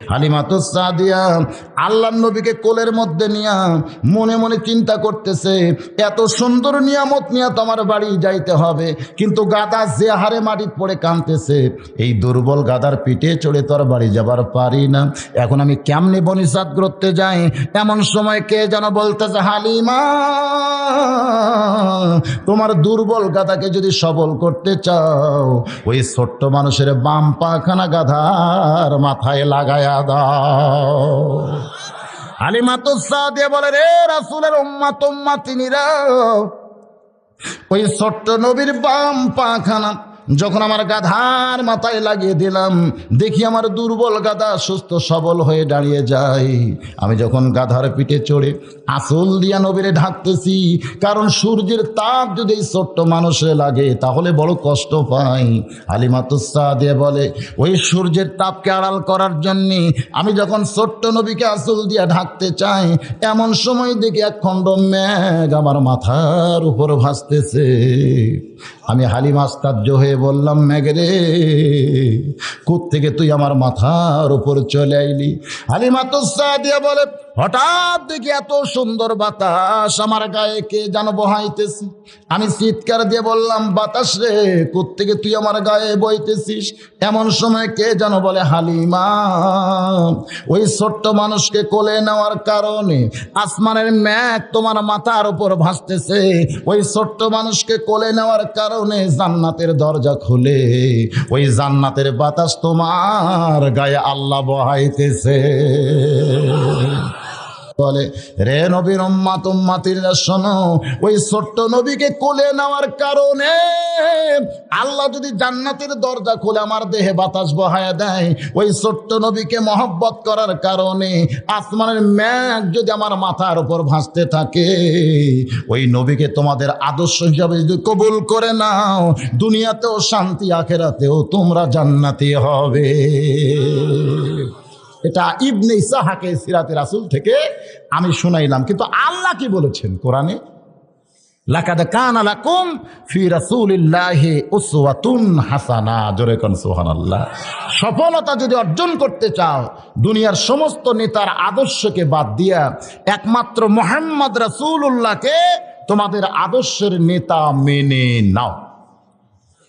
হালিমাতুস সাদিয়া আল্লাহর নবীকে কোলের মধ্যে নিয়া মনে মনে চিন্তা করতেছে, এত সুন্দর নিয়ামত নিয়ে তোমার বাড়ি যাইতে হবে, কিন্তু গাদা যে হারে মাটি পড়ে কাঁদতেছে, এই দুর্বল গাদার পিঠে চড়ে তোর বাড়ি যাবার পারি না, এখন আমি কেমনে বনিসাত করতে যাই। এমন সময় কে যেন বলতেছে, হালিমা তোমার দুর্বল গাদাকে যদি সবল করতে চাও, ওই ছোট্ট মানুষের বাম পাখানা গাধার মাথায় লাগায়া দাও। হালিমাতুস সাদিয়া বলে, রে রাসূলের উম্মত উম্মাতিনীরা, ওই ছোট্ট নবীর বাম পাখানা যখন আমার গাধার মাথায় লাগিয়ে দিলাম, দেখি আমার দুর্বল গাধা সুস্থ সবল হয়ে দাঁড়িয়ে যায়। আমি যখন গাধার পিঠে চড়ে আঁচল দিয়া নবীরে ঢাকতেছি, কারণ সূর্যের তাপ যদি এই ছোট্ট মানুষে লাগে তাহলে বড় কষ্ট পাই। হালিমাতুস সাদিয়া বলে, ওই সূর্যের তাপকে আড়াল করার জন্যে আমি যখন ছোট্ট নবীকে আঁচল দিয়া ঢাকতে চাই, এমন সময় দেখি এক খণ্ড মেঘ আমার মাথার উপর ভাসতেছে। আমি হালিমা আশ্চর্য হয়ে বললাম, মেঘরে কোত্থেকে তুই আমার মাথার উপর চলে আইলি? হালিমাতুস সাদিয়া বলে, হঠাৎ দেখি এত সুন্দর বাতাস আমার গায়ে কে যেন বহাইতেছি। আমি চিৎকার দিয়ে বললাম, বাতাস রে, কোত্থেকে তুই আমার গায়ে বইতেছিস? এমন সময় কে যেন বলে, হালিমা ওই ছোট্ট মানুষকে কোলে নেওয়ার কারণে আসমানের মেঘ তোমার মাথার উপর ভাসতেছে, ওই ছোট্ট মানুষকে কোলে নেওয়ার কারণে জান্নাতের দরজা খুলে ওই জান্নাতের বাতাস তোমার গায়ে আল্লাহ বহাইতেছে। বলে, রে নবীর উম্মত উম্মাতিরা শোনো, ওই ছোট্ট নবীকে কোলে নেওয়ার কারণে আল্লাহ যদি জান্নাতের দরজা খুলে আমার দেহে বাতাস বহায়া দেয়, ওই ছোট্ট নবীকে মহব্বত করার কারণে আসমানের মেঘ যদি আমার মাথার উপর ভাসতে থাকে, ওই নবীকে তোমাদের আদর্শ হিসাবে যদি কবুল করে নাও, দুনিয়াতেও শান্তি, আখিরাতেও তোমরা জান্নাতি হবে। এটা ইবনে ইসহাকে সিরাতে রাসূল থেকে আমি শুনাইলাম। কিন্তু আল্লাহ কি বলেছেন কোরআনে? লাকাদ কানা লাকুম ফি রাসূলিল্লাহি উসওয়াতুন হাসানা। জোরে কোন সুবহানাল্লাহ। সফলতা যদি অর্জন করতে চাও, দুনিয়ার সমস্ত নেতার আদর্শকে বাদ দিয়া একমাত্র মুহাম্মদ রাসূলুল্লাহকে তোমাদের আদর্শের নেতা মেনে নাও।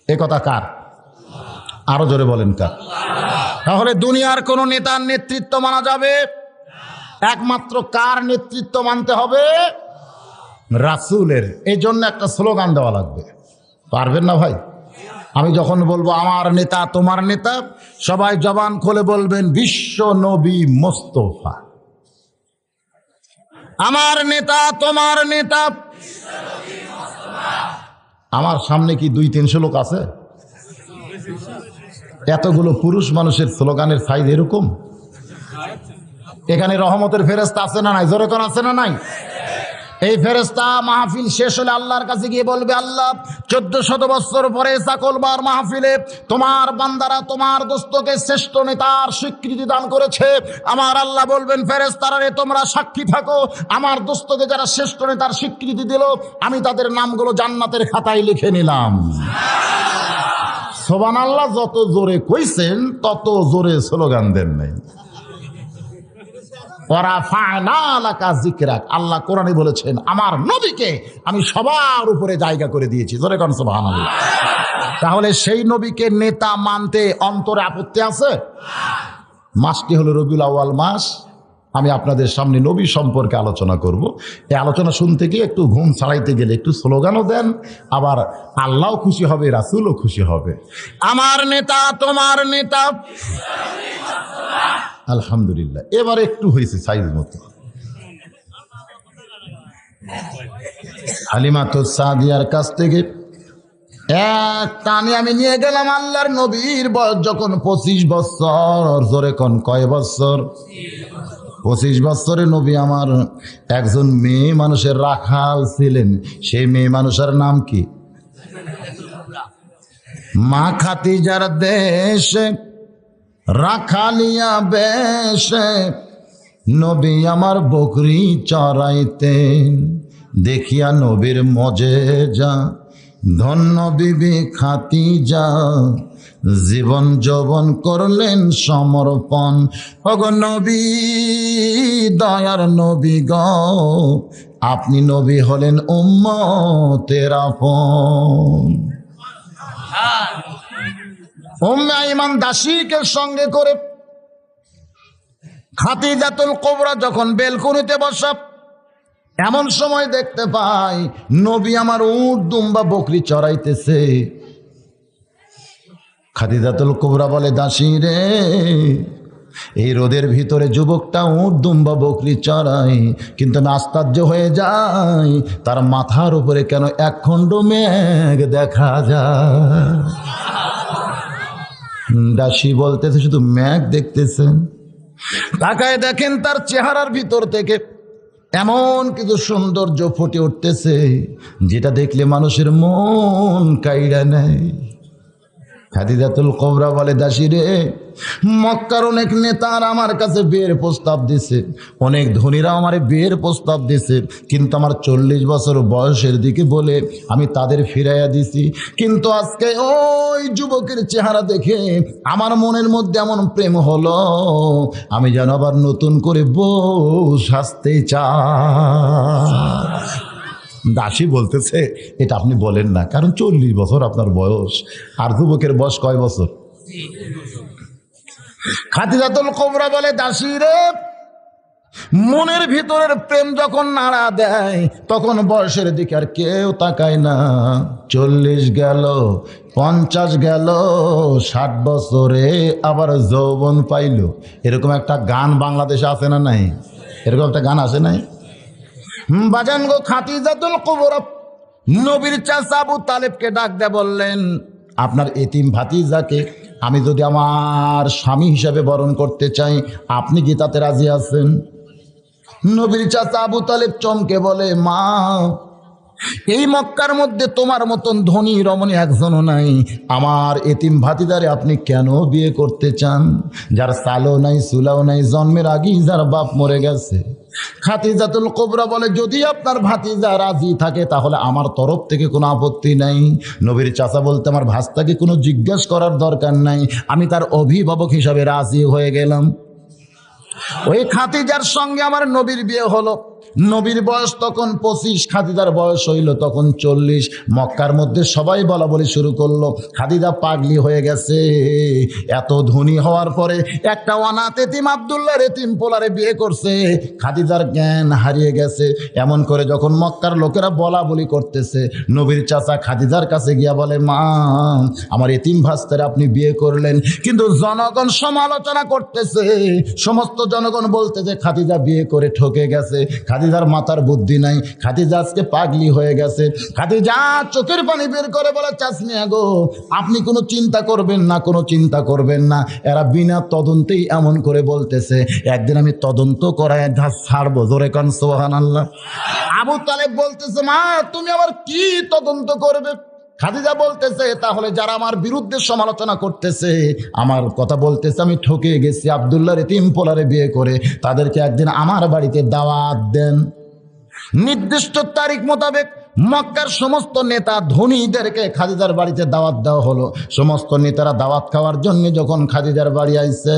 এ কথা কার? আরো জোরে বলেন কার? তাহলে দুনিয়ার কোন নেতার নেতৃত্ব মানা যাবে? একমাত্র কার নেতৃত্ব মানতে হবে? রাসূলের। এই জন্য একটা স্লোগান দেওয়া লাগবে। পারবেন না ভাই? আমি যখন বলবো আমার নেতা তোমার নেতা, সবাই জবান খুলে বলবেন, বিশ্ব নবী মোস্তফা। আমার নেতা তোমার নেতা। আমার সামনে কি 200-300 লোক আছে? এতগুলো পুরুষ মানুষের স্লোগানের সাইজ এরকম? এখানে রহমতের ফেরেশতা আছে না নাই? জোরে কোন আছে না নাই? এই ফেরেশতা মাহফিল শেষ হলে আল্লাহর কাছে গিয়ে বলবে, আল্লাহ 1400 বছর পরে চাকলবার মাহফিলে তোমার বান্দারা তোমার দোস্তকে শ্রেষ্ঠ নেতার স্বীকৃতি দান করেছে। আমার আল্লাহ বলবেন, ফেরেশতারা রে তোমরা সাক্ষী থাকো, আমার দোস্তকে যারা শ্রেষ্ঠ নেতার স্বীকৃতি দিল, আমি তাদের নামগুলো জান্নাতের খাতায় লিখে নিলাম। সুবহানাল্লাহ। যত জোরে কইছেন তত জোরে স্লোগান দেন নাই। আল্লাহ কোরআনে বলেছেন, আমার নবীকে আমি সবার উপরে জায়গা করে দিয়েছি। জোরে কোন সুবহানাল্লাহ। তাহলে সেই নবীকে নেতা মানতে অন্তরে আপত্তি আছে? মাসটি হলো রবিউল আউয়াল মাস। আমি আপনাদের সামনে নবী সম্পর্কে আলোচনা করব। এই আলোচনা শুনতে গিয়ে একটু ঘুম ছাড়াইতে গেলে একটু স্লোগানও দেন, আবার আল্লাহও খুশি হবে, রাসূলও খুশি হবে। আমার নেতা তোমার নেতা। আলহামদুলিল্লাহ, এবার একটু হয়েছে সাইজ মতো। হালিমাতুস সাদিয়ার কাছ থেকে এক টানে আমি নিয়ে গেলাম আল্লাহর নবীর বয়স যখন 25 বছর। জোরে কোন কয় বছর? 25 বছরে নবী আমার একজন মেয়ে মানুষের রাখাল ছিলেন। সেই মেয়ে মানুষের নাম কি? মা খাদিজার দেশে রাখালিয়া বেশে নবী আমার বকরি চড়াইতেন। দেখিয়া নবীর মজেজা ধন্য বিবি খাদিজা, জীবন যৌবন করলেন সমর্পণ। ওগো নবী, দয়ার নবী গো, আপনি নবী হলেন উম্মতের আপন। উম্মে আইমান দাসীকে সঙ্গে করে খাদিজাতুল কুবরা যখন বেলকুনিতে বসা, এমন সময় দেখতে পাই নবী আমার উট দুম্বা বকরি চড়াইতেছে। খাদিজাতুল কুবরা বলে, দাসী রে, এই রোদের ভিতরে যুবকটা উট দুম্বা বকরি চড়ায়, কিন্তু আমি আশ্চর্য হয়ে যাই তার মাথার উপরে কেন একখণ্ড মেঘ দেখা যায়। দাসী বলতেছে, শুধু মেঘ দেখতেছেন? তাকায় দেখেন তার চেহারার ভিতর থেকে এমন কিছু সৌন্দর্য ফুটে উঠতেছে যেটা দেখলে মানুষের মন কাইড়া নেয়। খাদিজাতুল কুবরা বলে, দাসী রে, মক্কার অনেক নেতারা আমার কাছে বিয়ের প্রস্তাব দিছে, অনেক ধনীরা আমার বিয়ের প্রস্তাব দিছে, কিন্তু আমার 40 বছর বয়সের দিকে বলে আমি তাদের ফিরাইয়া দিছি। কিন্তু আজকে ওই যুবকের চেহারা দেখে আমার মনের মধ্যে এমন প্রেম হলো, আমি যেন আবার নতুন করে বউ সাজতে চাই। দাসী বলতেছে, এটা আপনি বলেন না, কারণ 40 বছর আপনার বয়স, আর যুবকের বয়স কয় বছর? খাদিজাতুল কুবরা বলে, দাসী রে, মনের ভিতরের প্রেম যখন নাড়া দেয় তখন বয়সের দিকে আর কেউ তাকায় না। 40 গেল, 50 গেল, 60 বছরে আবার যৌবন পাইল। এরকম একটা গান বাংলাদেশে আছে না নাই? এরকম একটা গান আছে নাই? বাজান গো, খাদিজাতুল কুবরা নবীর চাচা আবু তালেবকে ডাক দিয়ে বললেন, আপনার এতিম ভাতিজাকে আমি যদি আমার স্বামী হিসাবে বরণ করতে চাই, আপনি কি তাতে রাজি আছেন? নবীর চাচা আবু তালেব চমকে বলে, মা, এই মক্কার মধ্যে তোমার মতন ধনী রমণী একজনও নাই, আমার এতিম ভাতিজারে আপনি কেন বিয়ে করতে চান, যার সালও নাই সুলাও নাই, জন্মের আগেই যার বাপ মরে গেছে? খাদিজাতুল কুবরা বলে, যদি আপনার ভাতিজা রাজি থাকে তাহলে আমার তরফ থেকে কোনো আপত্তি নাই। নবীর চাচা বলতে, আমার ভাস্তাকে কোনো জিজ্ঞেস করার দরকার নাই, আমি তার অভিভাবক হিসাবে রাজি হয়ে গেলাম। ওই খাদিজার সঙ্গে আমার নবীর বিয়ে হলো। নবীর বয়স তখন 25, খাদিজার বয়স হইল তখন 40। মক্কার মধ্যে সবাই বলা বলি শুরু করলো, খাদিজা পাগলি হয়ে গেছে। এত ধনী হওয়ার পরে একটা অনাথ এতিম আব্দুল্লাহর এতিম পোলারে বিয়ে করছে, খাদিজার জ্ঞান হারিয়ে গেছে। এমন করে যখন মক্কার লোকেরা বলা বলি করতেছে, নবীর চাচা খাদিজার কাছে গিয়া বলে, মা, আমার এতিম ভাস্তারে আপনি বিয়ে করলেন, কিন্তু জনগণ সমালোচনা করতেছে, সমস্ত জনগণ বলতেছে খাদিজা বিয়ে করে ঠকে গেছে, খাদিজার মাথার বুদ্ধি নাই, খাদিজা আজকে পাগলি হয়ে গেছে। খাদিজা চোখের পানি বের করে বলে, চাচমিয়া গো, আপনি কোনো চিন্তা করবেন না, কোনো চিন্তা করবেন না, এরা বিনা তদন্তেই এমন করে বলতেছে, একদিন আমি তদন্ত করায় ঘাস ছাড়বো। জোরে কান সুবহানাল্লাহ। আবু তালেব বলতেছে, মা, তুমি আবার কি তদন্ত করবে? খাদিজা বলতেছে, তাহলে যারা আমার বিরুদ্ধে সমালোচনা করতেছে, আমার কথা বলতেছে আমি ঠকে গেছি আব্দুল্লাহর এতিম পোলারে বিয়ে করে, তাদেরকে একদিন আমার বাড়িতে দাওয়াত দেন। নির্দিষ্ট তারিখ মোতাবেক মক্কার সমস্ত নেতা ধনীদেরকে খাদিজার বাড়িতে দাওয়াত দেওয়া হলো। সমস্ত নেতারা দাওয়াত খাওয়ার জন্য যখন খাদিজার বাড়ি আইছে,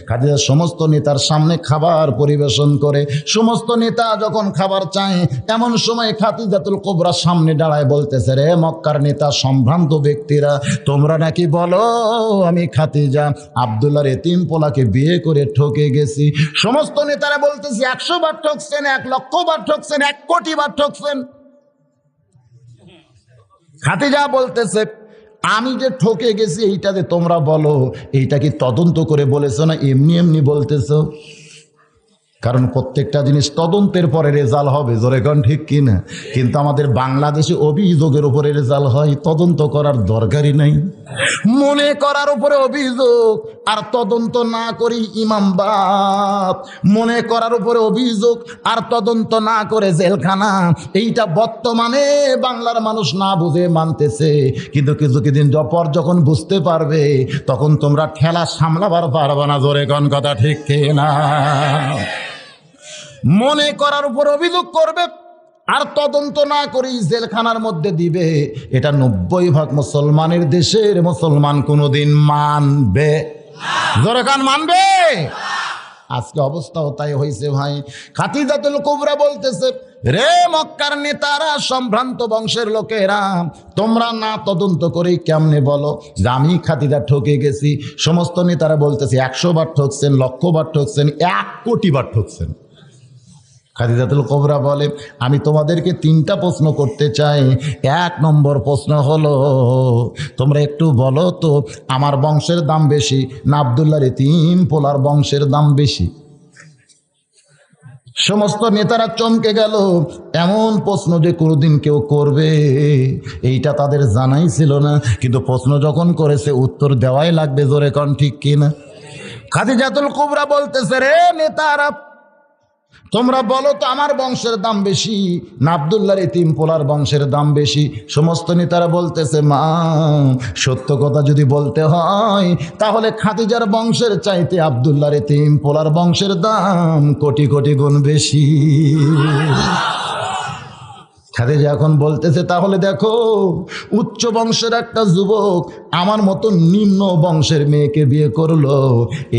খাদিজার সমস্ত নেতার সামনে খাবার পরিবেশন করে। সমস্ত নেতা যখন খাবার চায়, এমন সময় খাদিজাতুল কুবরা সামনে দাঁড়ায় বলতেছে, রে মক্কার নেতা সম্ভ্রান্ত ব্যক্তিরা, তোমরা নাকি বলো আমি খাদিজা আব্দুল্লাহর এতিম পোলাকে বিয়ে করে ঠকে গেছি। সমস্ত নেতারা বলতেছে, 100 বার ঠকছেন, 1 লক্ষ বার ঠকছেন, 1 কোটি বার ঠকছেন। খাদিজা বলতেছে, আমি যে ঠকে গেছি এইটা যে তোমরা বলো, এইটা কি তদন্ত করে বলেছো না এমনি এমনি বলতেছো? কারণ প্রত্যেকটা জিনিস তদন্তের পরে রেজাল্ট হবে, জোরে কোন ঠিক কিনা? কিন্তু আমাদের বাংলাদেশে অভিযোগের উপরে রেজাল্ট হয়, তদন্ত করার দরকারই নাই। মনে করার উপরে অভিযোগ, আর তদন্ত না করি ইমাম বাপ। মনে করার উপরে অভিযোগ আর তদন্ত না করে জেলখানা। এইটা বর্তমানে বাংলার মানুষ না বুঝে মানতেছে, কিন্তু কিছুদিন পর যখন বুঝতে পারবে তখন তোমরা ঠেলা সামলাবার পারবে না। জোরে কোন কথা ঠিক কিনা? মনে করার উপর অভিযোগ করবে আর তদন্ত না করেই জেলখানার মধ্যে দিবে, এটা 90% মুসলমানের দেশের মুসলমান কোনোদিন মানবে? জোরে কান মানবে? আজকে অবস্থাও তাই হয়েছে ভাই। খাদিজাতুল কুবরা বলতেছে, রে মক্কার নেতারা, সম্ভ্রান্ত বংশের লোকেরা, তোমরা না তদন্ত করে কেমনে বলো যে আমি খাদিজা ঠকে গেছি? সমস্ত নেতারা বলতেছে 100 বার ঠকছেন, 1,00,000 বার ঠকছেন, 1 কোটি বার ঠকছেন। খাদিজাতুল কুবরা বলে, আমি তোমাদেরকে 3টা প্রশ্ন করতে চাই। 1 নম্বর প্রশ্ন হলো, তোমরা একটু বলো তো আমার বংশের দাম বেশি না আব্দুল্লাহর এতিম পোলার বংশের দাম বেশি? সমস্ত নেতারা চমকে গেল। এমন প্রশ্ন যে কোনোদিন কেউ করবে এইটা তাদের জানাই ছিল না, কিন্তু প্রশ্ন যখন করেছে উত্তর দেওয়াই লাগবে। জোরে কোন ঠিক কিনা? খাদিজাতুল কুবরা বলতেছে, রে নেতারা, তোমরা বলো তো আমার বংশের দাম বেশি না আব্দুল্লাহর এতিম পোলার বংশের দাম বেশি? সমস্ত নেতারা বলতেছে, মা, সত্য কথা যদি বলতে হয় তাহলে খাদিজার বংশের চাইতে আব্দুল্লাহর এতিম পোলার বংশের দাম কোটি কোটি গুণ বেশি। খাদিজা এখন বলতেছে, তাহলে দেখো, উচ্চ বংশের একটা যুবক আমার মতো নিম্ন বংশের মেয়েকে বিয়ে করলো,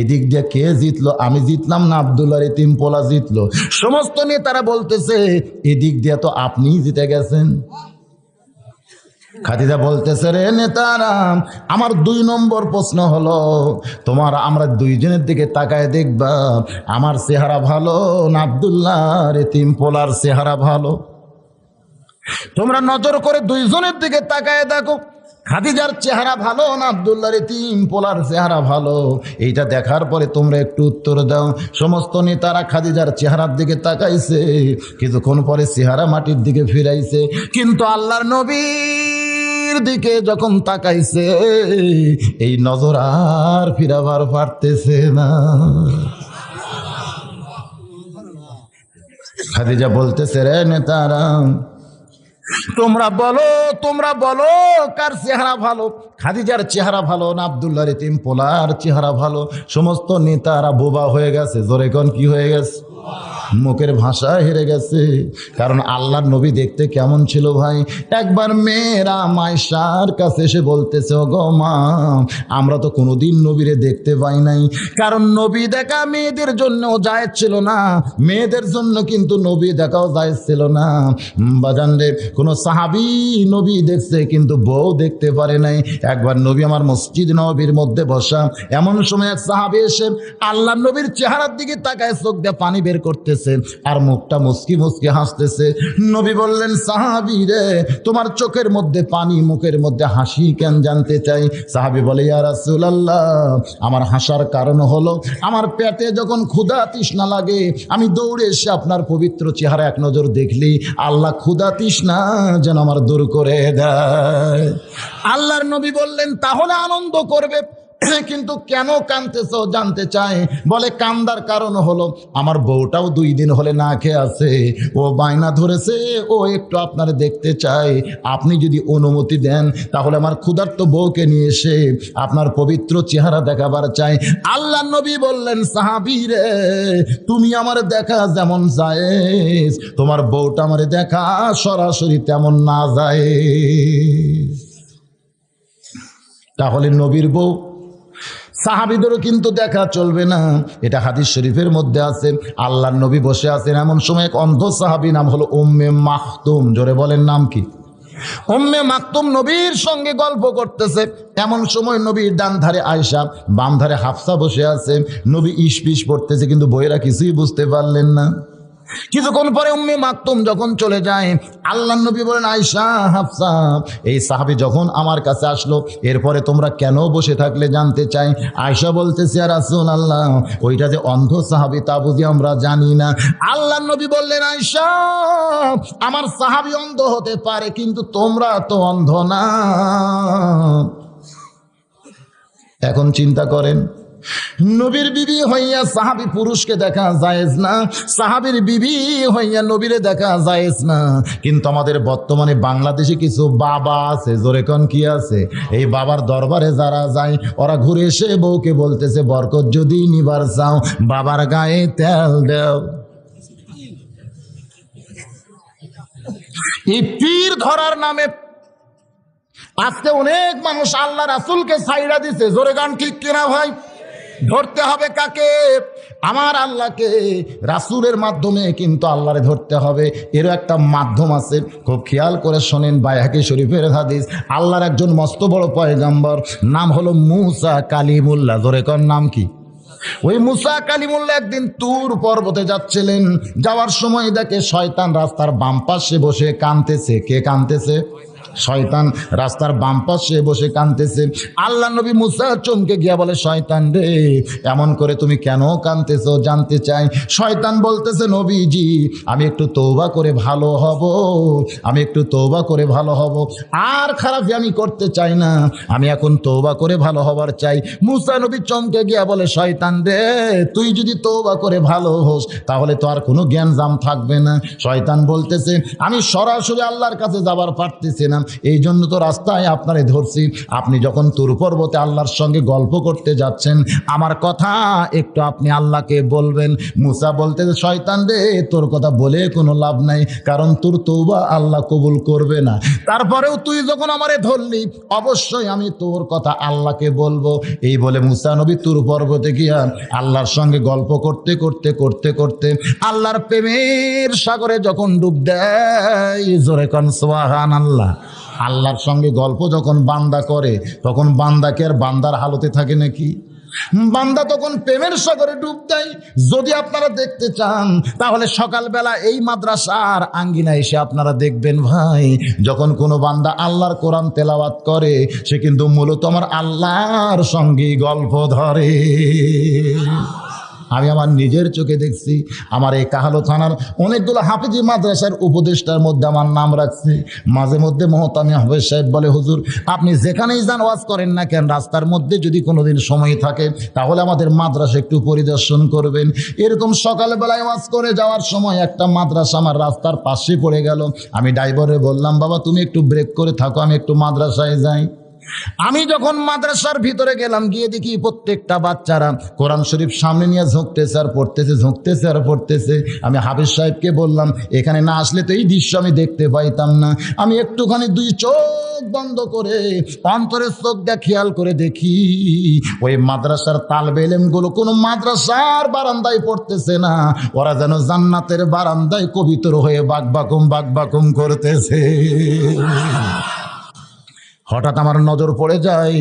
এদিক দিয়ে কে জিতলো? আমি জিতলাম না আব্দুল্লাহর এতিম পোলা জিতলো? সমস্ত নেতারা বলতেছে, এদিক দিয়ে তো আপনিই জিতে গেছেন। খাদিজা বলতেছে, রে নেতারা, আমার 2 নম্বর প্রশ্ন হলো, আমরা দুইজনের দিকে তাকায় দেখবা আমার চেহারা ভালো না আব্দুল্লাহর এতিম পোলার চেহারা ভালো? তোমরা নজর করে দুইজনের দিকে তাকায় দেখো, খাদিজার চেহারা ভালো না আব্দুল্লাহর এতিম পোলার চেহারা ভালো? এইটা দেখার পরে তোমরা একটু উত্তর দাও। সমস্ত নেতারা খাদিজার চেহারার দিকে তাকাইছে, কিছুক্ষণ পরে চেহারা মাটির দিকে ফিরাইছে, কিন্তু আল্লাহর নবীর দিকে যখন তাকাইছে এই নজর আর ফিরাবার পারতেছে না। খাদিজা বলতেছে, রে নেতারা, তোমরা বলো কার চেহারা ভালো, খাদিজার চেহারা ভালো না আব্দুল্লাহর এতিম পোলার চেহারা ভালো? সমস্ত নেতারা বোবা হয়ে গেছে। জোরে কোন কি হয়ে গেছে? মুখের ভাষা হেরে গেছে। কারণ আল্লাহর নবী দেখতে কেমন ছিল ভাই? একবার মেয়েরা মায়েশার কাছে এসে বলতেছে, ও গো মা, আমরা তো কোনোদিন নবীরে দেখতে পাই নাই। কারণ নবী দেখা মেয়েদের জন্য জায়েজ ছিল না, মেয়েদের জন্য কিন্তু নবী দেখাও জায়েজ ছিল না। বাজান রে, কোনো সাহাবী নবী দেখছে কিন্তু বউ দেখতে পারে নাই। একবার নবী আমার মসজিদ নববীর মধ্যে বসা, এমন সময় এক সাহাবী এসে আল্লাহর নবীর চেহারার দিকে তাকায় চোখ দিয়ে পানি বের করতেছে আর মুখটা মুচকি মুচকি হাসতেছে। নবী বললেন, সাহাবী রে, তোমার চোখের মধ্যে পানি, মুখের মধ্যে হাসি কেন জানতে চাই? সাহাবী বলে, ইয়া রাসূলুল্লাহ, আমার হাসার কারণ হলো আমার পেটে যখন ক্ষুধা তৃষ্ণা লাগে আমি দৌড়ে এসে আপনার পবিত্র চেহারা এক নজর দেখলি আল্লাহ ক্ষুধা তৃষ্ণা যেন আমার দূর করে দেয়। আল্লাহর নবী বললেন, তাহলে আনন্দ করবে, কিন্তু কেন কাঁদতেছ জানতে চায়? বলে, কান্দার কারণ হলো আমার বউটাও 2 দিন হলে না খেয়ে আছে, ও বায়না ধরেছে ও একটু আপনার দেখতে চায়। আপনি যদি অনুমতি দেন তাহলে আমার ক্ষুধার্ত বউকে নিয়ে এসে আপনার পবিত্র চেহারা দেখাবার চাই। আল্লাহ নবী বললেন, সাহাবী রে, তুমি আমার দেখা যেমন জায়েজ, তোমার বউটা আমার দেখা সরাসরি তেমন না জায়েজ। তাহলে নবীর বউ সাহাবীদেরও কিন্তু দেখা চলবে না। এটা হাদিস শরীফের মধ্যে আছে। আল্লাহর নবী বসে আছেন, এমন সময় এক অন্ধ সাহাবী, নাম হলো উম্মে মাকতুম। জোরে বলেন, নাম কি? উম্মে মাকতুম নবীর সঙ্গে গল্প করতেছে। এমন সময় নবীর ডান ধারে আয়েশা, বাম ধারে হাফসা বসে আছে। নবী ইশপিশ পড়তেছে, কিন্তু বইয়েরা কিছুই বুঝতে পারলেন না। কিছুক্ষণ পরে উম্মে মাকতুম যখন চলে যায়, আল্লাহর নবী বলেন, আয়েশা, হাফসা, এই সাহাবী যখন আমার কাছে আসলো এরপরে তোমরা কেন বসে থাকলে জানতে চাই। আয়েশা বলতেছে, ইয়া রাসূলুল্লাহ, ওইটা যে অন্ধ সাহাবী তা বুঝি আমরা জানি না। আল্লাহর নবী বললেন, আয়েশা, আমার সাহাবী অন্ধ হতে পারে কিন্তু তোমরা তো অন্ধ না। এখন চিন্তা করেন, নবীর বিবি হইয়া সাহাবী পুরুষকে দেখা জায়েজ না, সাহাবীর বিবি হইয়া নবীরে দেখা জায়েজ না। কিন্তু আমাদের বর্তমানে বাংলাদেশে কিছু বাবা আছে, জোরে কোন কি আছে? এই বাবার দরবারে যারা যায় ওরা ঘুরে এসে বউকে বলতেছে, বরকত যদি নিবার চাও বাবার গায়ে তেল দাও। এই পীর ধরার নামে আজকে অনেক মানুষ আল্লাহ রাসূলকে ছাইড়া দিছে। জোরে গান ঠিক কিনা ভাই? ধরতে হবে কাকে? আমার আল্লাহকে। রাসূলের মাধ্যমে কিন্তু আল্লাহরে ধরতে হবে। এরও একটা মাধ্যম আছে, খুব খেয়াল করে শোনেন। বাইহাকি শরীফের হাদিস, আল্লাহর একজন মস্ত বড় পয়গম্বর, নাম হলো মুসা কালিমুল্লাহ। জোরে কোন নাম কি? ওই মুসা কালিমুল্লাহ একদিন তুর পর্বতে যাচ্ছিলেন। যাওয়ার সময় দেখে শয়তান রাস্তার বাম পাশে বসে কাঁদতেছে। কে কাঁদতেছে? শয়তান রাস্তার বাম পাশে বসে কাঁদতেছে। আল্লাহ নবী মুসা চমকে গিয়া বলে, শয়তান রে, এমন করে তুমি কেন কাঁদতেছো জানতে চাই। শয়তান বলতেছে, নবীজি, আমি একটু তওবা করে ভালো হব, আমি একটু তওবা করে ভালো হব, আর খারাপ আমি করতে চাই না, আমি এখন তওবা করে ভালো হবার চাই। মুসা নবী চমকে গিয়া বলে, শয়তান রে, তুই যদি তওবা করে ভালো হোস তাহলে তো আর কোনো জ্ঞান জাম থাকবে না। শয়তান বলতেছে, আমি সরাসরি আল্লাহর কাছে যাবার পারতেছি না, এই জন্য তো রাস্তায় আপনারে ধরছি। আপনি যখন তুর পর্বতে আল্লাহর সঙ্গে গল্প করতে যাচ্ছেন, আমার কথা একটু আপনি আল্লাহকে বলবেন। মুসা বলতেছে, শয়তান রে, তোর কথা বলে কোনো লাভ নাই, কারণ তোর তওবা আল্লাহ কবুল করবে না। তারপরেও তুই যখন আমারে ধরলি, অবশ্যই আমি তোর কথা আল্লাহকে বলবো। এই বলে মুসা নবী তুর পর্বতে গিয়া আল্লাহর সঙ্গে গল্প করতে করতে করতে করতে আল্লাহর প্রেমের সাগরে যখন ডুব দেয়, জোরে কোন সুবহানাল্লাহ। আল্লাহর সঙ্গে গল্প যখন বান্দা করে, তখন বান্দাকে আর বান্দার হালতে থাকে নাকি? বান্দা তখন প্রেমের সাগরে ডুব দেয়। যদি আপনারা দেখতে চান তাহলে সকালবেলা এই মাদ্রাসার আঙ্গিনা এসে আপনারা দেখবেন ভাই, যখন কোনো বান্দা আল্লাহর কোরআন তেলাওয়াত করে, সে কিন্তু মূলত আমার আল্লাহর সঙ্গে গল্প ধরে। আমি আমার নিজের চোখে দেখছি। আমার এই কাহালো থানার অনেকগুলো হাফিজি মাদ্রাসার উপদেষ্টার মধ্যে আমার নাম রাখছে। মাঝে মধ্যে মহতামি হাফেজ সাহেব বলে, হুজুর আপনি যেখানেই যান ওয়াজ করেন না কেন, রাস্তার মধ্যে যদি কোনোদিন সময় থাকে তাহলে আমাদের মাদ্রাসা একটু পরিদর্শন করবেন। এরকম সকালবেলায় ওয়াজ করে যাওয়ার সময় একটা মাদ্রাসা আমার রাস্তার পাশে পড়ে গেল। আমি ড্রাইভারে বললাম, বাবা তুমি একটু ব্রেক করে থাকো, আমি একটু মাদ্রাসায় যাই। আমি যখন মাদ্রাসার ভিতরে গেলাম, গিয়ে দেখি প্রত্যেকটা বাচ্চারা কোরআন শরীফ সামনে নিয়ে ঝুঁকতেছে আর পড়তেছে, ঝুঁকতেছে আর পড়তেছে। আমি হাফেজ সাহেবকে বললাম, এখানে না আসলে তো এই দৃশ্য আমি দেখতে পাইতাম না। আমি একটুখানি দুই চোখ বন্ধ করে অন্তরের চোখ দিয়ে খেয়াল করে দেখি, ওই মাদ্রাসার তালবে ইলমগুলো কোনো মাদ্রাসার বারান্দায় পড়তেছে না, ওরা যেন জান্নাতের বারান্দায় কবিতর হয়ে বাকবাকুম করতেছে। হঠাৎ আমার নজর পড়ে যায়,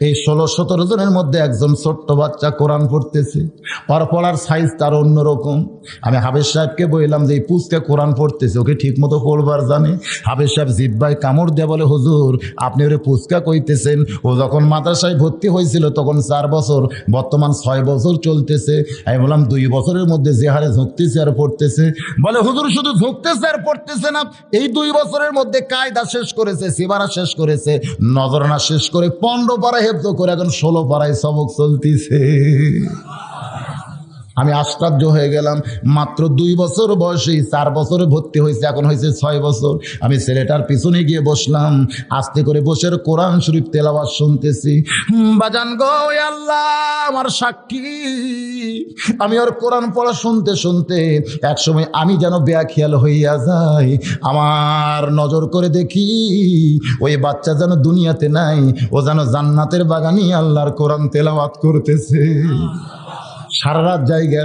এই 16-17 জনের মধ্যে একজন ছোট্ট বাচ্চা কোরআন পড়তেছে। ওর পড়ার সাইজ তার অন্যরকম। আমি হাফেজ সাহেবকে বললাম যে এই পুচকে কোরআন পড়তেছে, ওকে ঠিক মতো পড়বার জানে? হাফেজ সাহেব জিব্বায় কামড় দিয়ে বলে, হুজুর আপনি ওরে পুচকা কইতেছেন, ও যখন মাদ্রাসায় ভর্তি হয়েছিল তখন 4 বছর, বর্তমান 6 বছর চলতেছে। আমি বললাম 2 বছরের মধ্যে যে হারে ঝুঁকতেছে আর পড়তেছে। বলে, হুজুর শুধু ঝুঁকতেছে আর পড়তেছে না, এই 2 বছরের মধ্যে কায়দা শেষ করেছে, সিবারা শেষ করেছে, নজরানা শেষ করে 15 পারা হেফজ করে এখন 16 পারায় সবক চলতেছে। আমি আশ্চর্য হয়ে গেলাম। মাত্র 2 বছর বয়সেই 4 বছরে ভর্তি হয়েছে, এখন হয়েছে 6 বছর। আমি ছেলেটার পিছনে গিয়ে বসলাম, আস্তে করে বসে কোরআন শরীফ তেলাওয়াত শুনতেছি। বাজান গো, আল্লাহ আমার সাক্ষী, আমি ওর কোরআন পড়া শুনতে শুনতে একসময় আমি যেন বেয়াখিয়াল হইয়া যাই। আমার নজর করে দেখি ওই বাচ্চা যেন দুনিয়াতে নাই, ও যেন জান্নাতের বাগানি আল্লাহর কোরআন তেলাওয়াত করতেছে। সারা রাত জায়গা।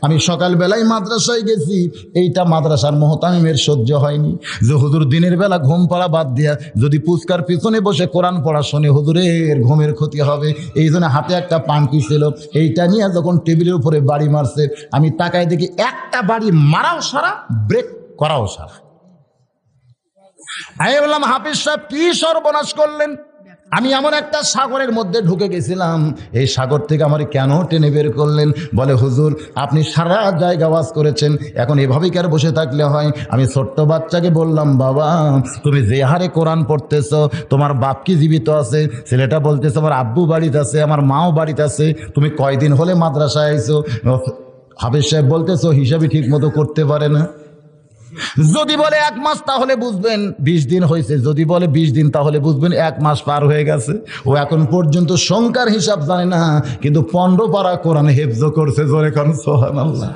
আমি সকালবেলায় মাদ্রাসায় গেছি, এইটা মাদ্রাসার মহতামিমের সহ্য হয়নি যে হুজুর দিনের বেলা ঘুম পড়া বাদ দিয়া যদি পুচকার পিছনে বসে কোরআন পড়া শোনে, হুজুরের ঘুমের ক্ষতি হবে। এই জন্য হাতে একটা পানকি ছিল, এইটা নিয়ে যখন টেবিলের উপরে বাড়ি মারছে, আমি তাকায় দেখি একটা বাড়ি মারাও সারা, ব্রেক করাও সারা। আমি বললাম, হাফিজ সাহেব কি সর্বনাশ করলেন? আমি এমন একটা সাগরের মধ্যে ঢুকে গেছিলাম, এই সাগর থেকে আমার কেন টেনে বের করলেন? বলে, হুজুর আপনি সারা জায়গা ওয়াজ করেছেন, এখন এভাবেই কি আর বসে থাকলে হয়? আমি ছোট্ট বাচ্চাকে বললাম, বাবা তুমি যে হারে কোরআন পড়তেছ, তোমার বাপ কি জীবিত আছে? ছেলেটা বলতেছে, আমার আব্বু বাড়িতে আছে, আমার মাও বাড়িতে আছে, তুমি কয়দিন হলে মাদ্রাসায় আইছো? হাফেজ সাহেব বলতেছো হিসাবই ঠিক মতো করতে পারে না। যদি বলে 1 মাস তাহলে বুঝবেন 20 দিন হয়েছে, যদি বলে 20 দিন তাহলে বুঝবেন 1 মাস পার হয়ে গেছে। ও এখন পর্যন্ত সংখ্যার হিসাব জানে না, কিন্তু 15 পারা কোরআন হেফজ করছে। জোরে কোন সুবহানাল্লাহ।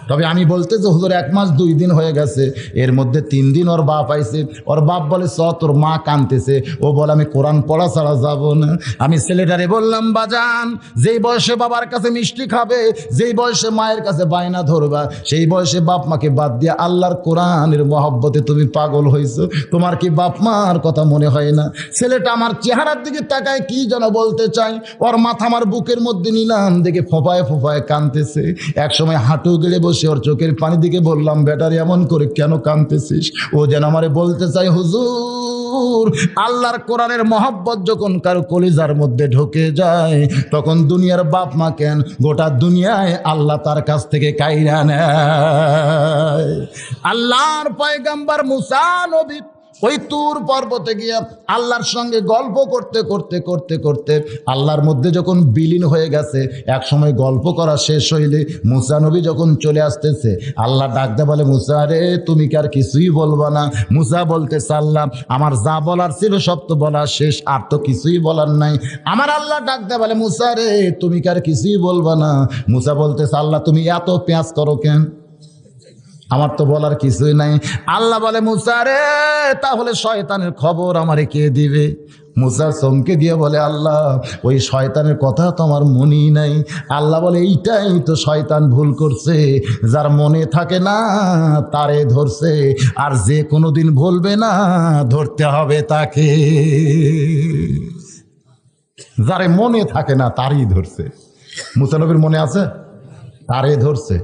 তবে আমি বলতে যে হুজুর 1 মাস 2 দিন হয়ে গেছে, এর মধ্যে 3 দিন ওর বাপ আইছে, ওর বাপ বলে চ তোর মা কাঁদতেছে, ও বলে আমি কোরআন পড়া ছাড়া যাব না। আমি ছেলেটারে বললাম বাজান, যেই বয়সে বাবার কাছে মিষ্টি খাবে, যেই বয়সে মায়ের কাছে বায়না ধরবা, সেই বয়সে বাপ মাকে বাদ দিয়ে আল্লাহর কোরআনের মহব্বতে তুমি পাগল হইছো, তোমার কি বাপ মার কথা মনে হয় না? ছেলেটা আমার চেহারার দিকে তাকায় কি যেন বলতে চাই, ওর মাথা আমার বুকের মধ্যে নিলাম, দেখে ফোঁপায় ফোঁপায় কাঁদতেছে। একসময় হাঁটু গেড়ে বসে ওর চোখের পানি দিকে বললাম, বেটারে এমন করে কেন কাঁদতেছিস? ও যেন আমারে বলতে চাই, হুজুর আল্লাহর কোরআনের মহব্বত যখন কারো কলিজার মধ্যে ঢুকে যায়, তখন দুনিয়ার বাপ মা কেন, গোটা দুনিয়ায় আল্লাহ তার কাছ থেকে কাইরা নেয়। আল্লাহর পয়গম্বর মুসা নবী ওই তুর পর্বতে গিয়ে আল্লাহর সঙ্গে গল্প করতে করতে করতে করতে আল্লাহর মধ্যে যখন বিলীন হয়ে গেছে, এক সময় গল্প করা শেষ হইলে মুসা নবী যখন চলে আসতেছে, আল্লাহ ডাকতে বলে, মুসা রে তুমি কি আর কিছুই বলবা না? মুসা বলতে চাল্লাম, আমার যা বলার ছিল সব তো বলা শেষ, আর তো কিছুই বলার নাই। আমার আল্লাহ ডাকতে বলে, মুসা রে তুমি কি আর কিছুই বলবা না? মুসা বলতে চাল্লাহ তুমি এত পেঁয়াজ করো কেন? আমার তো বলার কিছুই নাই। আল্লাহ বলে, মুসা রে তাহলে শয়তানের খবর আমারে কে দিবে? মুসা চমকে দিয়ে বলে, আল্লাহ ওই শয়তানের কথা তো আমার মনেই নাই। আল্লাহ বলে, এইটাই তো শয়তান ভুল করছে, যার মনে থাকে না তারে ধরছে, আর যে কোনোদিন ভুলবে না ধরতে হবে তাকে। যারে মনে থাকে না তারই ধরছে। মুসা নবীর মনে আছে, তারে ধরছে,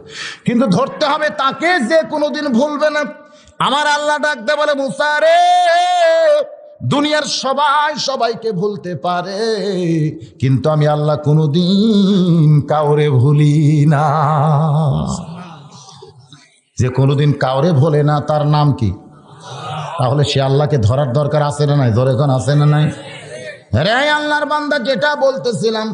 কিন্তু ধরতে হবে তাকে যে কোনোদিন ভুলবে না। আমার আল্লাহ ডাকতে বলে, মুসা রে দুনিয়ার সবাই সবাইকে ভুলতে পারে, কিন্তু আমি আল্লাহ কোনোদিন কাউরে ভুলি না। যে কোনোদিন কাউরে ভোলে না তার নাম কি? তাহলে সে আল্লাহকে ধরার দরকার আছে না নাই? ধরে কোন আছে না নাই? রে আল্লাহর বান্দা, যেটা বলতেছিলাম,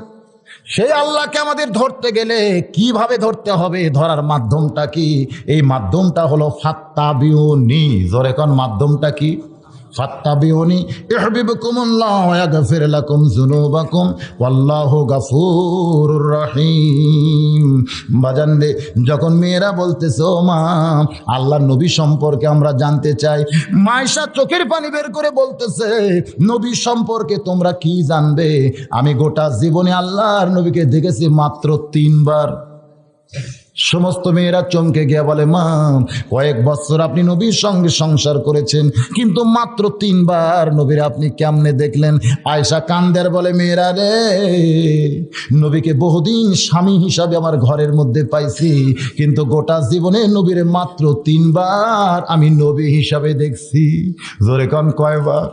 সেই আল্লাহকে আমাদের ধরতে গেলে কিভাবে ধরতে হবে? ধরার মাধ্যমটা কি? এই মাধ্যমটা হলো ফাত্তাবিউনি। জোরে কোন মাধ্যমটা কি? ফাত্তাবিউনি ইউহিব্বুকুমুল্লাহ ওয়া ইয়াগফির লাকুম যুনুবাকুম ওয়াল্লাহু গফুরুর রহিম। বাজানরে, যখন মেয়েরা বলতেছে ও মা আল্লাহর নবী সম্পর্কে আমরা জানতে চাই, মায়েশা চোখের পানি বের করে বলতেছে, নবী সম্পর্কে তোমরা কি জানবে? আমি গোটা জীবনে আল্লাহর নবীকে দেখেছি মাত্র 3 বার। সমস্ত মেয়েরা চমকে গিয়ে বলে, মা কয়েক বছর আপনি নবীর সঙ্গে সংসার করেছেন, কিন্তু মাত্র 3 বার নবীর আপনি কেমনে দেখলেন? আয়েশা কান্দের বলে, মেয়েরা রে নবীকে বহুদিন স্বামী হিসাবে আমার ঘরের মধ্যে পাইছি, কিন্তু গোটা জীবনে নবীরে মাত্র 3 বার আমি নবী হিসাবে দেখছি। জোরে কোন কয়বার?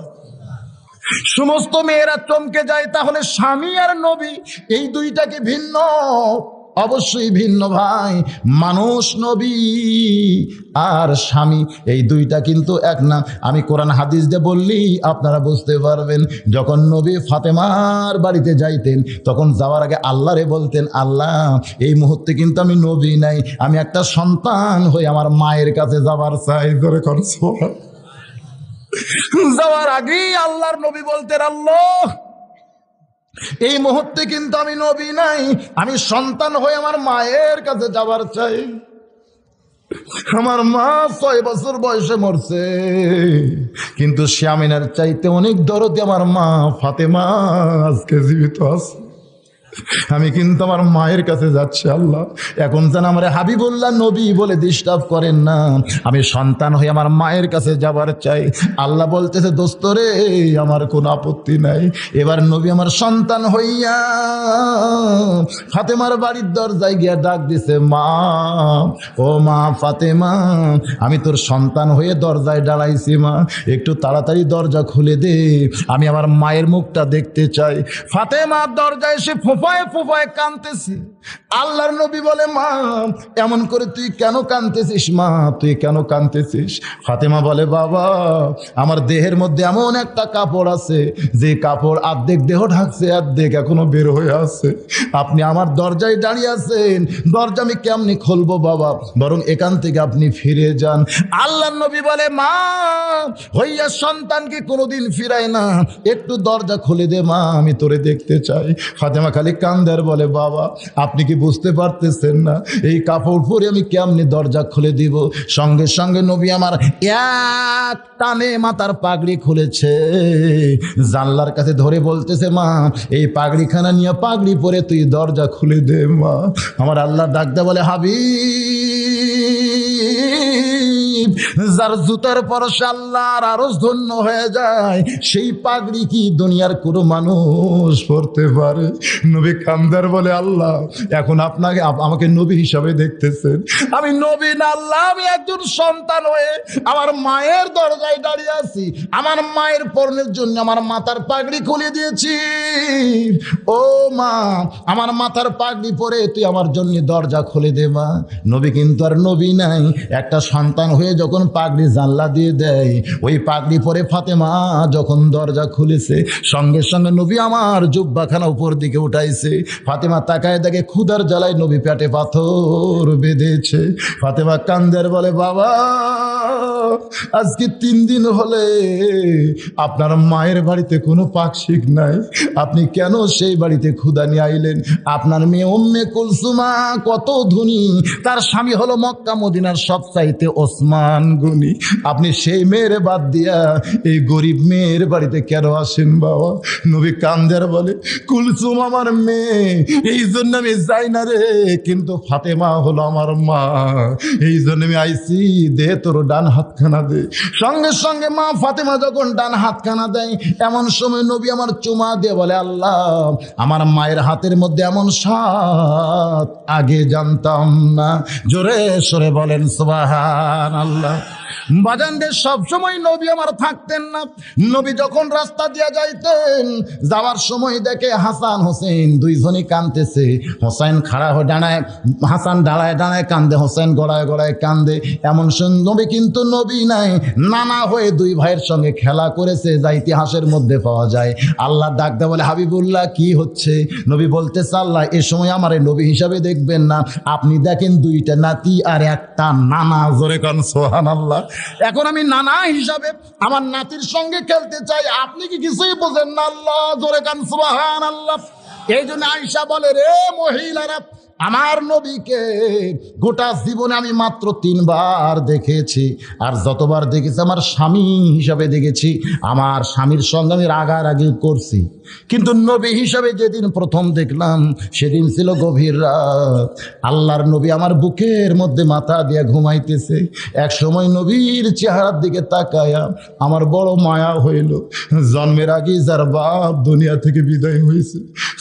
সমস্ত মেয়েরা চমকে যায়। তাহলে স্বামী আর নবী এই দুইটাকে ভিন্ন? অবশ্যই ভিন্ন ভাই। মানুষ নবী আর স্বামী এই দুইটা কিন্তু এক না। আমি কোরআন হাদিস দিয়ে বললেই আপনারা বুঝতে পারবেন। যখন নবী ফাতেমার বাড়িতে যাইতেন, তখন যাওয়ার আগে আল্লাহরে বলতেন, আল্লাহ এই মুহূর্তে কিন্তু আমি নবী নাই, আমি একটা সন্তান হয়ে আমার মায়ের কাছে যাবার চাই। করে করছো যাওয়ার আগেই আল্লাহর নবী বলতেন, আল্লাহ এই মুহূর্তে কিন্তু আমি নবী নাই, আমি সন্তান হয়ে আমার মায়ের কাছে যাবার চাই। আমার মা 6 বছর বয়সে মরছে, কিন্তু শ্যামিনার চাইতে অনেক দরদে আমার মা ফাতেমা আজকে জীবিত আছে। আমি কিন্তু আমার মায়ের কাছে যাচ্ছি। আল্লাহ এখন যেন আমার হাবিবুল্লাহ নবী বলে ডিস্টার্ব করেন না, আমি সন্তান হয়ে আমার মায়ের কাছে যাবার চাই। আল্লাহ বলতেছে, দোস্ত রে আমার কোনো আপত্তি নাই। এবার নবী আমার সন্তান হইয়া ফাতেমার বাড়ির দরজায় গিয়া ডাক দিছে, মা ও মা ফাতেমা, আমি তোর সন্তান হয়ে দরজায় দাঁড়াইছি, মা একটু তাড়াতাড়ি দরজা খুলে দে, আমি আমার মায়ের মুখটা দেখতে চাই। ফাতেমার দরজায় এসে ফোঁপায় ফোঁপায় কাঁদতেছে। আল্লাহর নবী বলে, মা এমন করে তুই কেন কাঁদতেছিস? মা তুই কেন কাঁদতেছিস? ফাতেমা বলে, বাবা আমার দেহের মধ্যে এমন একটা কাপড় আছে, যে কাপড় অর্ধেক দেহ ঢাকছে, অর্ধেক এখনো বের হয়ে আছে। আপনি আমার দরজায় দাঁড়িয়ে আছেন, দরজা আমি কেমনি খুলবো বাবা, বরং এখান থেকে আপনি ফিরে যান। আল্লাহর নবী বলে, মা হইয়া সন্তানকে কোনোদিন ফিরায় না, একটু দরজা খুলে দে মা, আমি তোরে দেখতে চাই। ফাতেমা খালি কান্দার বলে, বাবা আপনি কি বুঝতে পারতেছেন না এই কাপড় পরে আমি কেমনি দরজা খুলে দিব? সঙ্গে সঙ্গে নবী আমার এক টানে মাথার পাগড়ি খুলেছে, জানলার কাছে ধরে বলতেছে, মা এই পাগড়িখানা নিয়ে পাগড়ি পরে তুই দরজা খুলে দে মা। আমার আল্লাহ ডাকতে বলে, হাবিব, যার জুতার পরশে আল্লাহর আরশ ধন্য হয়ে যায়, সেই পাগড়ি কি দুনিয়ার কোনো মানুষ পরতে পারে? নবী কান্দার বলে, আল্লাহ এখন আপনাকে আমাকে নবী হিসাবে দেখতেছেন? আমি নবী না আল্লাহ, আমি একজন সন্তান হয়ে আমার মায়ের দরজায় দাঁড়িয়ে আছি। আমার মায়ের পরনের জন্য আমার মাথার পাগড়ি খুলে দিয়েছি। ও মা, আমার মাথার পাগড়ি পরে তুই আমার জন্য দরজা খুলে দে মা। নবী কিন্তু আর নবী নাই, একটা সন্তান হয়ে যখন পাগড়ি জানলা দিয়ে দেয়, ওই পাগড়ি পরে ফাতেমা যখন দরজা খুলেছে, সঙ্গে সঙ্গে নবী আমার জুব্বাখানা উপর দিকে উঠাইছে। ফাতেমা তাকায় দেখে ক্ষুধার জ্বালায় নবী পেটে পাথর বেঁধেছে। ফাতেমা কান্দের বলে, বাবা আজকে 3 দিন হলে আপনার মায়ের বাড়িতে কোনো পাকশিক নাই, আপনি কেন সেই বাড়িতে ক্ষুধা নিয়ে আইলেন? আপনার মেয়ে উম্মে কুলসুমা কত ধনী, তার স্বামী হলো মক্কা মদিনার সবচাইতে ওসমান গনি, আপনি সেই মেয়ের বাদ দিয়া এই গরিব মেয়ের বাড়িতে কেন আসেন বাবা? নবী কান্দের বলে, কুলসুম আমার মেয়ে, এই জন্য আমি যাই না রে, কিন্তু ফাতেমা হলো আমার মা, এই জন্য আমি আইসি, দে তোর ডান হাতখানা দে। সঙ্গে সঙ্গে মা ফাতেমা যখন ডান হাতখানা দেয়, এমন সময় নবী আমার চুমা দিয়ে বলে, আল্লাহ আমার মায়ের হাতের মধ্যে এমন স্বাদ আগে জানতাম না। জোরে সরে বলেন সুবহানাল্লাহ। বাজানদের সবসময় নবী আমার থাকতেন না। নবী যখন রাস্তা দিয়ে যাইতেন, যাওয়ার সময় দেখে হাসান হোসেন দুইজনই কাঁদতেছে। হোসেন খাড়া হয়ে দাঁড়ায়, হাসান দাঁড়ায় দাঁড়ায় কান্দে, হোসেন গড়ায় গড়ায় কান্দে। এমন নবী কিন্তু নবী নাই, নানা হয়ে দুই ভাইয়ের সঙ্গে খেলা করেছে, যা ইতিহাসের মধ্যে পাওয়া যায়। আল্লাহ ডাকতে বলে, হাবিবুল্লাহ কি হচ্ছে? নবী বলতেছে, আল্লাহ এ সময় আমার নবী হিসাবে দেখবেন না, আপনি দেখেন 2টা নাতি আর একটা নানা। জোরে কান সুবহানাল্লাহ। এখন আমি নানা হিসাবে আমার নাতির সঙ্গে খেলতে চাই, আপনি কি কিছুই বোঝেন না? আল্লাহ জোরে কান সুবহানাল্লাহ। এই জন্য আয়েশা বলে, রে মহিলারা, আমার নবীকে গোটা জীবনে আমি মাত্র 3 বার দেখেছি, আর যতবার দেখেছি আমার স্বামী হিসাবে দেখেছি। আমার স্বামীর সঙ্গে আমি রাগারাগি করছি, কিন্তু নবী হিসাবে যেদিন প্রথম দেখলাম সেদিন ছিল গভীর রাত। আল্লাহর নবী আমার বুকের মধ্যে মাথা দিয়ে ঘুমাইতেছে। এক সময় নবীর চেহারার দিকে তাকায়া আমার বড় মায়া হইল। জন্মের আগে যার বাপ দুনিয়া থেকে বিদায় হয়েছে,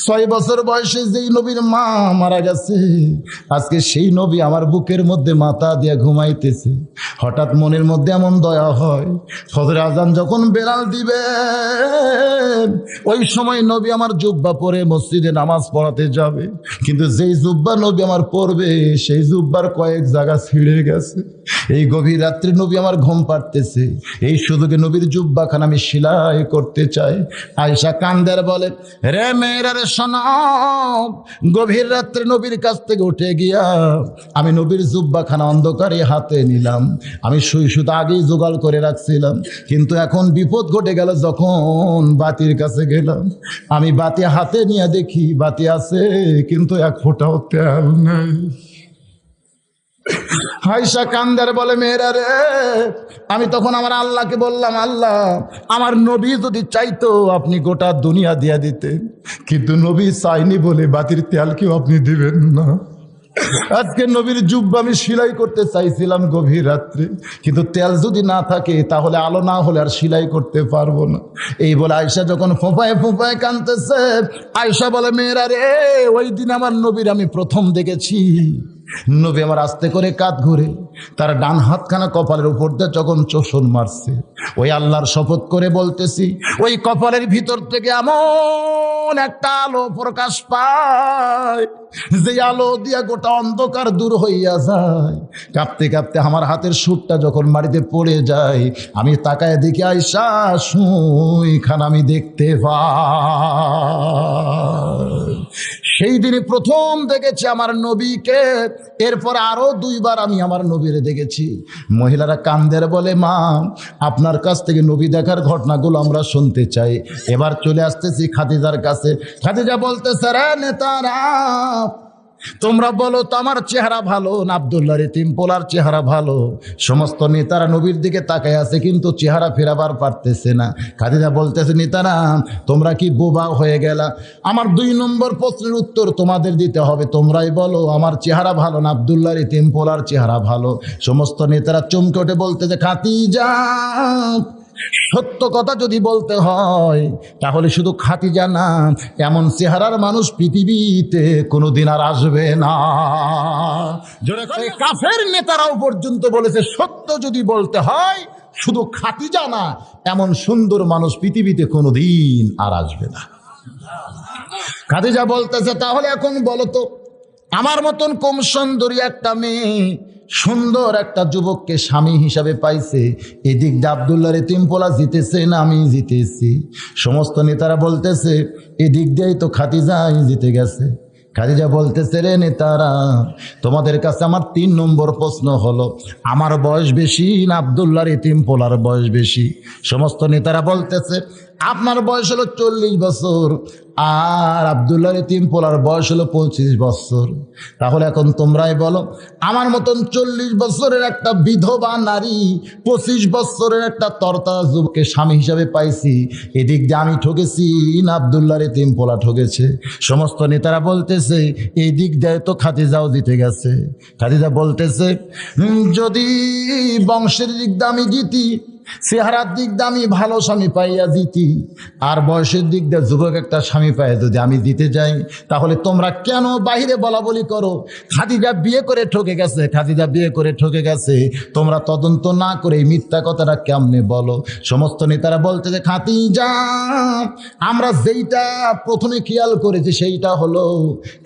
6 বছর বয়সে যেই নবীর মা মারা গেছে, আজকে সেই নবী আমার বুকের মধ্যে মাথা দিয়ে ঘুমাইতেছে। হঠাৎ মনের মধ্যে এমন দয়া হয়, ফজর আজান যখন বেলাল দিবে, ওই সময় নবী আমার জুব্বা পরে মসজিদে নামাজ পড়াতে যাবে, কিন্তু যেই জুব্বা নবী আমার পড়বে সেই জুব্বার কয়েক জায়গা ছিঁড়ে গেছে। এই গভীর রাত্রে নবী আমার ঘুম পাড়তেছে, এই সুযোগে নবীর জুব্বাখানা আমি সেলাই করতে চাই। আয়েশা কান্দের বলে, রে মেয়েরা রে শোনাও, গভীর রাত্রে নবীর কাছ থেকে উঠে গিয়া আমি নবীর জুব্বাখানা অন্ধকারে হাতে নিলাম। আমি শুধু আগেই জোগাড় করে রাখছিলাম, কিন্তু এখন বিপদ ঘটে গেল। যখন বাতির কাছে গেলাম, আমি বাতি হাতে নিয়ে দেখি বাতি আছে, কিন্তু 1 ফোঁটাও তেল নেই। আয়েশা কান্দার বলে, মেয়েরা রে, আমি তখন আমার আল্লাহকে বললাম, আল্লাহ আমার নবী যদি চাইতো আপনি গোটা দুনিয়া দিয়া দিতেন, কিন্তু নবী চাইনি বলে বাতির তেলকেও আপনি দিবেন না। আজকে নবীর জুব্বা আমি সেলাই করতে চাইছিলাম গভীর রাত্রে, কিন্তু তেল যদি না থাকে তাহলে আলো না হলে আর সেলাই করতে পারবো না। এই বলে আয়েশা যখন ফোঁপায় ফোঁপায় কাঁদতেছে, আয়েশা বলে, মেয়েরা রে, ওই দিন আমার নবীর আমি প্রথম দেখেছি। নবী আমার আস্তে করে কাঁধ ঘুরে তার ডান হাতখানা কপালের উপর দিয়ে যখন চোষণ মারছে, ওই আল্লাহর শপথ করে বলতেছি, ওই কপালের ভিতর থেকে এমন একটা আলো প্রকাশ পায়, যে আলো দিয়া গোটা অন্ধকার দূর হইয়া যায়। কাঁপতে কাঁপতে আমার হাতের সুরটা যখন মাটিতে পড়ে যায়, আমি তাকায় দেখি আয়েশা সুইখানা আমি দেখতে পাই। সেই দিনই প্রথম দেখেছি আমার নবীকে, এরপর আরো 2 বার আমি আমার নবীরে দেখেছি। মহিলারা কান্দের বলে, মা আপনার কাছ থেকে নবী দেখার ঘটনাগুলো আমরা শুনতে চাই। এবার চলে আসতেছি খাদিজার কাছে। খাদিজা বলতেছে, রে নেতারা, তোমরা বলো তো আমার চেহারা ভালো না আব্দুল্লাহ ইতিম পোলার চেহারা ভালো? সমস্ত নেতারা নবীর দিকে তাকায় আছে, কিন্তু চেহারা ফেরাবার পারতেছে না। খাদিজা বলতেছে, নেতারা তোমরা কি বোবা হয়ে গেলা? আমার 2 নম্বর প্রশ্নের উত্তর তোমাদের দিতে হবে। তোমরাই বলো আমার চেহারা ভালো না আব্দুল্লাহ ইতিম পোলার চেহারা ভালো? সমস্ত নেতারা চমকে উঠে বলতেছে, খাদিজা সত্য কথা যদি বলতে হয় তাহলে শুধু খাদিজা না, এমন চেহারার মানুষ পৃথিবীতে কোনোদিন আর আসবে না। কাফের নেতারাও পর্যন্ত বলেছে সত্য যদি বলতে হয় শুধু খাদিজা না, এমন সুন্দর মানুষ পৃথিবীতে কোনোদিন আর আসবে না। খাদিজা বলতেছে, তাহলে এখন বলো তো আমার মতন কম সুন্দরী একটা মেয়ে সুন্দর একটা যুবককে স্বামী হিসাবে পাইছে, এদিক দিয়ে আব্দুল্লাহ ইতিম পোলা জিতেছে না আমি জিতেছি? সমস্ত নেতারা বলতেছে এদিক দিয়েই তো খাদিজাই জিতে গেছে। খাদিজা বলতেছে, রে নেতারা তোমাদের কাছে আমার 3 নম্বর প্রশ্ন হলো, আমার বয়স বেশি না আব্দুল্লাহ ইতিম পোলার বয়স বেশি? সমস্ত নেতারা বলতেছে আপনার বয়স হলো 40 বছর আর আব্দুল্লাহ ইতিম পোলার বয়স হলো 25 বছর। তাহলে এখন তোমরাই বলো আমার মতন 40 বছরের একটা বিধবা নারী 25 বছরের একটা তরতাজা যুবককে স্বামী হিসাবে পাইছি, এদিক দিয়ে আমি ঠকেছি না আব্দুল্লাহ ইতিম পোলা ঠকেছে? সমস্ত নেতারা বলতেছে এই দিক দিয়ে তো খাদিজাও জিতে গেছে। খাদিজা বলতেছে যদি বংশের দিক দিয়ে আমি জিতি, চেহারার দিক দিয়ে আমি ভালো স্বামী পাইয়া জিতি, আর বয়সের দিক দিয়ে যুবক একটা স্বামী পাই যদি আমি দিতে যাই, তাহলে তোমরা কেন বাহিরে বলা বলি করো খাদিজা বিয়ে করে ঠকে গেছে, খাদিজা বিয়ে করে ঠকে গেছে? তোমরা তদন্ত না করে এই মিথ্যা কথাটা কেমনে বলো? সমস্ত নেতারা বলতে যে খাদিজা আমরা যেইটা প্রথমে খেয়াল করেছি সেইটা হলো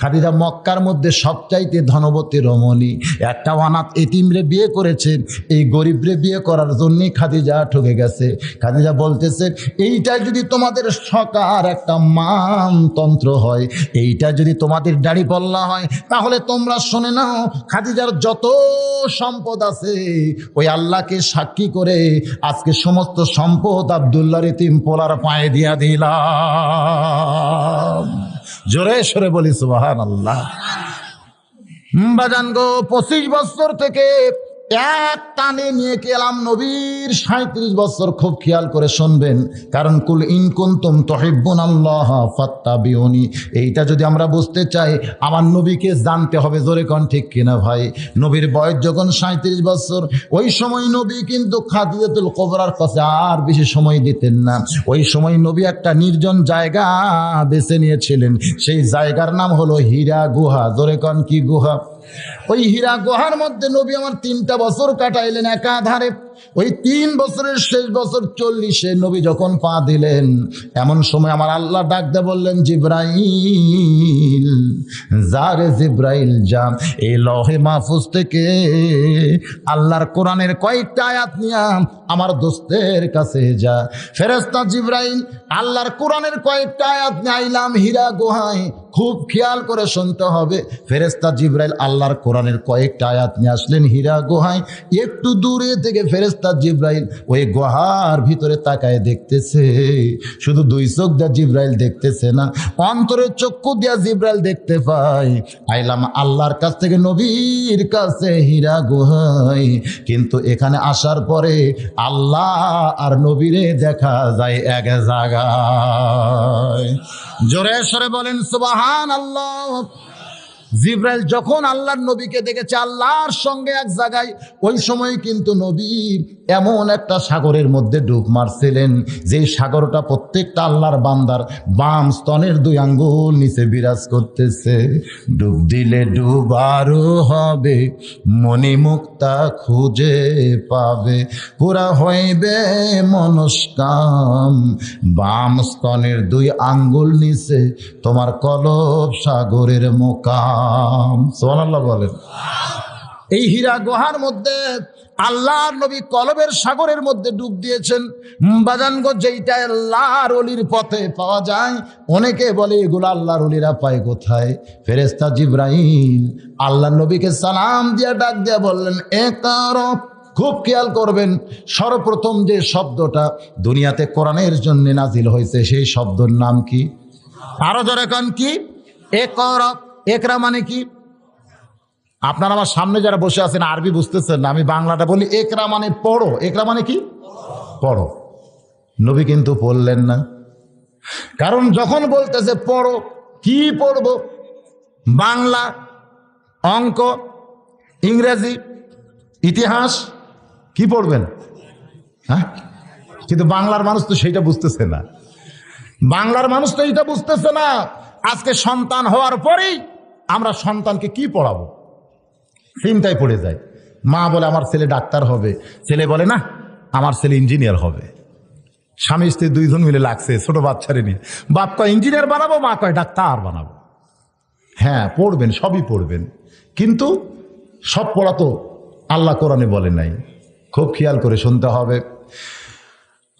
খাদিজা মক্কার মধ্যে সবচাইতে ধনবতী রমণী, একটা অনাথ এতিমরে বিয়ে করেছেন, এই গরিবরে বিয়ে করার জন্যই খাদিজা ঠকে গেছে। খাদিজা বলতেছে এইটা যদি তোমাদের সকার একটা মানতন্ত্র হয়, এইটা যদি তোমাদের দাড়ি পাল্লা হয়, তাহলে তোমরা শুনে নাও খাদিজার যত সম্পদ আছে ওই আল্লাহকে সাক্ষী করে আজকে সমস্ত সম্পদ আব্দুল্লাহ ইতিম পোলার পায়ে দিয়া দিলাম। জোরে সরে বলি সুবহানাল্লাহ। বাজান গো 25 বছর থেকে এক টানে নিয়ে গেলাম নবীর 37 বছর। খুব খেয়াল করে শুনবেন, কারণ কুল ইন কুনতুম তুহিব্বুনাল্লাহ ফাত্তাবিউনি, এইটা যদি আমরা বুঝতে চাই আমার নবীকে জানতে হবে। জোরে কোন ঠিক কিনা ভাই? নবীর বয়স যখন 37 বছর, ওই সময় নবী কিন্তু খাদিজাতুল কুবরার কাছে আর বেশি সময় দিতেন না। ওই সময় নবী একটা নির্জন জায়গা বেছে নিয়েছিলেন, সেই জায়গার নাম হলো হীরা গুহা। জোরে কোন কি গুহা? ওই হীরা গুহার মধ্যে নবী আমার 3টা বছর কাটাইলেন একাধারে। ওই 3 বছরের শেষ বছর 40-এ নবী যখন পা দিলেন, এমন সময় আমার আল্লাহ ডাক দিয়ে বললেন জিব্রাইল যা রে জিব্রাইল যা, এই লহে মাহফুজ থেকে আল্লাহর কোরআনের কয়েকটা আয়াত নিয়ে আমার দোস্তের কাছে যা। ফেরেশতা জিব্রাইল আল্লাহর কোরআনের কয়েকটা আয়াত নিয়ে আইলাম হীরা গুহায়। খুব খেয়াল করে শুনতে হবে, ফেরেশতা জিব্রাইল আল্লাহর কোরআনের কয়েকটা আয়াত নিয়ে আসলেন হীরা গুহায়। একটু দূরে থেকে ফেরেশতা জিব্রাইল ওই গুহার ভিতরে তাকায় দেখতেছে। শুধু 2 চোখ দিয়ে জিব্রাইল দেখতেছে না, অন্তরের চক্ষু দিয়ে জিব্রাইল দেখতে পায় আইলাম আল্লাহর কাছ থেকে নবীর কাছে হীরা গুহায়। কিন্তু এখানে আসার পরে আল্লাহ আর নবীরে দেখা যায় এক জায়গায়। জোরে সরে বলেন সুবহানাল্লাহ। জিব্রাইল যখন আল্লাহর নবীকে দেখেছে আল্লাহর সঙ্গে এক জায়গায়, ওই সময় কিন্তু নবী এমন একটা সাগরের মধ্যে ডুব মারছিলেন যে সাগরটা প্রত্যেকটা আল্লাহর বান্দার বাম স্তনের 2 আঙ্গুল নিচে বিরাজ করতেছে। ডুব দিলে ডুবারও হবে, মণিমুক্তা খুঁজে পাবে, পুরা হইবে মনস্কাম, বাম স্তনের 2 আঙ্গুল নিচে তোমার কলব সাগরের মোকাম। সুবহানাল্লাহ বলেন। এই হীরা গুহার মধ্যে আল্লাহর নবী কলবের সাগরের মধ্যে ডুব দিয়েছেন। বাজানগো যেইটা আল্লাহর ওলির পথে পাওয়া যায়, অনেকে বলে এগুলো আল্লাহর ওলিরা পায় কোথায়? ফেরেশতা জিব্রাইল আল্লাহর নবীকে সালাম দিয়া ডাক দিয়া বললেন ইকরা। খুব খেয়াল করবেন, সর্বপ্রথম যে শব্দটা দুনিয়াতে কোরআনের জন্য নাজিল হয়েছে সেই শব্দের নাম কি? আরো জোরে কান কি? ইকরা। ইকরা মানে কি? আপনারা আমার সামনে যারা বসে আছেন আরবি বুঝতেছেন না, আমি বাংলাটা বলি। একরা মানে পড়ো। একরা মানে কি? পড়ো। নবী কিন্তু পড়লেন না, কারণ যখন বলতেছে পড়ো, কি পড়বো? বাংলা, অঙ্ক, ইংরেজি, ইতিহাস, কি পড়বেন? হ্যাঁ, কিন্তু বাংলার মানুষ তো সেইটা বুঝতেছে না। বাংলার মানুষ তো এইটা বুঝতেছে না। আজকে সন্তান হওয়ার পরেই আমরা সন্তানকে কি পড়াবো চিন্তায় পড়ে যায়। মা বলে আমার ছেলে ডাক্তার হবে, ছেলে বলে না আমার ছেলে ইঞ্জিনিয়ার হবে। স্বামী স্ত্রী দুইজন মিলে লাগছে ছোট বাচ্চারে নিয়ে। বাপ কয় ইঞ্জিনিয়ার বানাবো, মা কয় ডাক্তার বানাবো। হ্যাঁ পড়বেন, সবই পড়বেন, কিন্তু সব পড়া তো আল্লাহ কোরআনে বলে নাই। খুব খেয়াল করে শুনতে হবে।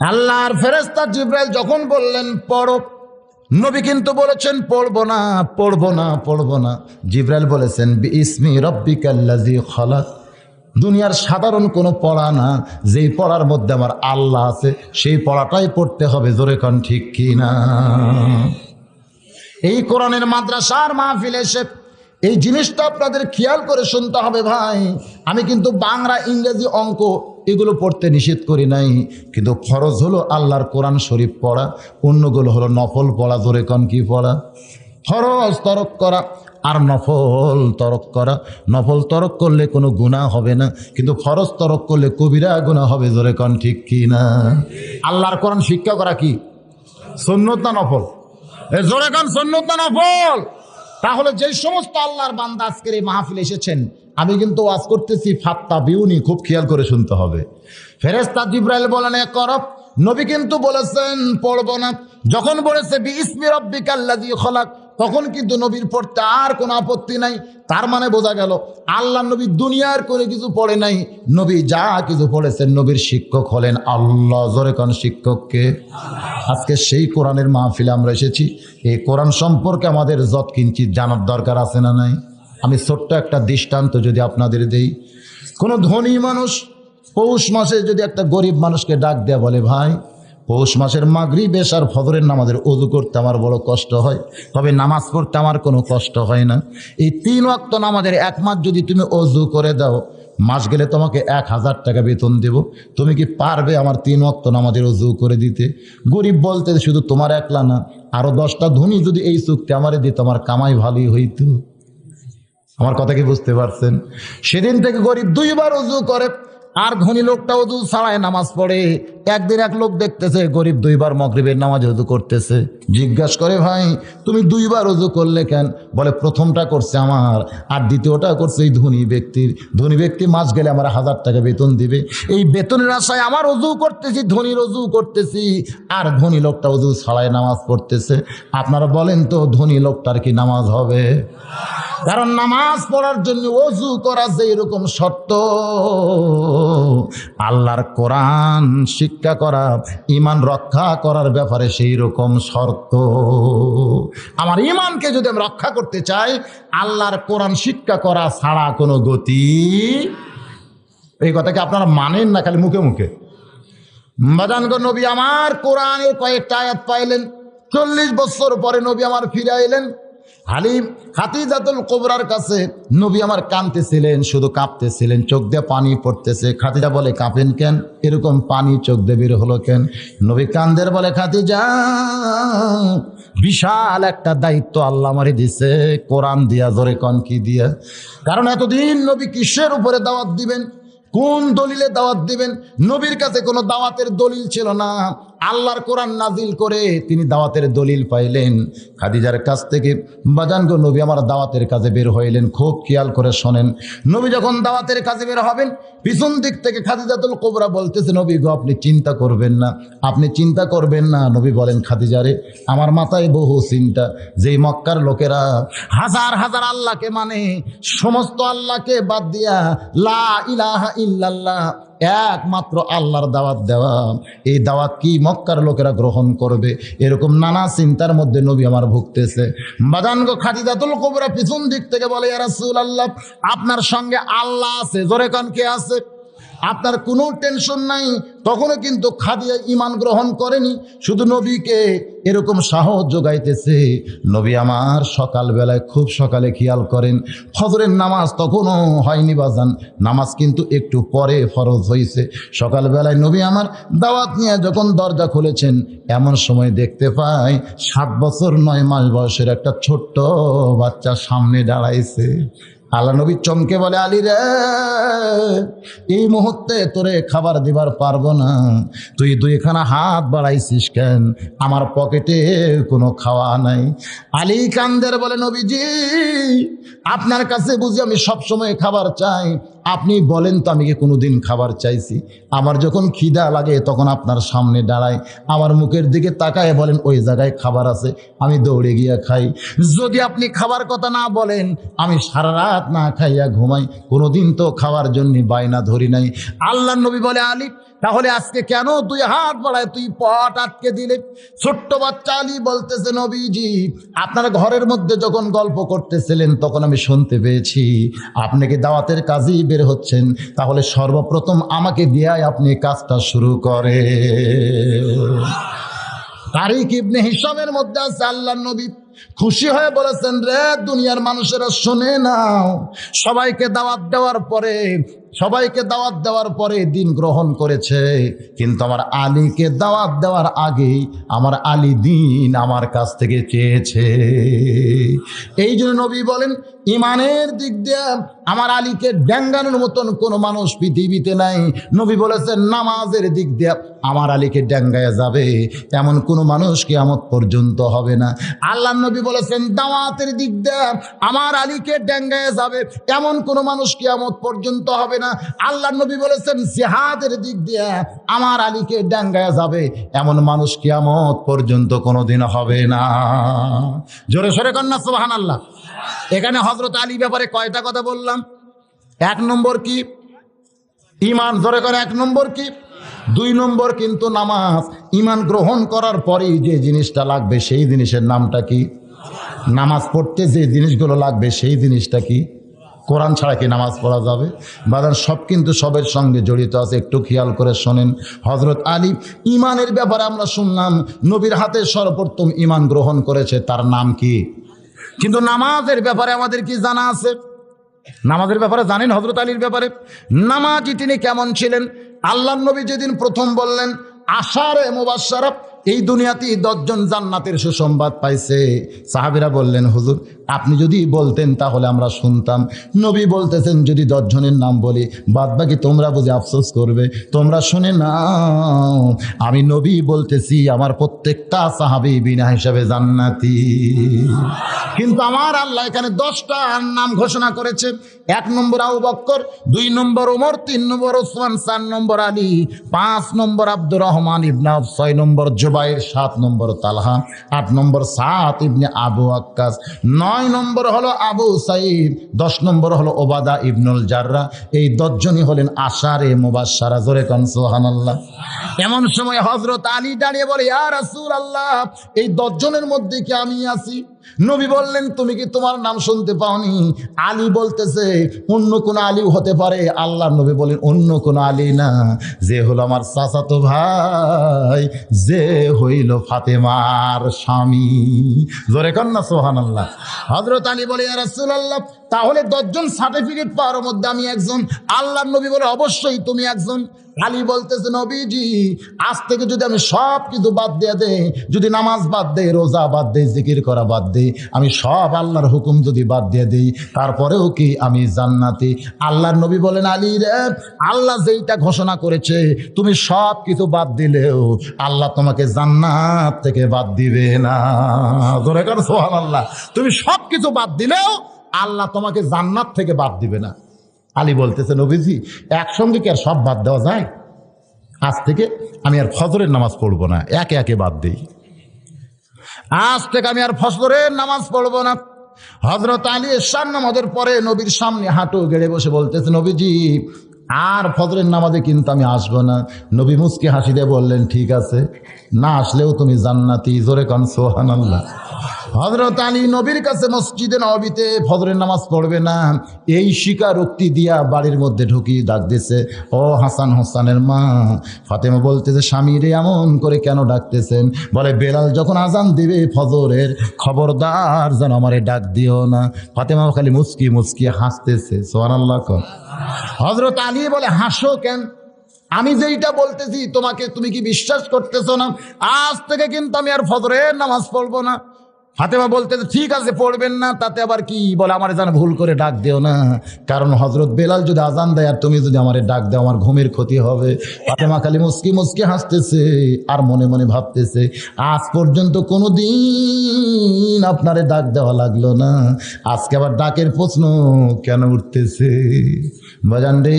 আল্লাহর ফেরেশতা জিবরাইল যখন বললেন পড়ো, নবী কিন্তু বলেছেন পড়বো না, পড়বো না, পড়বো না। জিবরাইল বলেছেন বিইসমি রব্বিকাল্লাযী খালাক। দুনিয়ার সাধারণ কোনো পড়া না, যেই পড়ার মধ্যে আমার আল্লাহ আছে সেই পড়াটাই পড়তে হবে। জোরে কোন ঠিক কিনা? এই কোরআনের মাদ্রাসার মাহফিলে এসে এই জিনিসটা আপনাদের খেয়াল করে শুনতে হবে ভাই। আমি কিন্তু বাংলা, ইংরেজি, অঙ্ক এগুলো পড়তে নিষেধ করি নাই, কিন্তু ফরজ হলো আল্লাহর কোরআন শরীফ পড়া, অন্যগুলো হলো নফল পড়া। জোরে কোন কি পড়া? ফরজ তরক করা আর নফল তরক করা। নফল তরক করলে কোনো গুনাহ হবে না, কিন্তু ফরজ তরক করলে কবিরা গুনাহ হবে। জোরে কোন ঠিক কি না? আল্লাহর কোরআন শিক্ষা করা কি সুন্নত না নফল? জোরে কোন সুন্নত না নফল? তাহলে যে সমস্ত আল্লাহর বান্দা আজকের এই মাহফিলে এসেছেন, আমি কিন্তু ওয়াজ করতেছি ফাত্তাবিউনি, খুব খেয়াল করে শুনতে হবে। ফেরেশতা জিবরাইল বলেন করব, নবী কিন্তু বলেছেন পড়ব না। যখন বলেছে বিইসমি রব্বিকাল্লাযী খালাক, তখন কিন্তু নবীর পড়তে আর কোনো আপত্তি নাই। তার মানে বোঝা গেল আল্লাহ নবী দুনিয়ার করে কিছু পড়ে নাই, নবী যা কিছু পড়েছেন নবীর শিক্ষক হলেন আল্লাহ। জোরে কোন শিক্ষককে? আজকে সেই কোরআনের মাহফিলে আমরা এসেছি। এই কোরআন সম্পর্কে আমাদের যত কিঞ্চিত জানার দরকার আছে না নাই? আমি ছোট্ট একটা দৃষ্টান্ত যদি আপনাদের দেই, কোনো ধনী মানুষ পৌষ মাসে যদি একটা গরিব মানুষকে ডাক দেয়া বলে ভাই পৌষ মাসের মাগরিব, এশার, ফজরের নামাজের ওযু করতে আমার বড় কষ্ট হয়, তবে নামাজ পড়তে আমার কোনো কষ্ট হয় না। এই 3 ওয়াক্ত নামাজের এক মাস যদি তুমি ওযু করে দাও, মাস গেলে তোমাকে 1000 টাকা বেতন দেব। তুমি কি পারবে আমার 3 ওয়াক্ত নামাজের ওযু করে দিতে? গরিব বলতে শুধু তোমার একলা না, আরো 10টা ধনী যদি এই চুক্তি আমারে দিত, আমার কামাই ভালোই হইতো। আমার কথা কি বুঝতে পারছেন? সেদিন থেকে গরিব 2 বার ওযু করে, আর ধনী লোকটা ওযু ছাড়াই নামাজ পড়ে। একদিন এক লোক দেখতেছে গরিব 2 বার মাগরিবের নামাজ ওযু করতেছে। জিজ্ঞাসা করে ভাই তুমি 2 বার ওযু করলে কেন? বলে প্রথমটা করছে আমার, আর দ্বিতীয়টা করছে এই ধনী ব্যক্তির। ধনী ব্যক্তি মাস গেলে আমার 1000 টাকা বেতন দিবে, এই বেতনের আশায় আমার ওযু করতেছি, ধনীর ওযু করতেছি, আর ধনী লোকটা ওযু ছাড়াই নামাজ পড়তেছে। আপনারা বলেন তো ধনী লোকটার কি নামাজ হবে? কারণ নামাজ পড়ার জন্য ওযু করা যে এরকম শর্ত, আল্লাহর কোরআন শিক্ষা করা, ঈমান রক্ষা করার ব্যাপারে সেই রকম শর্ত। আমার ঈমানকে যদি আমি রক্ষা করতে চাই, আল্লাহর কোরআন শিক্ষা করা ছাড়া কোনো গতি। এই কথাকে আপনারা মানেন না খালি মুখে মুখে। বাজানগো, নবী আমার কোরআনের কয়েকটা আয়াত পাইলেন, 40 বছর পরে নবী আমার ফিরে আইলেন। হালিম খাদিজাতুল কুবরার কাছে নবী আমার কাঁদতেছিলেন, শুধু কাঁপতেছিলেন, চোখ দিয়ে পানি পড়তেছে। খাদিজা বলে কাঁপেন কেন? এরকম পানি চোখ দিয়ে বের হলো কেন? নবী কান্দের বলে খাদিজা বিশাল একটা দায়িত্ব আল্লাহ আমারে দিছে, কোরআন দিয়া। জোরে কোন কি দিয়া? কারণ এতদিন নবী কিসের উপরে দাওয়াত দিবেন, কোন দলিলে দাওয়াত দিবেন? নবীর কাছে কোনো দাওয়াতের দলিল ছিল না। আল্লাহর কোরআন নাজিল করে তিনি দাওয়াতের দলিল পাইলেন খাদিজার কাছ থেকে। বাজানগো, নবী আমার দাওয়াতের কাজে বের হইলেন। খুব খেয়াল করে শোনেন, নবী যখন দাওয়াতের কাজে বের হবেন, পিছন দিক থেকে খাদিজাতুল কুবরা বলতেছে নবী গো আপনি চিন্তা করবেন না, আপনি চিন্তা করবেন না। নবী বলেন খাদিজারে আমার মাথায় বহু চিন্তা। যেই মক্কার লোকেরা হাজার হাজার আল্লাহকে মানে, সমস্ত আল্লাহকে বাদ দিয়া লা ইলাহা ইল্লাল্লাহ একমাত্র আল্লাহর দাওয়াত দেওয়া, এই দাওয়াত কি মক্কার লোকেরা গ্রহণ করবে? এরকম নানা চিন্তার মধ্যে নবী আমার ভুগতেছে। বাজানগো, খাদিজাতুল কুবরা পিছন দিক থেকে বলে ইয়া রাসূলুল্লাহ আপনার সঙ্গে আল্লাহ আছে। জোরে কোন কে আছে? আপনার কোনো টেনশন নাই। তখনও কিন্তু খাদিজা ঈমান গ্রহণ করেনি, শুধু নবীকে এরকম সাহস যোগাইতেছে। নবী আমার সকালবেলায় খুব সকালে খেয়াল করেন, ফজরের নামাজ তখনও হয়নি বাজান, নামাজ কিন্তু একটু পরে ফরজ হয়েছে। সকালবেলায় নবী আমার দাওয়াত নিয়ে যখন দরজা খুলেছেন, এমন সময় দেখতে পাই 7 বছর 9 মাস বয়সের একটা ছোট্ট বাচ্চা সামনে দাঁড়াইছে। আল্লাহ নবী চমকে বলে, আলী রে, এই মুহূর্তে তোরে খাবার দিবার পারবো না, তুই 2খানা হাত বাড়াইছিস কেন? আমার পকেটে কোনো খাওয়া নাই। আলী কান্দের বলে, নবীজি আপনার কাছে বুঝি আমি সবসময় খাবার চাই? আপনি বলেন তো আমি কি কোনোদিন খাবার চাইছি? আমার যখন খিদা লাগে তখন আপনার সামনে দাঁড়াই, আমার মুখের দিকে তাকায় বলেন ওই জায়গায় খাবার আছে, আমি দৌড়ে গিয়ে খাই। যদি আপনি খাবার কথা না বলেন, আমি সারা রাত না খাইয়া ঘুমাই, কোনোদিন তো খাওয়ার জন্য বায়না ধরি নাই। আল্লাহ নবী বলে, আলী তাহলে আজকে কেন তুই হাত বাড়ায় তুই পট আটকে দিলে? ছোট্ট বাচ্চা আলী বলতেছে, নবীজি আপনার ঘরের মধ্যে যখন গল্প করতেছিলেন তখন আমি শুনতে পেয়েছি আপনি কি দাওয়াতের কাজেই বের হচ্ছেন, তাহলে সর্বপ্রথম আমাকে দিয়াই আপনি কাজটা শুরু করে। তারিক ইবনে হিশামের মধ্যে আছে, আল্লাহর নবী খুশি হয়ে বলেছেন, রে দুনিয়ার মানুষেরা শুনে নাও, সবাইকে দাওয়াত দেওয়ার পরে দিন গ্রহণ করেছে, কিন্তু আমার আলীকে দাওয়াত দেওয়ার আগেই আমার আলী দিন আমার কাছ থেকে চেয়েছে। এই জন্য নবী বলেন, ইমানের দিক দিয়ে আমার আলীকে ড্যাঙ্গানোর মতন কোনো মানুষ পৃথিবীতে নাই। নবী বলেছেন, নামাজের দিক দিয়ে আমার আলীকে ড্যাঙ্গায় যাবে এমন কোনো মানুষ কিয়ামত পর্যন্ত হবে না। আল্লাহ নবী বলেছেন, দাওয়াতের দিক দিয়ে আমার আলীকে ড্যাঙ্গায় যাবে এমন কোনো মানুষ কিয়ামত পর্যন্ত হবে না। আল্লাহ নবী বলেছেন, জিহাদের দিক দিয়ে আমার আলীকে ড্যাঙ্গায় যাবে এমন মানুষ কিয়ামত পর্যন্ত কোনোদিন হবে না। জোরে সরে কন্যা সুবহানাল্লাহ। এখানে হযরত আলী ব্যাপারে কয়টা কথা বললাম? 1 নম্বর কি? ঈমান। জোরে করে 1 নম্বর কি? 2 নম্বর কিন্তু নামাজ। ঈমান গ্রহণ করার পরেই যে জিনিসটা লাগবে সেই জিনিসের নামটা কি? নামাজ পড়তে যে জিনিসগুলো লাগবে সেই জিনিসটা কি? কোরআন ছাড়া কি নামাজ পড়া যাবে? বাজার সব কিন্তু সবের সঙ্গে জড়িত আছে, একটু খেয়াল করে শোনেন। হযরত আলী ঈমানের ব্যাপারে আমরা শুনলাম নবীর হাতে সর্বপ্রথম ঈমান গ্রহণ করেছে, তার নাম কি? কিন্তু নামাজের ব্যাপারে আমাদের কি জানা আছে? নামাজের ব্যাপারে জানেন হযরত আলীর ব্যাপারে? নামাজি তিনি কেমন ছিলেন? আল্লাহর নবী যেদিন প্রথম বললেন আশারে মুবাশশারা, এই দুনিয়াতেই 10 জন জান্নাতের সুসংবাদ পাইছে, সাহাবীরা বললেন, হুজুর আপনি যদি বলতেন তাহলে আমরা শুনতাম। নবী বলতেছেন, যদি 10 জনের নাম বলি বাদ বাকি তোমরা বুঝে আফসোস করবে, তোমরা শুনে নাও, আমি নবী বলতেছি আমার প্রত্যেকটা সাহাবী বিনা হিসাবে জান্নাতি। কিন্তু আমার আল্লাহ এখানে 10টার নাম ঘোষণা করেছে। 1 নম্বর আবু বকর, 2 নম্বর ওমর, 3 নম্বর ওসমান, 4 নম্বর আলী, 5 নম্বর আব্দুর রহমান ইবনে আউফ, 6 নম্বর জুবাইর, 7 নম্বর তালহা, 8 নম্বর সাদ ইবনে আবু ওয়াক্কাস, 9 নম্বর হলো আবু সাঈদ, 10 নম্বর হলো ওবাদা ইবনুল জাররা। এই 10 জনই হলেন আশারে মুবাশশারা। জোরে কোন সুবহানাল্লাহ। এমন সময় হযরত আলী দাঁড়িয়ে বলে, ইয়া রাসূলুল্লাহ এই 10 জনের মধ্যে কি আমি আছি? নবী বললেন, তুমি কি তোমার নাম শুনতে পাওনি? আলী বলতেছে, অন্য কোন আলী হতে পারে। আল্লাহর নবী বলেন, অন্য কোন আলী না, যে হলো আমার চাচাতো ভাই, যে হইল ফাতেমার স্বামী। জোরে কর না সুবহানাল্লাহ। হযরত আলী বলে, ইয়া রাসূলুল্লাহ তাহলে 10 জন সার্টিফিকেট পাওয়ার মধ্যে আমি একজন। আল্লাহর নবী বলে, অবশ্যই তুমি একজন। আলী বলতেছে, নবীজি আজ থেকে যদি আমি সব কিছু বাদ দিয়ে দেই, যদি নামাজ বাদ দেই, রোজা বাদ দেই, জিকির করা বাদ দেই, আমি সব আল্লাহর হুকুম যদি বাদ দিয়ে দেই, তারপরেও কি আমি জান্নাতি? আল্লাহর নবী বলেন, আলী রে, আল্লাহ যেইটা ঘোষণা করেছে তুমি সব কিছু বাদ দিলেও আল্লাহ তোমাকে জান্নাত থেকে বাদ দিবে না। জোরে কর সুবহানাল্লাহ। তুমি সব কিছু বাদ দিলেও আল্লাহ তোমাকে জান্নাত থেকে বাদ দিবে না। আলী বলতেছে, নবীজি একসঙ্গে কি আর সব বাদ দেওয়া যায়? আজ থেকে আমি আর ফজরের নামাজ পড়বো না, একে একে বাদ দিই। আজ থেকে আমি আর ফজরের নামাজ পড়বো না। হযরত আলী এশার নামাজের পরে নবীর সামনে হাঁটু গেড়ে বসে বলতেছে, নবীজি আর ফজরের নামাজে কিন্তু আমি আসবো না। নবী মুস্কি হাসি দিয়ে বললেন, ঠিক আছে, না আসলেও তুমি জান্নাতি। জোরে কান সুবহানাল্লাহ। হযরত আলী নবীর কাছে মসজিদে নববীতে ফজরের নামাজ পড়বে না, এই স্বীকারোক্তি দিয়া বাড়ির মধ্যে ঢুকিয়ে ডাক দিছে, ও হাসান হোসেনের মা। ফাতেমা বলতেছে, স্বামীরে এমন করে কেন ডাকতেছেন? বলে, বেলাল যখন আজান দিবে ফজরের, খবরদার যেন আমারে ডাক দিও না। ফাতেমা খালি মুস্কি মুস্কি হাসতেছে। সুবহানাল্লাহ। হযরত আলী বলে, হাসো কেন? আমি যেইটা বলতেছি তুমি কি বিশ্বাস করতেছো না? আজ থেকে কিন্তু আমি আর ফজরের নামাজ পড়বো না। ফাতেমা বলতেছে, ঠিক আছে, পড়বেন না, তাতে আবার কি? বলে, আমার যেন ভুল করে ডাক দিও না, কারণ হযরত বেলাল যদি আজান দেয় আর তুমি যদি আমারে ডাক দাও, আমার ঘুমের ক্ষতি হবে। ফাতেমা খালি মুস্কি মুস্কি হাসতেছে আর মনে মনে ভাবতেছে, আজ পর্যন্ত কোনো দিন আপনারে ডাক দেওয়া লাগলো না, আজকে আবার ডাকের প্রশ্ন কেন উঠতেছে? বাজান রে,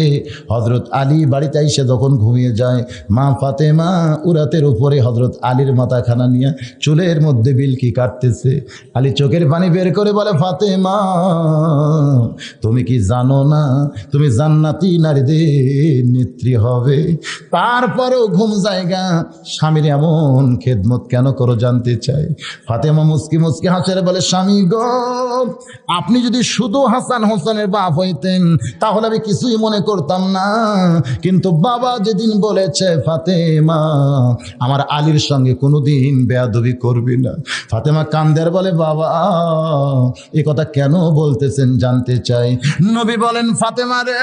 হযরত আলী বাড়িতে এসে যখন ঘুমিয়ে যায়, মা ফাতেমা উরাতের উপরে হযরত আলীর মাথাখানা নিয়ে চুলের মধ্যে বিলকি কাটতেছে। আলী চোখের পানি বের করে বলে, ফাতেমা, তুমি কি জানো না তুমি জান্নাতি নারীদের নেত্রী হবে? তারপরেও ঘুম জায়গা, স্বামীর এমন খেদমত কেন করো জানতে চাই। ফাতেমা মুস্কি মুস্কি হাসে বলে, স্বামী গো, আপনি যদি শুধু হাসান হোসেনের বাপ হইতেন তাহলে আমি কিছুই মনে করতাম না, কিন্তু বাবা যেদিন বলেছে, ফাতেমা আমার আলীর সঙ্গে কোনোদিন বেয়াদবি করবি না। ফাতেমা কান্দের বলে, বাবা এ কথা কেন বলতেছেন জানতে চাই। নবী বলেন, ফাতেমা রে,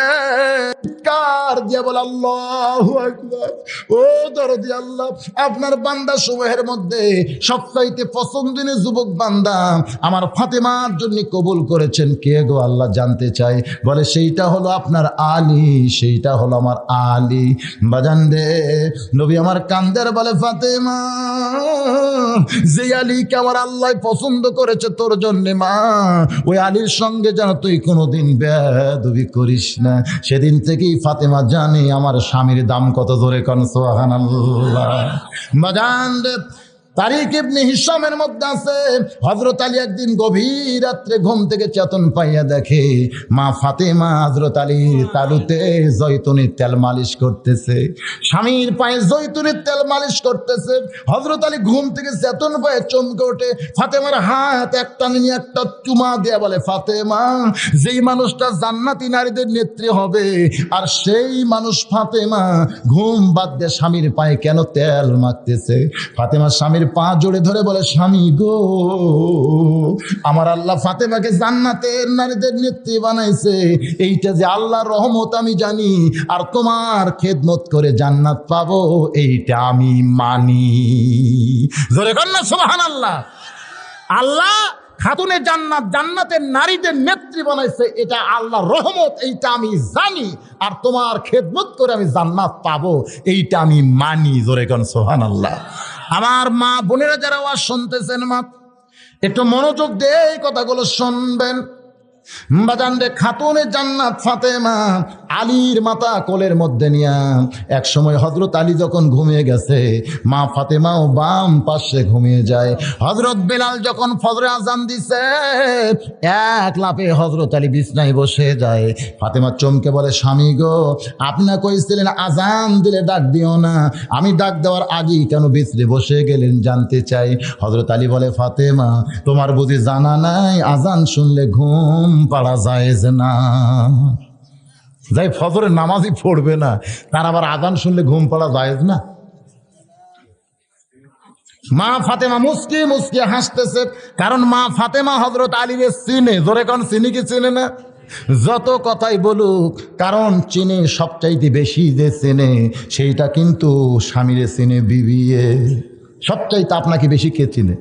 কার দিয়া বল, আল্লাহু আকবার। ও দরদি আল্লাহ, আপনার বান্দা সমূহের মধ্যে সবচাইতে পছন্দনীয় যুবক বান্দা আমার ফাতেমার জন্য কবুল করেছেন কে গো আল্লাহ জানতে চাই। বলে, সেইটা হলো আপনার আলী, সেইটা হলো আমার আলী। বাজান রে, নবী আমার কান্দের বলে, ফাতেমা, যে আলীকে আমার আল্লাহ পছন্দ করেছে তোর জন্য মা, ওই আলীর সঙ্গে যেন তুই কোনোদিন বেয়াদবি করিস না। সেদিন থেকেই ফাতেমা জানে আমার স্বামীর দাম কত। জোরে কোন সুবহানাল্লাহ। বাজান রে, তারিক ইবনে হিশামের মধ্যে আছে, হযরত আলী একদিন গভীর রাত্রে ঘুম থেকে চেতন পাইয়া দেখে মা ফাতেমা হযরত আলীর তালুতে জয়তুনের তেল মালিশ করতেছে, স্বামীর পায়ে জয়তুনের তেল মালিশ করতেছে। হযরত আলী ঘুম থেকে চেতন পায়ে চমকে ওঠে, ফাতেমার হাত একটা নিয়ে একটা চুমা দিয়ে বলে, ফাতেমা, যেই মানুষটা জান্নাতি নারীদের নেত্রী হবে আর সেই মানুষ ফাতেমা ঘুম বাদ দিয়ে স্বামীর পায়ে কেন তেল মাখতেছে? ফাতেমা স্বামীর পা জোড়ে ধরে বলে, স্বামী গো, আমার আল্লাহ ফাতেমাকে জান্নাতের নারীদের নেত্রী বানাইছে, এইটা যে আল্লাহর রহমত আমি জানি, আর তোমার খেদমত করে জান্নাত পাবো এইটা আমি মানি। জোরে কন্যা সুবহানাল্লাহ। আল্লাহ খাতুনে জান্নাত, জান্নাতের নারীদের নেত্রী বানাইছে, এটা আল্লাহর রহমত, এইটা আমি জানি, আর তোমার খেদমত করে আমি জান্নাত পাবো এইটা আমি মানি। জোরে কোন সুবহানাল্লাহ। আমার মা বোনেরা যারা ওয়াজ শুনতেছেন, মা একটু মনোযোগ দিয়ে এই কথাগুলো শুনবেন। বাজান রে, খাতুনে জান্নাত ফাতেমা আলীর মাথা কোলের মধ্যে নিয়া এক সময় হযরত আলী যখন ঘুমিয়ে গেছে, মা ফাতেমাও বাম পাশে ঘুমিয়ে যায়। হযরত বেলাল যখন ফজরে আজান দিছে, এক লাফে হযরত আলী বিছনায় বসে যায়। ফাতেমা চমকে বলে, স্বামী গো, আপনি না কইছিলেন আজান দিলে ডাক দিও না, আমি ডাক দেওয়ার আগেই কেন বিছরে বসে গেলেন জানতে চাই। হযরত আলী বলে, ফাতেমা, তোমার বুঝি জানা নাই আজান শুনলে ঘুম পাড়া জায়েজ না? যাই ফজরের নামাজই পড়বে না, তার আবার আজান শুনলে ঘুম পাড়া জায়েজ না? মা ফাতেমা মুস্কি মুস্কি হাসতেছে, কারণ মা ফাতেমা হযরত আলীকে চিনে। জোরে কোন চিনি কি চিনে না? যত কথাই বলুক, কারণ চিনে সবচাইতে বেশি যে চেনে সেইটা কিন্তু স্বামীরে চিনে বিবিয়ে। সবচাইতে আপনাকে বেশি কে চিনে?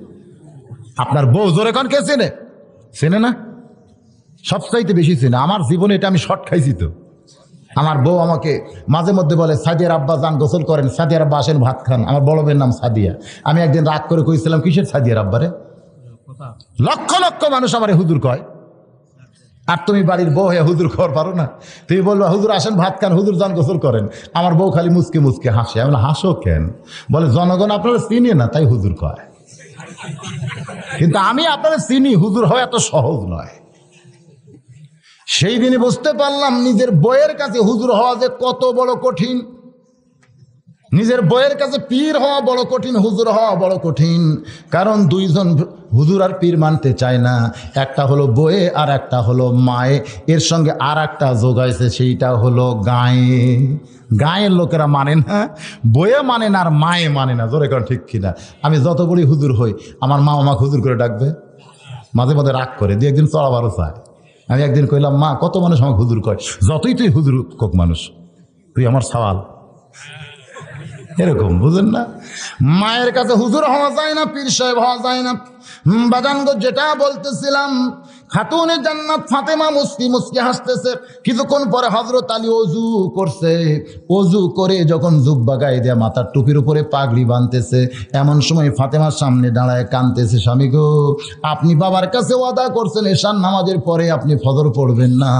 আপনার বউ। জোরে কোন কে চিনে? চেনে না? সবচাইতে বেশি চেনে। আমার জীবনে এটা আমি শর্ট খাইছি তো। আমার বউ আমাকে মাঝে মধ্যে বলে, সাদিয়ার আব্বা যান গোসল করেন, সাদিয়ার আব্বা আসেন ভাত খান। আমার বড় মেয়ের নাম সাদিয়া। আমি একদিন রাগ করে কইছিলাম, কিসের সাদিয়ার আব্বারে? লক্ষ লক্ষ মানুষ আমারে হুজুর কয়, আর তুমি বাড়ির বউ হয়ে হুজুর খবর পারো না? তুমি বলবা হুজুর আসেন ভাত খান, হুজুর যান গোসল করেন। আমার বউ খালি মুচকে মুচকে হাসে। আমি বলি, হাসো কেন? বলে, জনগণ আপনারা চিনি না তাই হুজুর কয়, কিন্তু আমি আপনারা চিনি, হুজুর হওয়া এত সহজ নয়। সেই দিনই বুঝতে পারলাম নিজের বইয়ের কাছে হুজুর হওয়া যে কত বড় কঠিন। নিজের বইয়ের কাছে পীর হওয়া বড় কঠিন, হুজুর হওয়া বড় কঠিন। কারণ দুইজন হুজুর আর পীর মানতে চায় না, একটা হলো বইয়ে আর একটা হলো মায়ে, এর সঙ্গে আর একটা যোগাইছে, সেইটা হলো গায়ে। গায়ের লোকেরা মানে না, বইয়ে মানে না, আর মায়ে মানে না। জোরে কর ঠিক কিনা? আমি যত বড়ই হুজুর হই, আমার মা আমাকে হুজুর করে ডাকবে, মাঝে মাঝে রাগ করে দিয়ে একদিন চড়াবারও চায়। আমি একদিন কইলাম, মা কত মানুষ আমাকে হুজুর কয়, যতই তুই হুজুর কোক মানুষ, তুই আমার সওয়াল। এরকম বুঝেন না? মায়ের কাছে হুজুর হওয়া যায় না, পীর সাহেব হওয়া যায় না। বাজানগো যেটা বলতেছিলাম, খাতুনে জান্নাত ফাতেমা মুস্কি মুস্কি হাসতেছে। কিছুক্ষণ পরে হযরত আলী ওযু করছে, ওযু করে যখন জুব্বা গায়ে দিয়ে মাথার টুপির উপরে পাগড়ি বাঁধতেছে, এমন সময় ফাতেমার সামনে দাঁড়ায় কাঁদতেছে, স্বামী গো, আপনি বাবার কাছে ওয়াদা করছেন এশার নামাজের পরে আপনি ফজর পড়বেন না,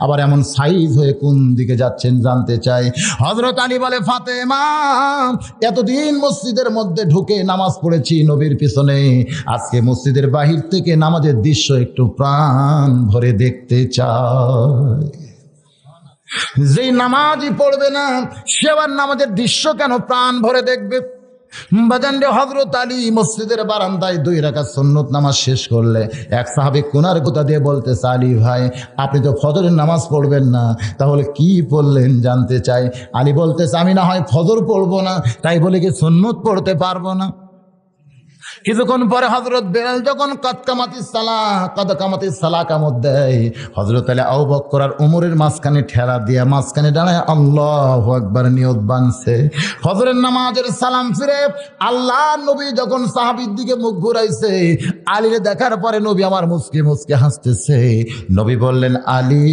আবার এমন সাইজ হয়ে কোন দিকে যাচ্ছেন জানতে চাই। হযরত আলী বলে, ফাতেমা, এতদিন মসজিদের মধ্যে ঢুকে নামাজ পড়েছি নবীর পিছনে, আজকে মসজিদের বাহির থেকে নামাজের দৃশ্য একটু প্রাণ ভরে দেখতে চাই। যেই নামাজই পড়বে না সে আবার নামাজের দৃশ্য কেন প্রাণ ভরে দেখবে? বাজানরে, হযরত আলী মসজিদের বারান্দায় 2 রাকাত সুন্নত নামাজ শেষ করলে এক সাহাবী কোনার গোতা দিয়ে বলতেছে, আলী ভাই, আপনি তো ফজরের নামাজ পড়বেন না, তাহলে কি পড়লেন জানতে চাই। আলী বলতেছে, আমি না হয় ফজর পড়বো না, তাই বলে কি সুন্নত পড়তে পারবো না? কিছুক্ষণ পরে হযরত বেলাল যখন কাদকামাতিস সালাহ কামত দেয়, হযরত আলী আবু বকর আর ওমরের মাঝখানে ঠেলা দিয়া মাঝখানে দাঁড়ায় আল্লাহু আকবার নিয়ত বানছে। ফজরের নামাজের সালাম ফিরে আল্লাহ নবী যখন সাহাবীর দিকে মুখ ঘুরাইছে, আলীরে দেখার পরে নবী আমার মুচকি মুচকি হাসতেছে। নবী বললেন, আলী,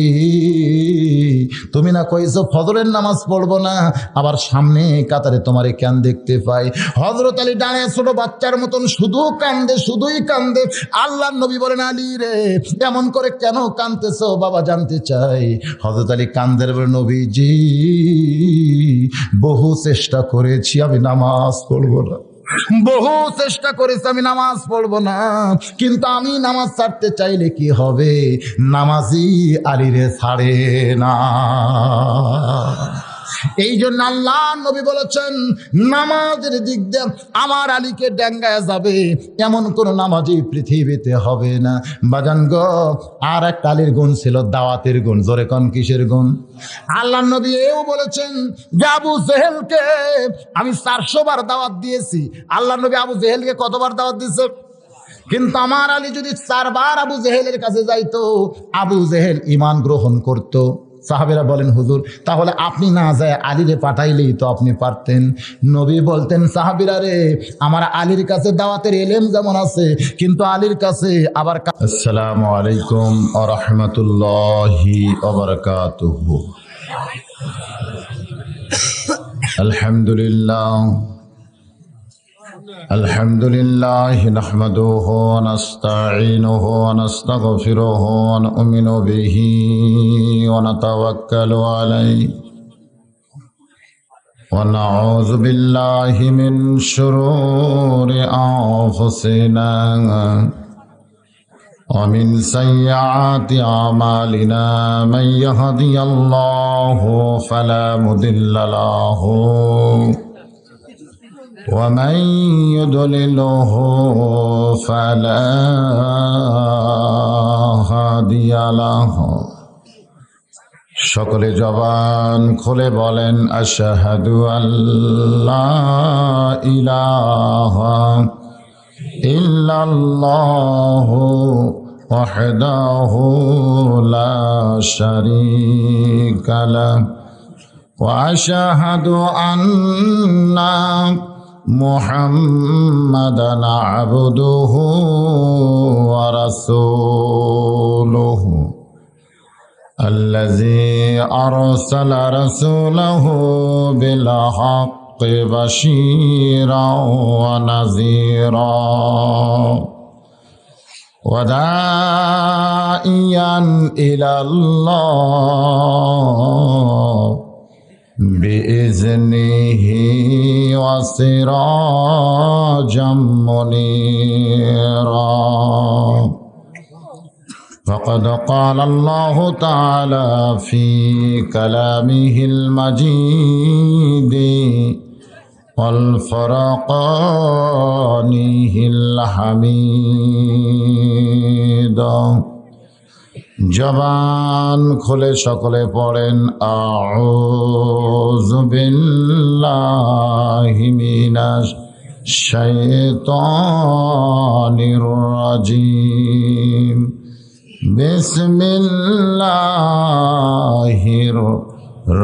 তুমি না কইছো ফজরের নামাজ পড়বো না, আবার সামনে কাতারে তোমারে কেন দেখতে পাই? হযরত আলী দাঁড়িয়ে ছোট বাচ্চার মতন শুধু কান্দে, শুধুই কান্দে। আল্লাহর নবী বলেন, আলী রে, এমন করে কেন কাঁদতেছো বাবা, জানতে চাই। হযরত আলী কান্দের বলে, নবীজি, বহু চেষ্টা করেছি আমি নামাজ পড়বো না, বহু চেষ্টা করেছি আমি নামাজ পড়বো না, কিন্তু আমি নামাজ ছাড়তে চাইলে কি হবে? নামাজি আলীরে ছাড়ে না। এই জন্য আল্লাহ নবী বলেছেন, নামাজের দিক দিয়ে আমার আলীকে ডেঙ্গায় যাবে এমন কোন নামাজি পৃথিবীতে হবে না। বাজান গো, আর একটা আলীর গুণ ছিল দাওয়াতের গুণ। জোরে কোন কিসের গুণ? আল্লাহ নবী এও বলেছেন যে আবু জেহেলকে আমি 400 বার দাওয়াত দিয়েছি। আল্লাহ নবী আবু জেহেলকে কতবার দাওয়াত দিয়েছে? কিন্তু আমার আলী যদি 4 বার আবু জেহেলের কাছে যাইতো, আবু জেহেল ঈমান গ্রহণ করত। সাহাবীরা বলেন, হুজুর, তাহলে আপনি না যায় আলীরে পাঠাইলেই তো আপনি পারতেন। নবী বলতেন, সাহাবীরা রে, আমার আলীর কাছে দাওয়াতের ইলম যেমন আছে, কিন্তু আলীর কাছে আবার। আসসালামু আলাইকুম ওয়া রাহমাতুল্লাহি ওয়া বারাকাতুহু। আলহামদুলিল্লাহ আলহামদুলিল্লাহ নাহমাদুহু ওয়া নাস্তাঈনুহু ওয়া নাস্তাগফিরুহু ওয়া নু'মিনু বিহি ওয়া নাতাওয়াক্কালু আলাইহি ওয়া নাউযু বিল্লাহি মিন শুরুরি আনফুসিনা ওয়া মিন সাইয়্যাতি আমালিনা মান ইয়াহদিয়াল্লাহু ফালা মুদিল্লা লাহু ومن يضلله فلا هادي له। সকলে জবান খুলে বলেন, আশহাদু আল্লা ইলাহা ইল্লাল্লাহু ওয়াহদাহু লা শারীকা লাহু ওয়া আশহাদু আন্না মুহাম্মাদান আবদুহু ওয়া রাসূলুহু আল্লাযী আরসালা রাসূলাহু বিল হাক্কি বাশীরান ওয়া নাযীরা ওয়া দাঈয়ান ইলাল্লাহ বিইজনিহি ওয়া সিরাজাম মুনীরা। فقد قال الله تعالى في كلامه المجيد والفرقانه الحميد জবান খুলে সকলে পড়েন আউযু বিল্লাহি মিনাশ শাইতানির রাজিম বিসমিল্লাহির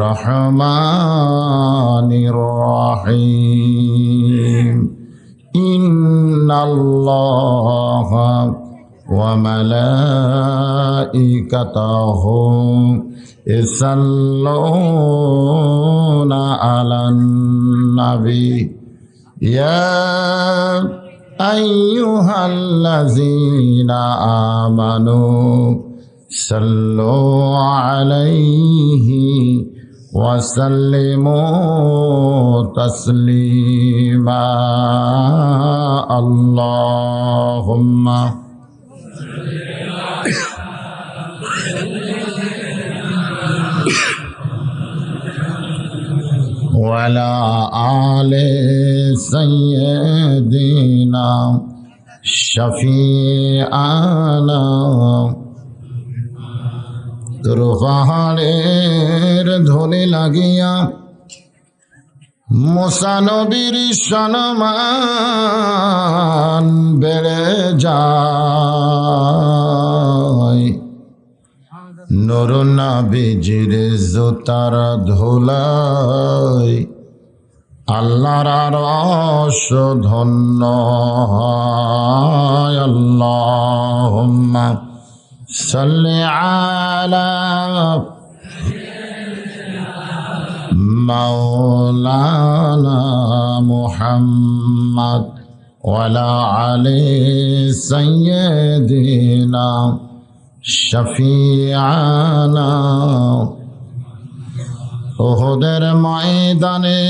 রহমানির রহিম ইন্নাল্লাহা وملائكته يصلون على النبي يا أيها الذين آمنوا صلوا عليه وسلموا تسليما اللهم وعلى آل سيدنا شفيعنا পাহাড়ের ধ্বনি লাগিয়া মুসা নবীর সম্মান বেড়ে যায় নূর নবীজির জুতার ধুলাই আল্লাহর আরশ ধন্য হয় আল্লাহুম্মা সাল্লি আলা মাওলানা মুহাম্মদ ওয়ালা আলি সাইয়্যিদিনা শফিআনা উহুদের ময়দানে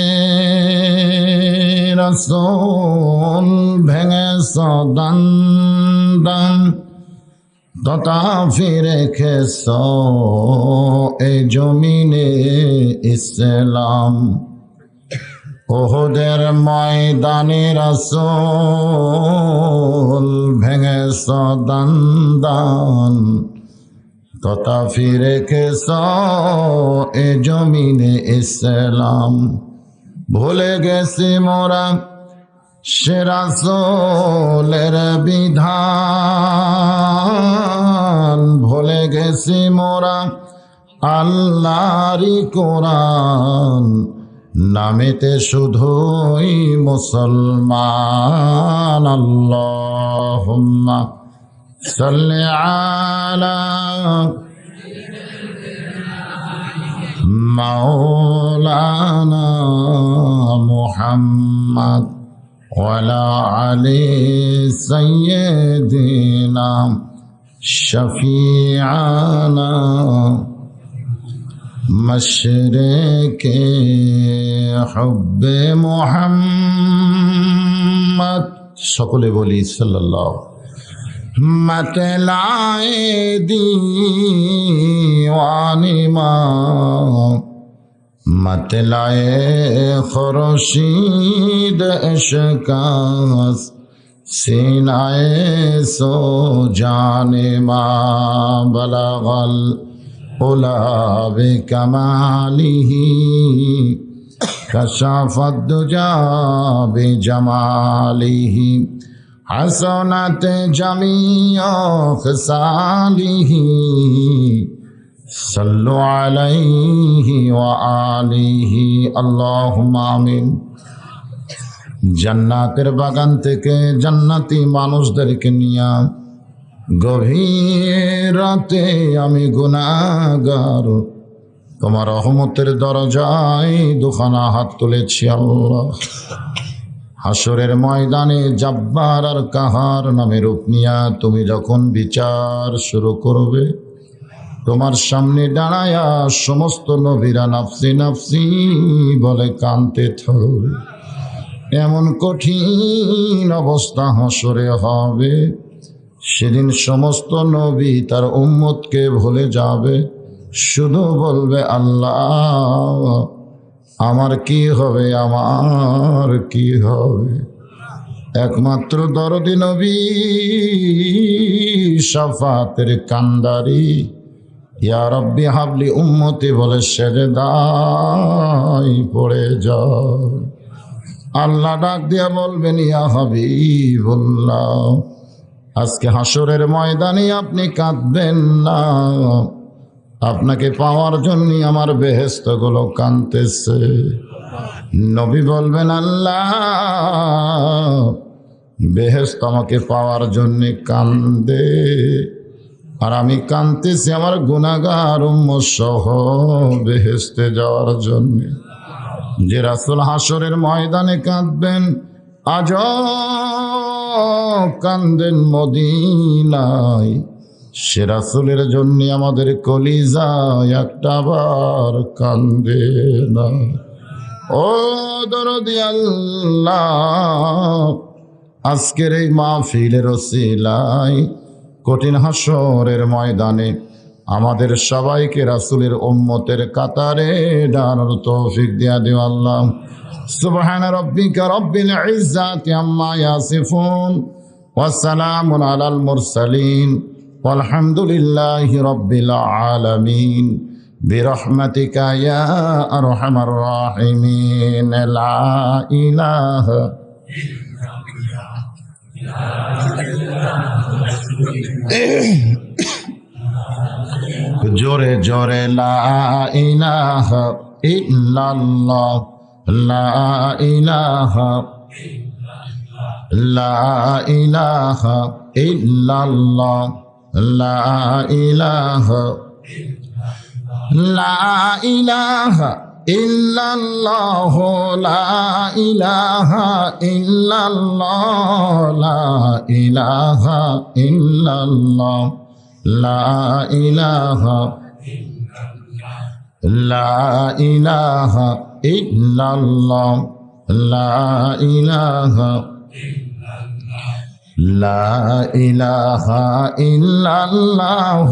রাসূল ভেঙেছ দন্দন তথা ফিরে খেস এই জমিনে ইসলাম উহুদের ময়দানে রাসূল ভেঙেছ দন্দন তথা ফিরে খেস এ জমিনে ইসলাম ভুলে গেছি মোরা সে রাসূলের বিধান ভুলে গেছি মোরা আল্লাহরই কোরআন নামেতে শুধুই মুসলমান আল্লাহুম্মা সাল্লি আলা মাওলানা মুহাম্মদ ওয়ালা আলি সাইয়্যিদিনা শফিআনা মশরিকে হুব্বে মুহাম্মদ সকলে বলি সাল্লাল্লাহু मतलाए दीवानी माँ मतलाए खुर्शीद इश्कास सीनाए सो जाने माँ बलगल उला बिकमालिही कशाफत दुजा बिजमालिही حسنت جميع خصاله صلوا عليه وآله اللهم آمين জান্নাতের বাগান থেকে জান্নাতি মানুষদেরকে নিয়ে গভীর রাতে আমি গুনাহগার তোমার রহমতের দরজায় দুখানা হাত তুলেছি আল্লাহ হাসরের ময়দানে জব্বার আর কাহার নামে রূপ নিয়া তুমি যখন বিচার শুরু করবে তোমার সামনে দাঁড়ায়া সমস্ত নবীরা নাফসি নাফসি বলে কাঁদতে থাকবে এমন কঠিন অবস্থা হাসরে হবে সেদিন সমস্ত নবী তার উম্মতকে ভুলে যাবে, শুধু বলবে আল্লাহ আমার কি হবে, আমার কি হবে। একমাত্র দরদি নবী শাফাতের কান্দারি ইয়া রব্বি হাবলি উম্মতি বলে সেজদায় পড়ে যায়। আল্লাহ ডাক দিয়া বলবেন ইয়া হাবিবুল্লাহ, আজকে হাসরের ময়দানে আপনি কাঁদবেন না, আপনাকে পাওয়ার জন্য আমার বেহেশতগুলো কাঁদতেছে। নবী বলবেন আল্লাহ বেহেশত আমাকে পাওয়ার জন্য কান্দে, আর আমি কাঁদতেছি আমার গুনাহগার উম্মত সহ বেহেশতে যাওয়ার জন্য। যে রাসূল হাসরের ময়দানে কাঁদবেন, আজ কান্দেন মদিনায়, সে রাসূলের জন্য আমাদের কলিজা একটা বার কান্দে না। ও দরদি আল্লাহ, আজকের এই মাহফিলের ওসিলায় কঠিন হাসরের ময়দানে আমাদের সবাইকে রাসূলের উম্মতের কাতারে দাঁড়ানোর তৌফিক দিয়া দিও আল্লাহ। সুবহানা রাব্বিকা রাব্বিল ইজ্জাতি আম্মা ইয়াসিফুন ওয়া সালামুন আলাল মুরসালিন ওয়ালহামদুলিল্লাহি রাব্বিল আলামিন বিরহমাতিকা ইয়া আরহামার রাহিমিন। লা ইলাহা জোরে জোরে লা ইলাহা ইল্লাল্লাহ, লা ইলাহা লা ইলাহা ইল্লাল্লাহ, লা ইলাহা লা ইলাহা ইল্লাল্লাহ, লা ইলাহা ইল্লাল্লাহ, লা ইলাহা ইল্লাল্লাহ, লা ইলাহা লা ইলাহা ইল্লাল্লাহ, লা ইলাহা লা ইলাহা ইল্লাল্লাহ।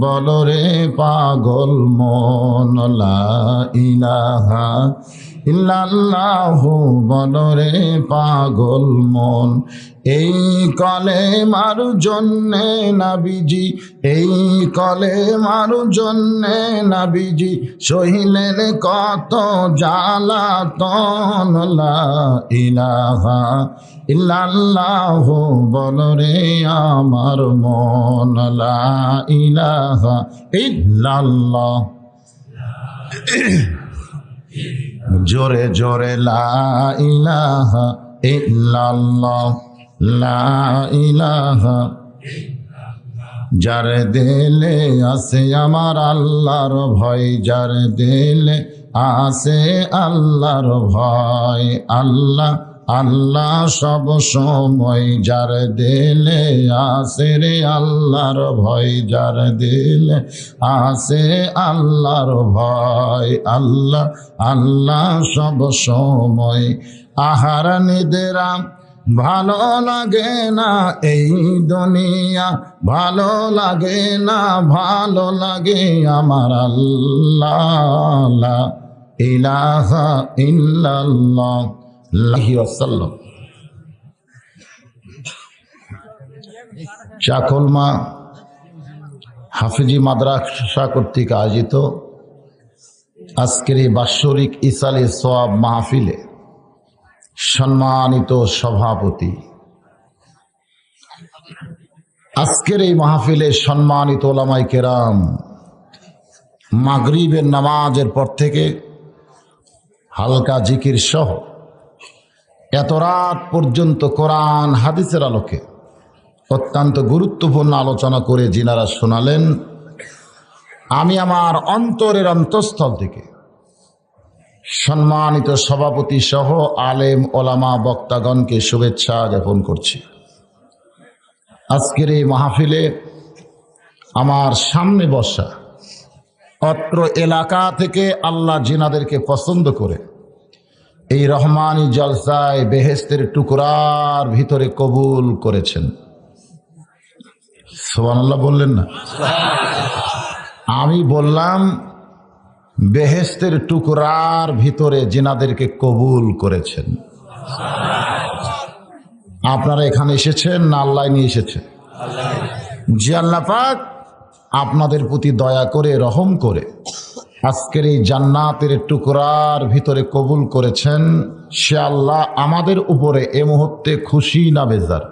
বলো রে পাগল মন, লা ইলাহা ইল্লাল্লাহ, বলো রে পাগল মন। এই কলেমার জন্যে নবীজি, এই কলেমার জন্যে নবীজি সহিলেন কত জ্বালাতন। লা ইলাহা ইল্লাল্লাহ, বলো রে আমার মন, লা ইলাহা ইল্লাল্লাহ। জোরে জোরে লা ইলাহা ইল্লাল্লাহ, লা ইলাহা। যার দিলে আছে আমার আল্লাহর ভয়, যার দিলে আছে আল্লাহর ভয়, আল্লাহ আল্লাহ সব সময়। যার দিলে আছে রে আল্লাহর ভয়, যার দিলে আছে আল্লাহর ভয়, আল্লাহ আল্লাহ সব সময়। আহার নিদ্রা ভালো লাগে না এই দুনিয়া, ভালো লাগে না, ভালো লাগে আমার আল্লাহ। লা ইলাহা ইল্লাল্লাহ। চাকলমা হাফিজি মাদ্রাসা কর্তৃক আয়োজিত আজকের এই বাৎসরিক ইসালে সওয়াব মাহফিলে সম্মানিত সভাপতি, আজকের এই মাহফিলে সম্মানিত ওলামায়ে কেরাম, মাগরিবের নামাজের পর থেকে হালকা জিকির সহ এত রাত পর্যন্ত কোরআন হাদিসের আলোকে অত্যন্ত গুরুত্বপূর্ণ আলোচনা করে যিনারা শোনালেন, আমি আমার অন্তরের অন্তঃস্থল থেকে সম্মানিত সভাপতি সহ আলেম ওলামা বক্তাগণকে শুভেচ্ছা জ্ঞাপন করছি। আজকের এই মাহফিলে আমার সামনে বসা অত্র এলাকা থেকে আল্লাহ জিনাদেরকে পছন্দ করে এই রহমানি জলসায় বেহেশতের টুকরার ভিতরে কবুল করেছেন। সুবহানাল্লাহ বললেন না? আমি বললাম বেহেশতের টুকরার ভিতরে জিনাদেরকে কবুল করেছেন। আপনারা এখানে এসেছেন না আল্লাহ নিয়ে এসেছেন? জি, আল্লাহ পাক আপনাদের প্রতি দয়া করে রহম করে আজকের এই জান্নাতের টুকরার ভিতরে কবুল করেছেন। সে আল্লাহ আমাদের উপরে এ মুহূর্তে খুশি না বেজার?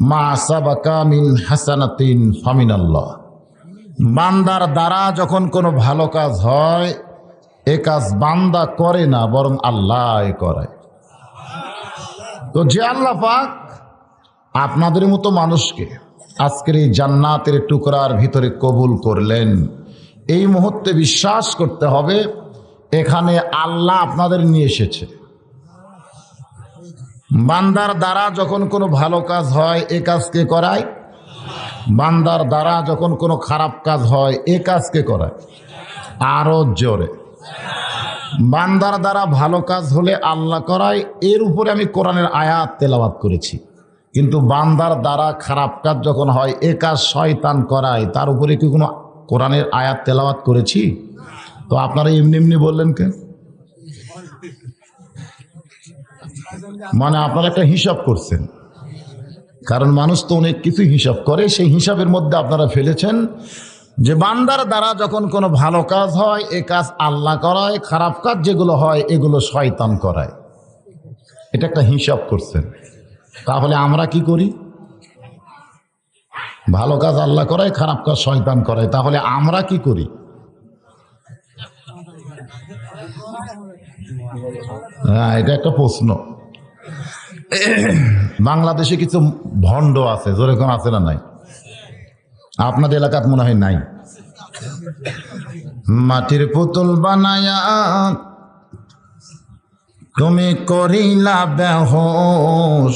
মা সাবাকা মিন হাসানাতিন ফামিনাল্লাহ। বান্দার দ্বারা যখন কোনো ভালো কাজ হয়, এ কাজ বান্দা করে না, বরং আল্লাহ করায়। তো যে আল্লাহ পাক আপনাদের মতো মানুষকে আজকের এই জান্নাতের টুকরার ভিতরে কবুল করলেন, এই মুহূর্তে বিশ্বাস করতে হবে এখানে আল্লাহ আপনাদের নিয়ে এসেছে। বান্দার দ্বারা যখন কোনো ভালো কাজ হয়, এ কাজকে করায়। বান্দার দ্বারা যখন কোনো খারাপ কাজ হয়, এ কাজকে করায়। আরো জোরে, বান্দার দ্বারা ভালো কাজ হলে আল্লাহ করায়। এর উপরে আমি কোরআনের আয়াত তেলাওয়াত করেছি। কিন্তু বান্দার দ্বারা খারাপ কাজ যখন হয়, এ কাজ শয়তান করায়, তার উপরে কি কোনো কোরআনের আয়াত তেলাওয়াত করেছি? তো আপনারা এমনি এমনি বললেন কেন? মানে আপনারা একটা হিসাব করছেন, কারণ মানুষ তো অনেক কিছু হিসাব করে। সেই হিসাবের মধ্যে আপনারা ফেলেছেন যে বান্দার দ্বারা যখন কোনো ভালো কাজ হয়, এ কাজ আল্লাহ করায়, খারাপ কাজ যেগুলো হয় এগুলো শয়তান করায়। এটা একটা হিসাব করছেন। তাহলে আমরা কি করি? ভালো কাজ আল্লাহ করায়, খারাপ কাজ শয়তান করায়। তাহলে আমরা কি করি? হ্যাঁ, এটা একটা প্রশ্ন। বাংলাদেশে কিছু ভণ্ড আছে, জোরে কোন আছে না নাই? আপনাদের এলাকাত মনে হয় নাই। মাটির পুতুল বানায়া তুমি করিলা বেহোশ,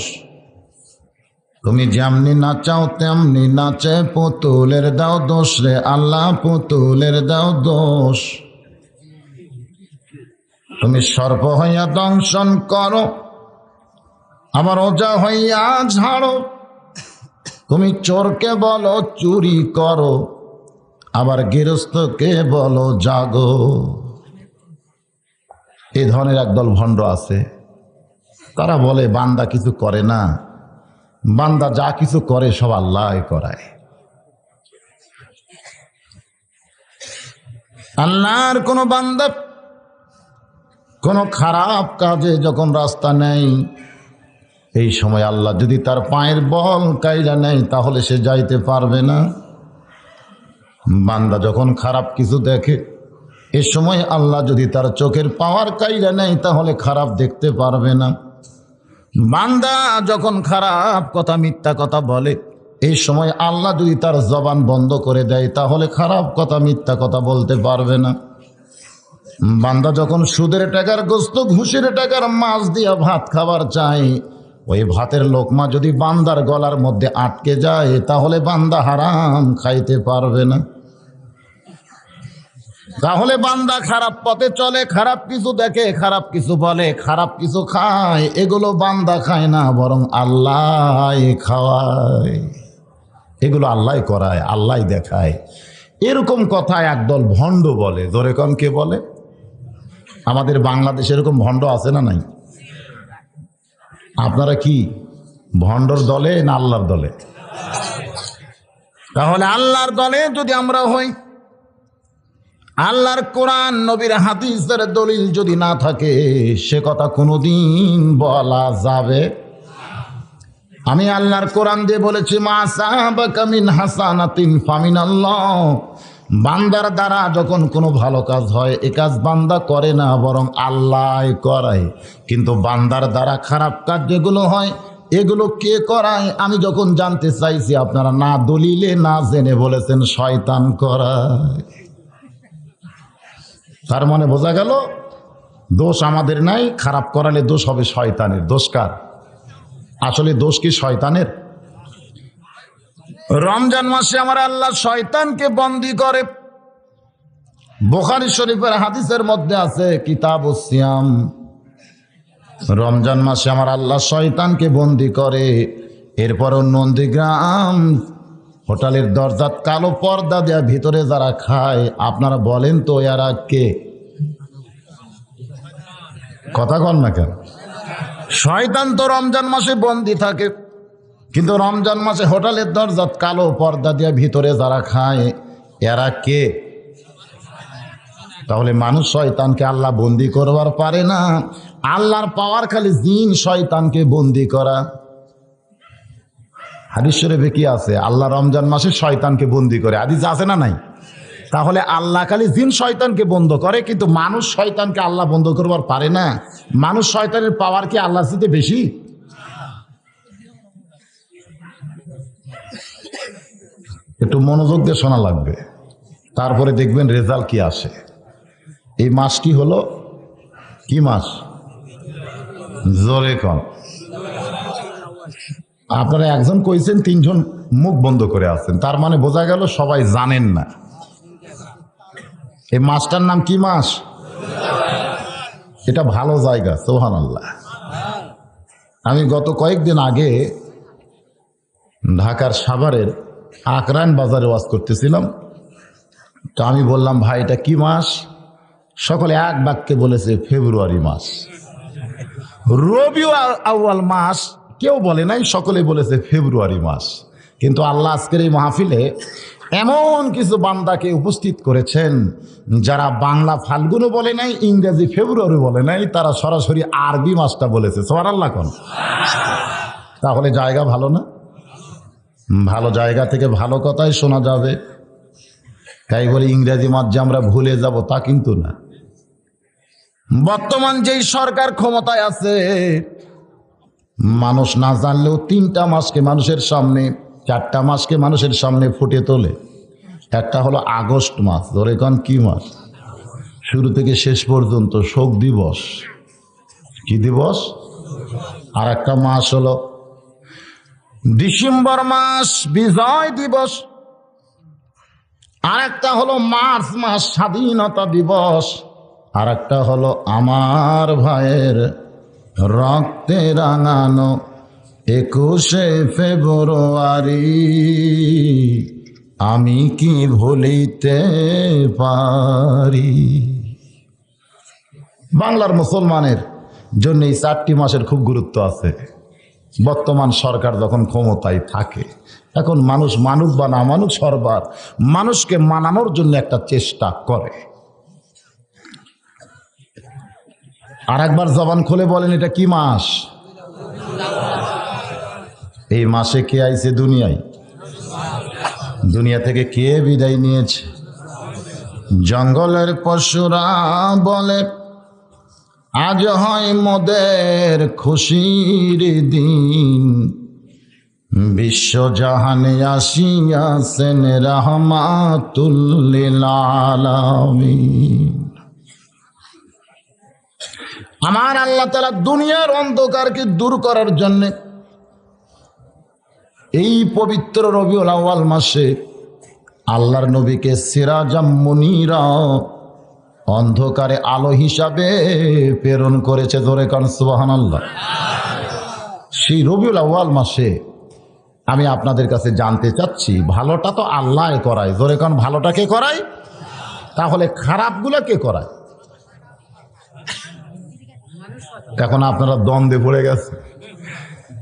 তুমি যেমনি নাচাও তেমনি নাচে পুতুলের দাও দোষ রে আল্লাহ, পুতুলের দাও দোষ। তুমি সর্প হইয়া দংশন করো, আবার ওজা হইয়া ঝাড়ো। তুমি চোরকে বলো চুরি করো, আবার গৃহস্থকে বলো জাগো। এই ধরনের একদল ভণ্ড আছে। তারা বলে বান্দা কিছু করে না, বান্দা যা কিছু করে সব আল্লাহ করায়। আল্লাহর কোন বান্দা কোন খারাপ কাজে যখন রাস্তা নেই, এই সময় আল্লাহ যদি তার পায়ের বল কাইরা নেয়, তাহলে সে যাইতে পারবে না। বান্দা যখন খারাপ কিছু দেখে, এ সময় আল্লাহ যদি তার চোখের পাওয়ার কাইরা নেয়, তাহলে খারাপ দেখতে পারবে না। বান্দা যখন খারাপ কথা, মিথ্যা কথা বলে, এই সময় আল্লাহ যদি তার জবান বন্ধ করে দেয়, তাহলে খারাপ কথা, মিথ্যা কথা বলতে পারবে না। বান্দা যখন সুদের টাকার গোস্ত, ঘুষের টাকার মাছ দিয়া ভাত খাবার চায়, ওই ভাতের লোকমা যদি বান্দার গলার মধ্যে আটকে যায়, তাহলে বান্দা হারাম খাইতে পারবে না। তাহলে বান্দা খারাপ পথে চলে, খারাপ কিছু দেখে, খারাপ কিছু বলে, খারাপ কিছু খায়, এগুলো বান্দা খায় না, বরং আল্লাহ খাওয়ায়। এগুলো আল্লাহ করায়, আল্লাহ দেখায়। এরকম কথা একদল ভণ্ড বলে। ধরে কম কে বলে? আমাদের বাংলাদেশে এরকম ভণ্ড আছে না নাই? আপনারা কি ভণ্ডর দলে না আল্লাহর দলে? তাহলে আল্লাহর দলে যদি আমরা হই, আল্লাহর কোরআন নবীর হাদিসের দলিল যদি না থাকে, সে কথা কোনোদিন বলা যাবে। আমি আল্লাহর কোরআন দিয়ে বলেছি, মা সাবাকা মিন হাসানাতিন ফামিনাল্লাহ। বান্দার দ্বারা যখন কোনো ভালো কাজ হয়, এ কাজ বান্দা করে না, বরং আল্লাহ করায়। কিন্তু বান্দার দ্বারা খারাপ কাজ যেগুলো হয়, এগুলো কে করায়? আমি যখন জানতে চাইছি, আপনারা না দলিলে না জেনে বলেছেন শয়তান করায়। তার মানে বোঝা গেল দোষ আমাদের নাই, খারাপ করালে দোষ হবে শয়তানের। দোষ কার? আসলে দোষ কি শয়তানের? রমজান মাসে আমার আল্লাহ শয়তানকে বন্দী করে। বুখারী শরীফের হাদিসের মধ্যে আছে, কিতাবুস সিয়াম, রমজান মাসে আমার আল্লাহ শয়তানকে বন্দী করে। এরপর নন্দীগ্রাম হোটেলের দরজাত কালো পর্দা দেয়া ভিতরে যারা খায়, আপনারা বলেন তো এরা কে? কথা কন না কেন? শয়তান তো রমজান মাসে বন্দি থাকে, কিন্তু রমজান মাসে হোটেলের দরজাত কালো পর্দা দেয়া ভিতরে যারা খায় এরা কে? তাহলে মানুষ শয়তানকে আল্লাহ বন্দি করবার পারে না। আল্লাহর পাওয়ার খালি জিন শয়তানকে বন্দি করা। হাদিস শরীফে কি আছে? আল্লাহ রমজান মাসে শয়তানকে বন্দি করে, হাদিস আছে না নাই? তাহলে আল্লাহ খালি জিন শয়তানকে বন্ধ করে, কিন্তু মানুষ শয়তানকে আল্লাহ বন্ধ করবার পারে না। মানুষ শয়তানের পাওয়ার কি আল্লাহর চেয়ে বেশি? একটু মনোযোগ দিয়ে শোনা লাগবে, তারপরে দেখবেন রেজাল্ট কি আসে। এই মাসটি হলো কি মাস? জোরে কন। আপনারা একজন কইছেন, তিনজন মুখ বন্ধ করে আছেন, তার মানে বোঝা গেল সবাই জানেন না। এই মাসটার নাম কি মাস? এটা ভালো জায়গা, সুবহানাল্লাহ। আমি গত কয়েকদিন আগে ঢাকার সাভারের আকরান বাজারে ওয়াজ করতেছিলাম। তো আমি বললাম, ভাই এটা কি মাস? সকলে এক বাক্যে বলেছে ফেব্রুয়ারি মাস। রবিউল আউয়াল মাস কেউ বলে নাই, সকলে বলেছে ফেব্রুয়ারি মাস। কিন্তু আল্লাহ আজকের এই মাহফিলে এমন কিছু বান্দাকে উপস্থিত করেছেন যারা বাংলা ফাল্গুনও বলে নাই, ইংরেজি ফেব্রুয়ারি বলে নাই, তারা সরাসরি আরবি মাসটা বলেছে। সুবহানাল্লাহ কোন। তাহলে জায়গা ভালো না? ভালো জায়গা থেকে ভালো কথাই শোনা যাবে। তাই বলে ইংরেজি মাস যে আমরা ভুলে যাব তা কিন্তু না। বর্তমান যেই সরকার ক্ষমতায় আছে, মানুষ না জানলেও 3টা মাসকে মানুষের সামনে, 4টা মাসকে মানুষের সামনে ফুটে তোলে। একটা হলো আগস্ট মাস, ধরে কোন কি মাস? শুরু থেকে শেষ পর্যন্ত শোক দিবস। কি দিবস? আর একটা মাস হলো ডিসেম্বর মাস, বিজয় দিবস। আর একটা হলো মার্চ মাস, স্বাধীনতা দিবস। আর একটা হলো আমার ভাইয়ের রক্তে রাঙানো 21শে ফেব্রুয়ারি, আমি কি ভুলিতে পারি। বাংলার মুসলমানের জন্য এই 4টি মাসের খুব গুরুত্ব আছে। বর্তমান সরকার যখন ক্ষমতায় থাকে, এখন মানুষ মানুক বা না মানুক, সরকার মানুষকে মানানোর জন্য একটা চেষ্টা করে। আর একবার জবান খুলে বলেন, এটা কি মাস? এই মাসে কে আইছে দুনিয়ায়? দুনিয়া থেকে কে বিদায় নিয়েছে? জঙ্গলের পশুরা বলে আজ হয় মোদের খুশির দিন, বিশ্বজাহানে আসিয়াছেন রাহমাতুল লিল আলামিন। আমার আল্লাহ তাআলা দুনিয়ার অন্ধকারকে দূর করার জন্য এই পবিত্র রবিউল আউয়াল মাসে আল্লাহর নবীকে সিরাজাম মুনীরা, অন্ধকারে আলো হিসাবে প্রেরণ করেছে। জোরে কান সুবহানাল্লাহ। সেই রবিউল আউয়াল মাসে আমি আপনাদের কাছে জানতে চাচ্ছি, ভালোটা তো আল্লাহ করায়। জোরে কান, ভালোটা কে করায়? তাহলে খারাপগুলো কে করায়? এখন আপনারা দ্বন্দ্বে পড়ে গেছে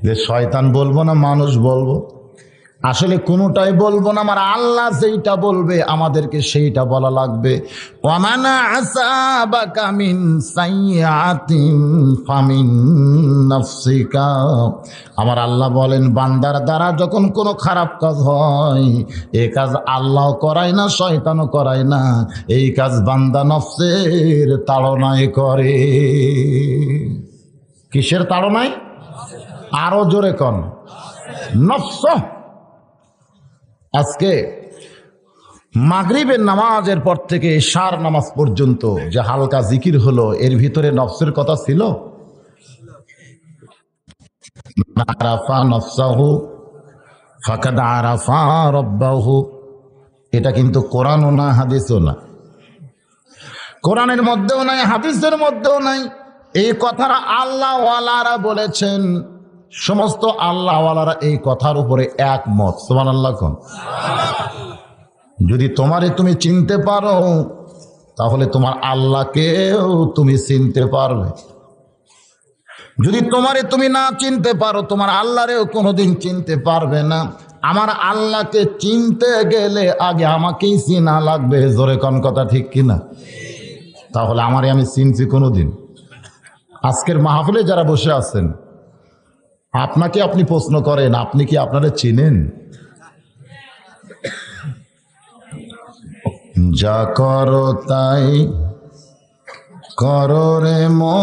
যে শয়তান বলবো না মানুষ বলবো। আসলে কোনোটাই বলবো না, আমার আল্লাহ যেইটা বলবে আমাদেরকে সেইটা বলা লাগবে। ওয়ামানা আসাবাকা মিন সাইয়্যাতিন ফামিন নাফসিকা। আমার আল্লাহ বলেন, বান্দার দ্বারা যখন কোনো খারাপ কাজ হয়, এই কাজ আল্লাহ করায় না, শয়তানও করায় না, এই কাজ বান্দা নফসের তাড়নায় করে। কিসের তাড়নায়? আরো জোরে কন, নফস। আজকে মাগরিবের নামাজের পর থেকে ইশার নামাজ পর্যন্ত যে হালকা জিকির হলো, এর ভিতরে নফসের কথা ছিল? আরাফা নফসাহু ফাকাদ আরাফা রাব্বাহু। এটা কিন্তু কোরআনও না, হাদিসও না। কোরআনের মধ্যেও নাই, হাদিসের মধ্যেও নাই। এই কথাটা আল্লাহ ওয়ালারা বলেছেন। সমস্ত আল্লাহওয়ালারা এই কথার উপরে একমত। সুবহানাল্লাহ কোন। যদি তোমারে তুমি চিনতে পারো তাহলে তোমার আল্লাহকেও তুমি চিনতে পারবে। যদি তোমারে তুমি না চিনতে পারো তোমার আল্লাহরেও কোনোদিন চিনতে পারবে না। আমার আল্লাহকে চিনতে গেলে আগে আমাকেই চিনা লাগবে। জোরে কোন কথা ঠিক কিনা? তাহলে আমারে আমি চিনছি কোনোদিন? আজকের মাহফিলে যারা বসে আছেন আপনাকে আপনি প্রশ্ন করেন, আপনি কি আপনারা চিনেন? যা করো তাই করো রে মন,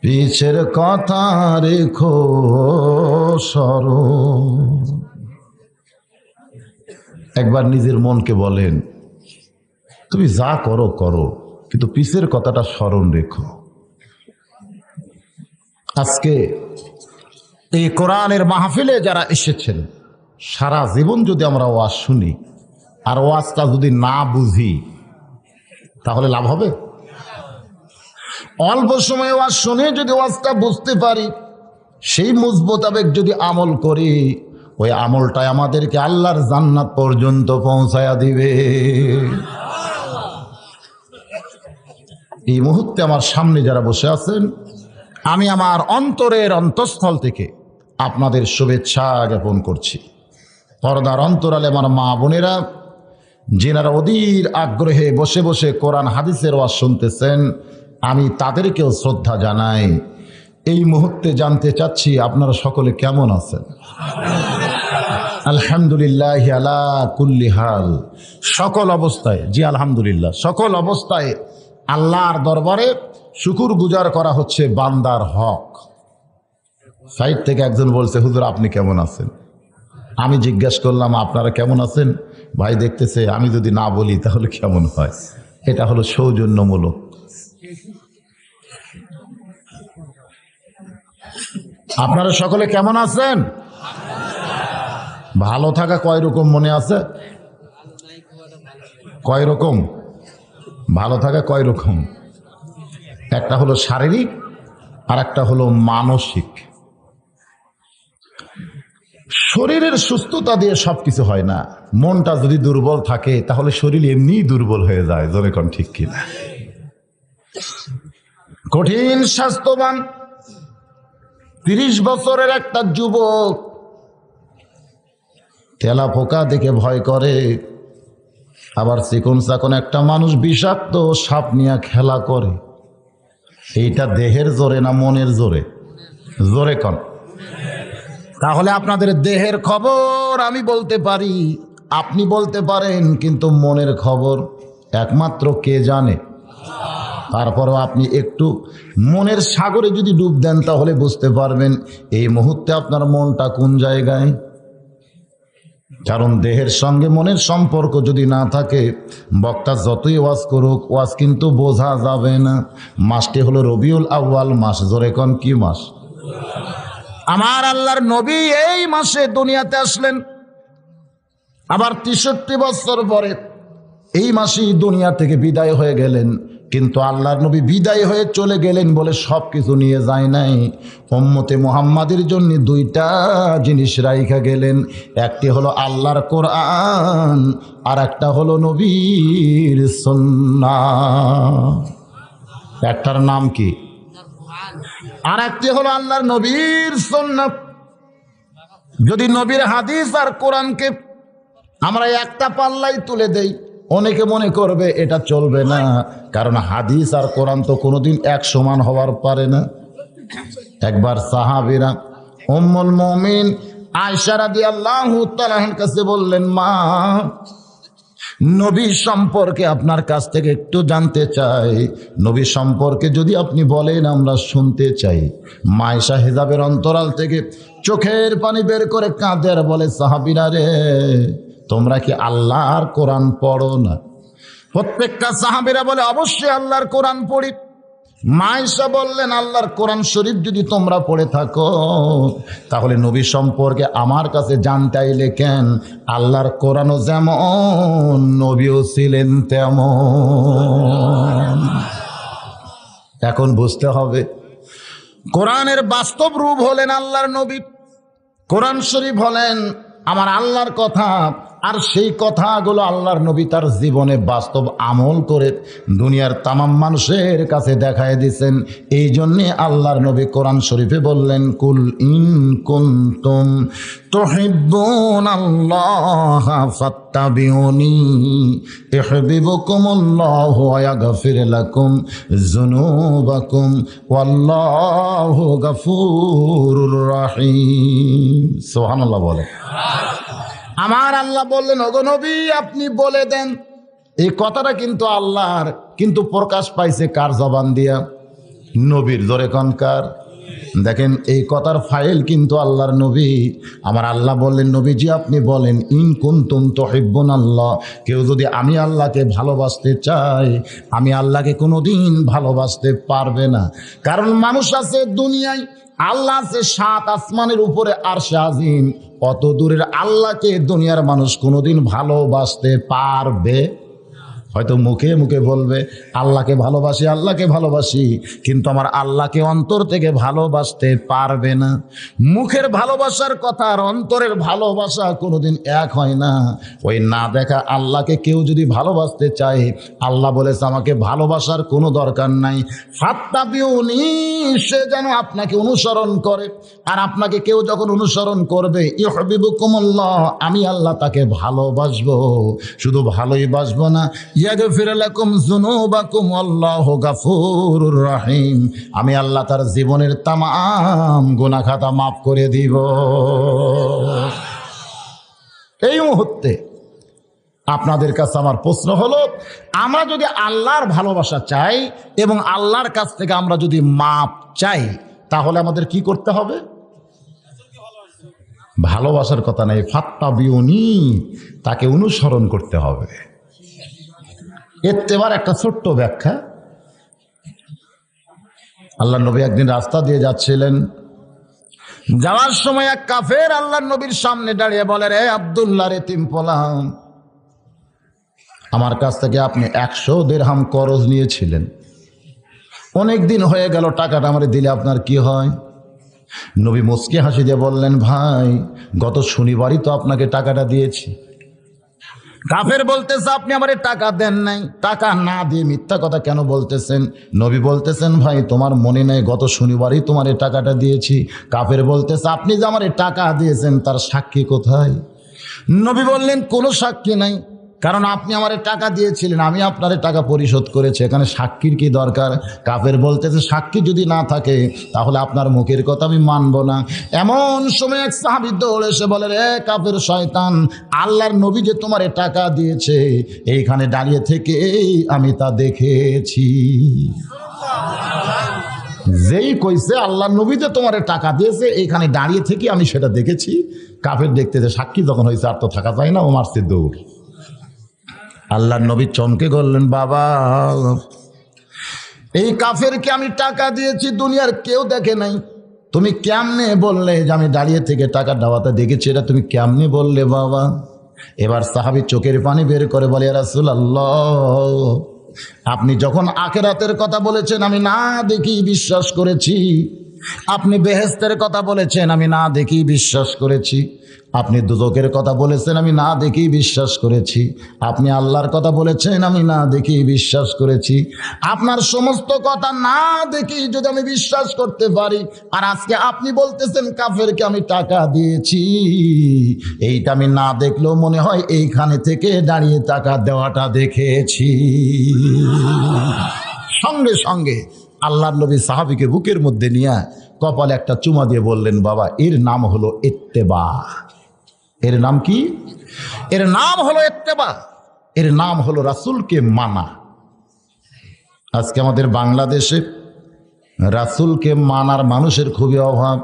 পিছের কথা রেখো স্মরণ। একবার নিজের মনকে বলেন, তুমি যা করো করো, কিন্তু পিছের কথাটা স্মরণ রেখো। আজকে এই কোরআনের মাহফিলে যারা এসেছেন, সারা জীবন যদি আমরা ওয়াজ শুনি আর ওয়াজটা যদি না বুঝি তাহলে লাভ হবে? অল্প সময় ওয়াজ শুনে যদি ওয়াজটা বুঝতে পারি, সেই মোতাবেক যদি আমল করি, ওই আমলটাই আমাদেরকে আল্লাহর জান্নাত পর্যন্ত পৌঁছায়া দিবে। এই মুহূর্তে আমার সামনে যারা বসে আছেন, আমি আমার অন্তরের অন্তঃস্থল থেকে আপনাদের শুভেচ্ছা জ্ঞাপন করছি। পর্দার অন্তরালে আমার মা বোনেরা, যেনারা অধীর আগ্রহে বসে বসে কোরআন হাদিসের ওয়াজ শুনতেছেন, আমি তাদেরকেও শ্রদ্ধা জানাই। এই মুহূর্তে জানতে চাচ্ছি আপনারা সকলে কেমন আছেন? আলহামদুলিল্লাহ আলা কুল্লি হাল। সকল অবস্থায়, জি আলহামদুলিল্লাহ, সকল অবস্থায় আল্লাহর দরবারে শুকুর গুজার করা হচ্ছে বান্দার হক। সাইড থেকে একজন বলছে, হুজুর আপনি কেমন আছেন? আমি জিজ্ঞেস করলাম আপনারা কেমন আছেন? ভাই দেখতেছে আমি যদি না বলি তাহলে কেমন হয়। এটা হলো সৌজন্যমূলক। আপনারা সকলে কেমন আছেন? ভালো থাকা কয় রকম মনে আছে? কয় রকম ভালো থাকা? কয় রকম? একটা হলো শারীরিক আর একটা হলো মানসিক। শরীরের সুস্থতা দিয়ে সবকিছু হয় না। মনটা যদি দুর্বল থাকে তাহলে শরীর এমনিই দুর্বল হয়ে যায়। জোরে কোন ঠিক কিনা? কঠিন স্বাস্থ্যবান 30 বছরের একটা যুবক তেলা পোকা দেখে ভয় করে, আবার চিকন চাকন একটা মানুষ বিষাক্ত সাপ নিয়ে খেলা করে। এইটা দেহের জোরে না মনের জোরে? জোরে কোন। তাহলে আপনাদের দেহের খবর আমি বলতে পারি, আপনি বলতে পারেন, কিন্তু মনের খবর একমাত্র কে জানে? তারপরও আপনি একটু মনের সাগরে যদি ডুব দেন তাহলে বুঝতে পারবেন এই মুহূর্তে আপনার মনটা কোন জায়গায়। কারণ দেহের সঙ্গে মনের সম্পর্ক যদি না থাকে, বক্তা যতই ওয়াজ করুক, ওয়াজ কিন্তু বোঝা যাবে না। মাসটি হলো রবিউল আউয়াল মাস। জোরে কোন কি মাস? আমার আল্লাহর নবী এই মাসে দুনিয়াতে আসলেন, আবার 63 বছর পরে এই মাসেই দুনিয়া থেকে বিদায় হয়ে গেলেন। কিন্তু আল্লাহর নবী বিদায় হয়ে চলে গেলেন বলে সব কিছু নিয়ে যায় নাই। উম্মতে মুহাম্মাদের জন্য 2টা জিনিস রাইখা গেলেন। একটি হলো আল্লাহর কোরআন, আর একটা হলো নবীর সুন্নাহ। একটার নাম কি? আর একটি হলো আল্লাহর নবীর সুন্নাহ। যদি নবীর হাদিস আর কোরআনকে আমরা একটা পাল্লাই তুলে দেই, অনেকে মনে করবে এটা চলবে না, কারণ হাদিস আর কোরআন তো কোনোদিন এক সমান হওয়ার পারে না। একবার সাহাবীরা উম্মুল মুমিন আয়েশা রাদিয়াল্লাহু তাআলার কাছে বললেন, মা, নবী সম্পর্কে আপনার কাছ থেকে একটু জানতে চাই। নবী সম্পর্কে যদি আপনি বলেন আমরা শুনতে চাই। মা আয়েশা হিজাবের অন্তরাল থেকে চোখের পানি বের করে কাঁদে আর বলে, সাহাবীরা রে, তোমরা কি আল্লাহর কোরআন পড়ো না? প্রত্যেকটা সাহাবীরা বলে, অবশ্যই আল্লাহর কোরআন পড়ি। মা আয়েশা বললেন, আল্লাহর কোরআন শরীফ যদি তোমরা পড়ে থাকো তাহলে নবী সম্পর্কে আমার কাছে জানতে আইলে কেন? আল্লাহর কোরআনও যেমন, নবীও ছিলেন তেমন। এখন বুঝতে হবে কোরআনের বাস্তব রূপ হলেন আল্লাহর নবী। কোরআন শরীফ হলেন আমার আল্লাহর কথা, আর সেই কথাগুলো আল্লাহর নবী তার জীবনে বাস্তব আমল করে দুনিয়ার তামাম মানুষের কাছে দেখায় দিয়েছেন। এই জন্যে আল্লাহর নবী কোরআন শরীফে বললেন, কুল ইন কুনতুম তুহিব্বুনাল্লাহ ফাত্তাবিউনি ইউহিব্বুকুমুল্লাহু ওয়া ইয়াগফির লাকুম যুনুবাকুম ওয়াল্লাহু গফুরুর রহিম। সুবহানাল্লাহ বলে। আমার আল্লাহ বললেন, ওগো নবী আপনি বলে দেন। এই কথাটা কিন্তু আল্লাহর, কিন্তু প্রকাশ পাইছে কার জবান দিয়া? নবীর। জোরে কোন কার? দেখেন এই কথার ফাইল কিন্তু আল্লাহর নবী। আমার আল্লাহ বললেন, নবীজি আপনি বলেন, ইন কুনতুম তুহিব্বুনাল্লাহ, কেউ যদি আমি আল্লাহকে ভালোবাসতে চায়, আমি আল্লাহকে কোনোদিন ভালোবাসতে পারবে না। কারণ মানুষ আছে দুনিয়ায়, আল্লাহ আছে 7 আসমানের উপরে আরশে আজিম। অত দূরের আল্লাহকে দুনিয়ার মানুষ কোনোদিন ভালোবাসতে পারবে? হয়তো মুখে মুখে বলবে আল্লাহকে ভালোবাসি, আল্লাহকে ভালোবাসি, কিন্তু আমার আল্লাহকে অন্তর থেকে ভালোবাসতে পারবে না। মুখের ভালোবাসার কথা আর অন্তরের ভালোবাসা কোনোদিন এক হয় না। ওই না দেখা আল্লাহকে কেউ যদি ভালোবাসতে চায়, আল্লাহ বলেছে আমাকে ভালোবাসার কোনো দরকার নাই। ফাত্তাবিউনি, সে যেন আপনাকে অনুসরণ করে। আর আপনাকে কেউ যখন অনুসরণ করবে, ইউহিব্বুকুমুল্লাহ, আমি আল্লাহ তাকে ভালোবাসবো। শুধু ভালোই বাসবো না, ইয়াগফির লাকুম যুনুবাকুম আল্লাহু গফুরুর রহিম, আমি আল্লাহ তার জীবনের তামাম গুনাহ খাতা মাফ করে দিব। এই মুহূর্তে আপনাদের কাছে আমার প্রশ্ন হলো, আমরা যদি আল্লাহর ভালোবাসা চাই এবং আল্লাহর কাছ থেকে আমরা যদি মাপ চাই, তাহলে আমাদের কি করতে হবে? ভালোবাসার কথা নাই, ফাত্তাবিউনি, তাকে অনুসরণ করতে হবে। এবার একটা ছোট্ট ব্যাখ্যা। আল্লাহ নবী একদিন রাস্তা দিয়ে যাচ্ছিলেন, যাওয়ার সময় এক কাফের আল্লাহর নবীর সামনে দাঁড়িয়ে বলে, রে আব্দুল্লাহ রে তিমপলাম, আমার কাছ থেকে আপনি 100 দিরহাম করজ নিয়েছিলেন, অনেক দিন হয়ে গেল, টাকাটা আমারে দিলে আপনার কি হয়? নবী মুচকি হাসি দিয়ে বললেন, ভাই গত শনিবারই তো আপনাকে টাকাটা দিয়েছি। কাফের বলতেছে আপনি আমারে টাকা দেন নাই, টাকা না দিয়ে মিথ্যা কথা কেন বলতেছেন? নবী বলতেছেন, ভাই তোমার মনে নেই গত শনিবারই তোমার এই টাকাটা দিয়েছি। কাফের বলতেছে আপনি যে আমারে টাকা দিয়েছেন তার সাক্ষী কোথায়? নবী বললেন, কোনো সাক্ষী নাই, কারণ আপনি আমারে টাকা দিয়েছিলেন, আমি আপনার টাকা পরিশোধ করেছি, এখানে সাক্ষীর কি দরকার? কাফের বলতেছে সাক্ষী যদি না থাকে তাহলে আপনার মুখের কথা আমি মানব না। এমন সময় এক সাহাবী দৌড়ে এসে বলে, রে কাফের শয়তান, আল্লাহর নবী যে তোমারে টাকা দিয়েছে, এইখানে দাঁড়িয়ে থেকে আমি তা দেখেছি। যেই কইছে আল্লাহর নবী যে তোমারে টাকা দিয়েছে, এইখানে দাঁড়িয়ে থেকে আমি সেটা দেখেছি। কাফের দেখতে যে সাক্ষী যখন হয়েছে আর তো থাকা যায় না, ও মারছে দৌড়। আল্লাহর নবী চমকে বললেন, বাবা এই কাফেরকে আমি টাকা দিয়েছি, দুনিয়ার কেউ দেখে নাই, তুমি কেমনে বললে যে আমি দাঁড়িয়ে থেকে টাকা দেওয়াটা দেখেছি? এটা তুমি কেমনে বললে বাবা? এবার সাহাবী চোখের পানি বের করে বলে, ইয়া রাসূলুল্লাহ, আপনি যখন আখিরাতের কথা বলেছেন আমি না দেখি বিশ্বাস করেছি, আপনি বেহেশতের কথা বলেছেন আমি না দেখি বিশ্বাস করেছি, আপনি দুজকের কথা বলেছেন আমি না দেখি বিশ্বাস করেছি, আপনি আল্লাহর কথা বলেছেন আমি না দেখি বিশ্বাস করেছি। আপনার সমস্ত কথা না দেখি যদি আমি বিশ্বাস করতে পারি, আর আজকে আপনি বলতেছেন কাফেরকে আমি টাকা দিয়েছি, এইটা আমি না দেখলেও মনে হয় এইখানে থেকে দাঁড়িয়ে টাকা দেওয়াটা দেখেছি। সঙ্গে সঙ্গে আল্লাহর নবী সাহাবীকে বুকের মধ্যে নিয়ে কপালে একটা চুমা দিয়ে বললেন, বাবা এর নাম হলো ইত্তেবা। এর নাম কি? এর নাম হলো ইত্তেবা, এর নাম হলো রাসূলকে মানা। আজকে আমাদের বাংলাদেশে রাসূলকে মানার মানুষের খুবই অভাব।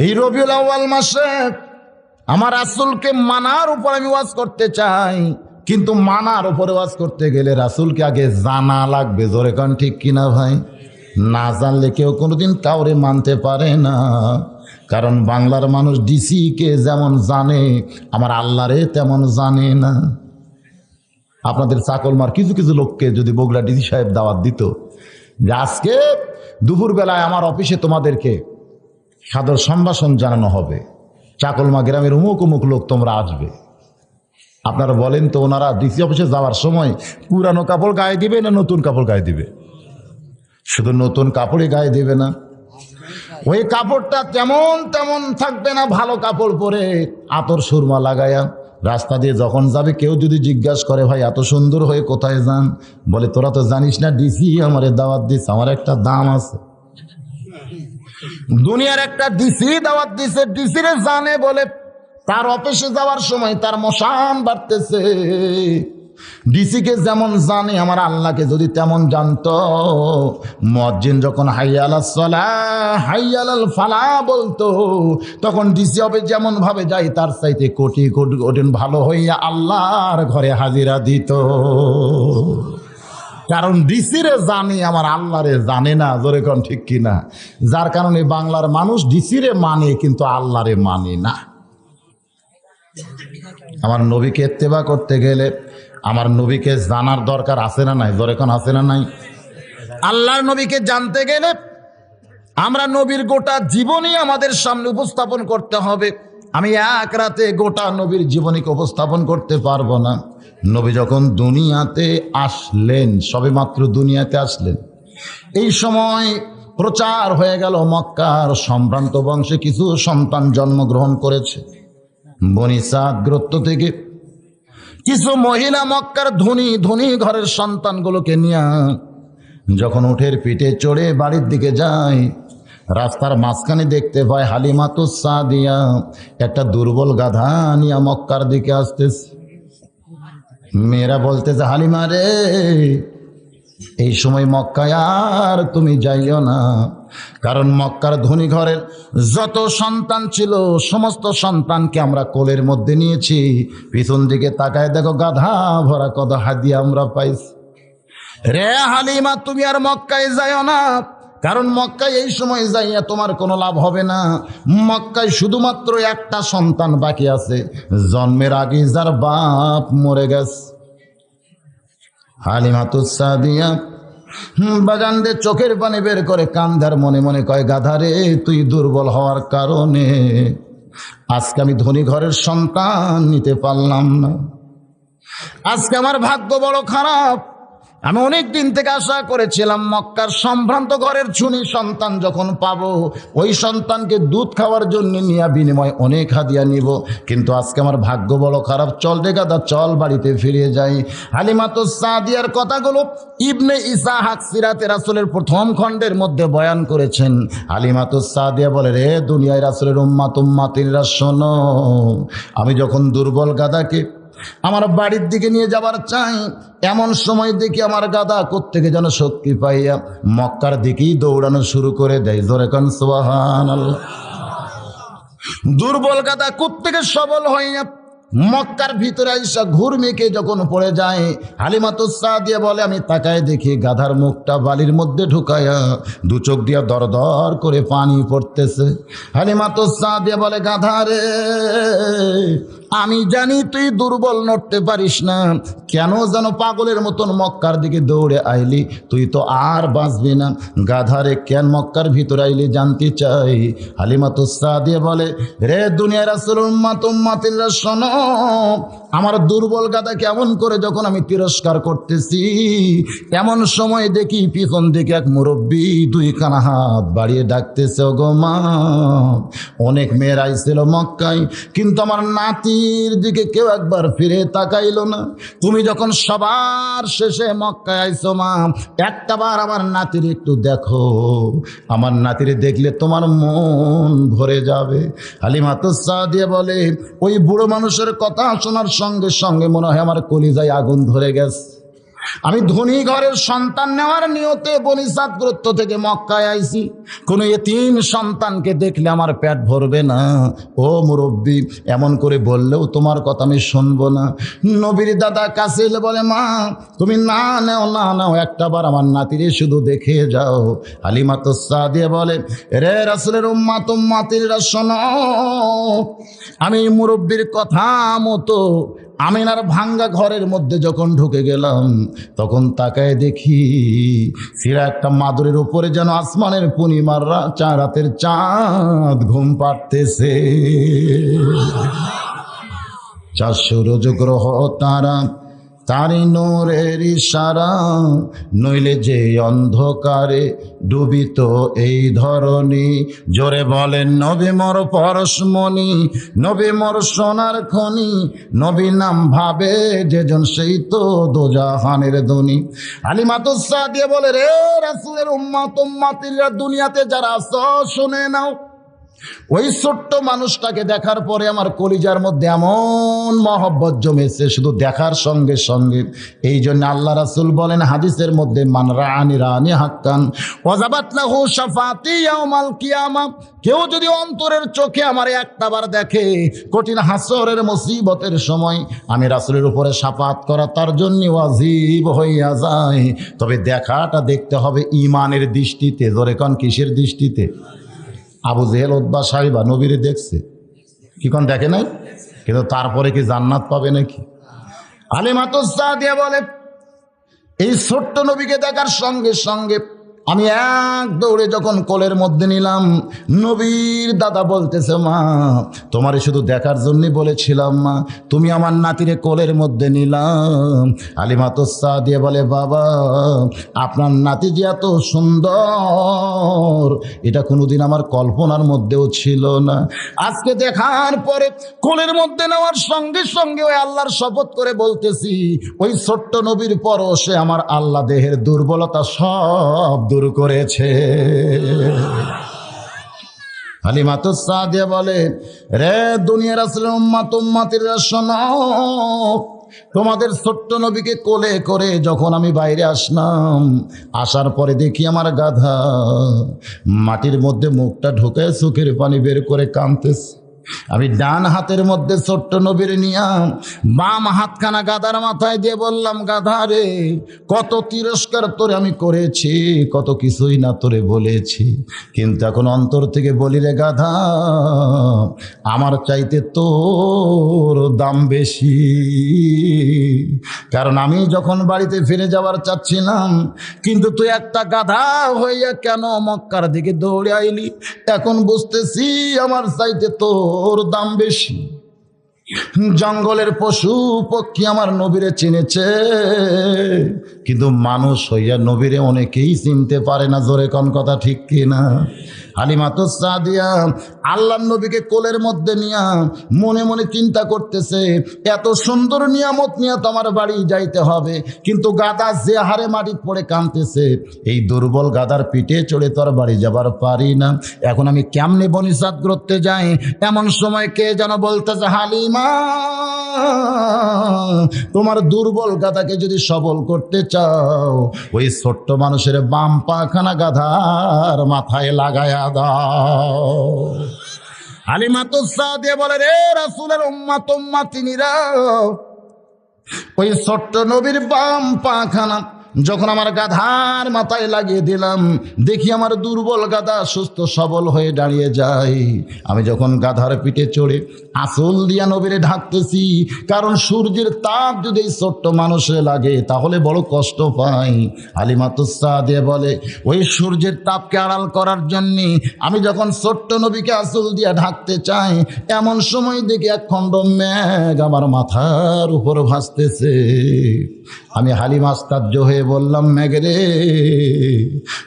এই রবিউল আউয়াল মাসে আমার রাসূলকে মানার উপর আমি ওয়াজ করতে চাই, কিন্তু মানার উপরে ওয়াজ করতে গেলে রাসূলকে আগে জানা লাগবে। জোরে কান ঠিক কিনা ভাই? না জানলে কেউ কোনোদিন কাউরে মানতে পারে না। কারণ বাংলার মানুষ ডিসিকে যেমন জানে, আমার আল্লাহরে তেমন জানে না। আপনাদের চাকলমার কিছু কিছু লোককে যদি বগুড়া ডিসি সাহেব দাওয়াত দিত, যে আজকে দুপুরবেলায় আমার অফিসে তোমাদেরকে সাদর সম্ভাষণ জানানো হবে, চাকলমা গ্রামের অমুক অমুক লোক তোমরা আসবে। আপনারা বলেন তো, ওনারা ডিসি অফিসে যাওয়ার সময় পুরানো কাপড় গায়ে দিবে না নতুন কাপড় গায়ে দিবে? শুধু নতুন কাপড়ই গায়ে দিবে না, ওই কাপড়টা তেমন তেমন থাকবে না, ভালো কাপড় পরে আতর সুরমা লাগায়া রাস্তা দিয়ে যখন যাবে, কেউ যদি জিজ্ঞাসা করে ভাই এত সুন্দর হয়ে কোথায় যান, বলে তোরা তো জানিস না ডিসি আমারে দাওয়াত দিস, আমার একটা দাম আছে। দুনিয়ার একটা ডিসি দাওয়াত দিছে, ডিসিরে জানে বলে তার অফিসে যাওয়ার সময় তার মশান বাড়তেছে। ডিসিকে যেমন জানে, আমার আল্লাহকে যদি তেমন জানতো, মুয়াজ্জিন যখন হাইয়া আলাস সালাহ হাইয়া আলাল ফালাহ বলতো, তখন ডিসি হবে যেমন ভাবে যাই তার চাইতে কোটি কোটি কোটি ভালো হইয়া আল্লাহর ঘরে হাজিরা দিত। কারণ ডিসিরে জানে, আমার আল্লাহরে জানে না। জোরে কোন ঠিক কিনা? যার কারণে বাংলার মানুষ ডিসিরে মানে কিন্তু আল্লাহরে মানে না। আমার নবীকে ইত্তেবা করতে গেলে আমার নবীকে জানার দরকার আছে না নাই? জোরে কোন আছে না নাই? আল্লাহর নবীকে জানতে গেলে আমরা নবীর গোটা জীবনী আমাদের সামনে উপস্থাপন করতে হবে। আমি এক রাতে গোটা নবীর জীবনীকে উপস্থাপন করতে পারবো না। নবী যখন দুনিয়াতে আসলেন, সবে মাত্র দুনিয়াতে আসলেন, এই সময় প্রচার হয়ে গেল মক্কার সম্ভ্রান্ত বংশে কিছু সন্তান জন্মগ্রহণ করেছে। বনি সাদ গোত্র থেকে কিছু মহিলা মক্কার ধনী ধনী ঘরের সন্তানগুলোকে নিয়ে যখন উঠের পিঠে চড়ে বাড়ির দিকে যায়, রাস্তার মাঝখানে দেখতে পায় হালিমাতুস সাদিয়া একটা দুর্বল গাধা নিয়ে মক্কার দিকে আসতেছে। মেয়েরা বলতেছে, হালিমা রে, এই সময় মক্কায় আর তুমি যাইও না, কারণ মক্কার ধনী ঘরের যত সন্তান ছিল সমস্ত সন্তানকে আমরা কোলের মধ্যে নিয়েছি। পিছন দিকে তাকায় দেখো, গাধা ভরা কত হাদিয়া আমরা পাইছি। রে হালিমা, তুমি আর মক্কায় যাইও না, কারণ মক্কায় এই সময় যাইয়া তোমার কোনো লাভ হবে না। মক্কায় শুধুমাত্র একটা সন্তান বাকি আছে, জন্মের আগে যার বাপ মরে গেছে। হালিমাতুস সাদিয়া বাজানদের চোখের পানি বের করে কান্দার মনে মনে কয়, গাধারে, তুই দুর্বল হওয়ার কারণে আজকে আমি ধনী ঘরের সন্তান নিতে পারলাম না। আজকে আমার ভাগ্য বড় খারাপ। আমি অনেক দিন থেকে আশা করেছিলাম মক্কার সম্ভ্রান্ত ঘরের ছুনি সন্তান যখন পাবো, ওই সন্তানকে দুধ খাওয়ার জন্য নিয়ে বিনিময় অনেক হাদিয়া নিব, কিন্তু আজকে আমার ভাগ্য বড় খারাপ। চল রে গাদা, চল বাড়িতে ফিরে যাই। হালিমাতুস সাদিয়ার কথাগুলো ইবনে ইসহাক সিরাতে রাসূলের প্রথম খণ্ডের মধ্যে বয়ান করেছেন। হালিমাতুস সাদিয়া বলে, রে দুনিয়ায় রাসূলের উম্মাতিরা শোনো, আমি যখন দুর্বল গাদাকে আমার বাড়ির দিকে নিয়ে যাবার চাই, এমন সময় দেখি আমার গাদা কোত্থেকে যেন শক্তি পাইয়া মক্কার দিকেই দৌড়ানো শুরু করে দেয়। জোরে কান সুবহানাল্লাহ। দুর্বল গাদা কোত্থেকে সবল হইয়া মক্কার ভিতরে আইসা ঘুরমেকে যখন পড়ে যায়, হালিমাতুস সাদিয়া বলে, আমি তাকায় দেখি গাধার মুখটা বালির মধ্যে ঢুকায়া দু চোখ দিয়া দর দর করে পানি পড়তেছে। হালিমাতুস সাদিয়া বলে, গাধা রে, আমি জানি তুই দুর্বল, নড়তে পারিস না, কেন যেন পাগলের মতন মক্কার দিকে দৌড়ে আইলি, তুই তো আর বাঁচবি না। গাধারে, কেন মক্কার ভিতরে আইলি জানতে চাই। হালিমাতুস সাদিয়া বলে, রে দুনিয়ার রাসূল উম্মাতিরা শোনো, আমার দুর্বল গাদা কেমন করে যখন আমি তিরস্কার করতেছি, এমন সময় দেখি পিছন দিকে এক মুরব্বী দুই কানা হাত বাড়িয়ে ডাকতেছে, ও গো মা। অনেক মেয়েরা আইছিল মক্কায়, কিন্তু আমার নাতির দিকে কেউ একবার ফিরে তাকাইলো না। তুমি যখন সবার শেষে মক্কায় আইছো মা, একটাবার আমার নাতির একটু দেখো, আমার নাতির দেখলে তোমার মন ভরে যাবে। হালিমাতুস সাদিয়া বলে, ওই বুড়ো মানুষের কথা শোনার সঙ্গে সঙ্গে মনে হয় আমার কলিজায় আগুন ধরে গেছে। আমি ধনী ঘরের সন্তান নেওয়ার নিয়তে বনি সাদ গোত্র থেকে মক্কায় আইছি, কোনো এতিম সন্তানকে দেখলে আমার পেট ভরবে না। ও মুরব্বী, এমন করে বললেও তোমার কথা আমি শুনবো না। নবীর দাদা কাছে এলে বলে, মা তুমি না নাও, একটাবার আমার নাতিরে শুধু দেখে যাও। হালিমাতুস সাদিয়া বলে, রে রাসূলের উম্মাতিরা শোনো, আমি মুরব্বীর কথা মতো আমিনার ভাঙ্গা ঘরের মধ্যে যখন ঢুকে গেলাম, তখন তাকায় দেখি সিরা একটা মাদুরের উপরে যেন আসমানের পূর্ণিমার রাতের চাঁদ ঘুম পাড়তেছে। 400 রোজ গ্রহ তারা, তারি নূরের ইশারা, নইলে যে অন্ধকারে ডুবিত এই ধরনী। জোরে বলেন নবী মোর পরশমণি, নবী মোর সোনার খনি, নবী নাম ভাবে যেজন সেই তো দোজাহানের ধনী। হালিমাতুস সাদিয়া বলে, রে রাসূলের উম্মত উম্মাতিরা, দুনিয়াতে যারা আছো শুনে নাও, ওই ছোট্ট মানুষটাকে দেখার পরে আমার কলিজার মধ্যে এমন মহব্বত জমেছে শুধু দেখার সঙ্গে সঙ্গে। এই জন্য আল্লাহ রাসূল বলেন হাদিসের মধ্যে, মান রাআনি রাআনি হাক্কান ওয়াজাবাত লাহু শাফাতি ইয়াউমাল কিয়ামা। কেউ যদি অন্তরের চোখে আমার একটাবার দেখে, কঠিন হাসরের মুসিবতের সময় আমি রাসূলের উপরে শাফাত করা তার জন্য ওয়াজিব হইয়া যায়। তবে দেখাটা দেখতে হবে ঈমানের দৃষ্টিতে। জোরে কোন কিসের দৃষ্টিতে? আবু জেহেল উতবা সাইবা নবীরে দেখছে, কি কোন দেখে নাই? কিন্তু তারপরে কি জান্নাত পাবে নাকি? হালিমাতুস সাদিয়া বলে, এই ছোট্ট নবীকে দেখার সঙ্গে সঙ্গে আমি এক দৌড়ে যখন কোলের মধ্যে নিলাম, নবীর দাদা বলতেছে, মা তোমারে শুধু দেখার জন্যই বলেছিলাম মা, তুমি আমার নাতিরে কোলের মধ্যে নিলাম। হালিমাতুস সাদিয়া বলে, বাবা আপনার নাতি যে এত সুন্দর এটা কোনোদিন আমার কল্পনার মধ্যেও ছিল না। আজকে দেখার পরে কোলের মধ্যে নেওয়ার সঙ্গে সঙ্গে ওই আল্লাহর শপথ করে বলতেছি, ওই ছোট্ট নবীর পরশে আমার আল্লাহ দেহের দুর্বলতা সব দূর করেছে। হালিমাতুস সাদিয়া বলে, রে দুনিয়ার রাসূলের উম্মত উম্মাতিরা শোনো, তোমাদের ছোট্ট নবীকে কোলে করে যখন আমি বাইরে আসলাম, আসার পরে দেখি আমার গাধা মাটির মধ্যে মুখটা ঢোকায় চোখের পানি বের করে কাঁদতেছে। আমি ডান হাতের মধ্যে ছোট্ট নবীর নিয়া বাম হাতখানা গাধার মাথায় দিয়ে বললাম, গাধা রে কত তিরস্কার তোরে আমি করেছি, কত কিছুই না তোরে বলেছি, কিন্তু এখন অন্তর থেকে বলি রে গাধা, আমার চাইতে তোর দাম বেশি। কারণ আমি যখন বাড়িতে ফিরে যাওয়ার চাচ্ছিলাম, কিন্তু তুই একটা গাধা হইয়া কেন মক্কার দিকে দৌড়ে আইলি, এখন বুঝতেছি আমার চাইতে তোর দাম বেশি। জঙ্গলের পশু পক্ষী আমার নবীরে চিনেছে, কিন্তু মানুষ হইয়া নবীরে অনেকেই চিনতে পারে না। জোরে কোন কথা ঠিক কিনা? হালিমাতুস সাদিয়া আল্লাহর নবীকে কোলের মধ্যে নিয়া মনে মনে চিন্তা করতেছে, এত সুন্দর নিয়ামত নিয়ে তো আমার বাড়ি যাইতে হবে, কিন্তু গাদা যে হারে মাটি পড়ে কাঁদতেছে, এই দুর্বল গাদার পিঠে চড়ে তো আর বাড়ি যাবার পারি না। এখন আমি কেমনে বনিসাত করতে যাই? এমন সময় কে যেন বলতেছে, হালিমা তোমার দুর্বল গাদাকে যদি সবল করতে চাও, ওই ছোট্ট মানুষের বাম পাখানা গাধার মাথায় লাগায়া দাও। হালিমাতুস সাদিয়া বলে, রে রাসূলের উম্মত উম্মাতিনীরা, ওই ছোট্ট নবীর বাম পাখানা যখন আমার গাধার মাথায় লাগিয়ে দিলাম, দেখি আমার দুর্বল গাধা সুস্থ সবল হয়ে দাঁড়িয়ে যায়। আমি যখন গাধার পিঠে চড়ে আঁচল দিয়া নবীরে ঢাকতেছি, কারণ সূর্যের তাপ যদি এই ছোট্ট মানুষে লাগে তাহলে বড় কষ্ট পাই। হালিমাতুস সাদিয়া বলে, ওই সূর্যের তাপকে আড়াল করার জন্যে আমি যখন ছোট্ট নবীকে আঁচল দিয়া ঢাকতে চাই, এমন সময় দেখি এক খণ্ড মেঘ আমার মাথার উপর ভাসতেছে। আমি হালিমা আশ্চর্য হয়ে বললাম, মেঘরে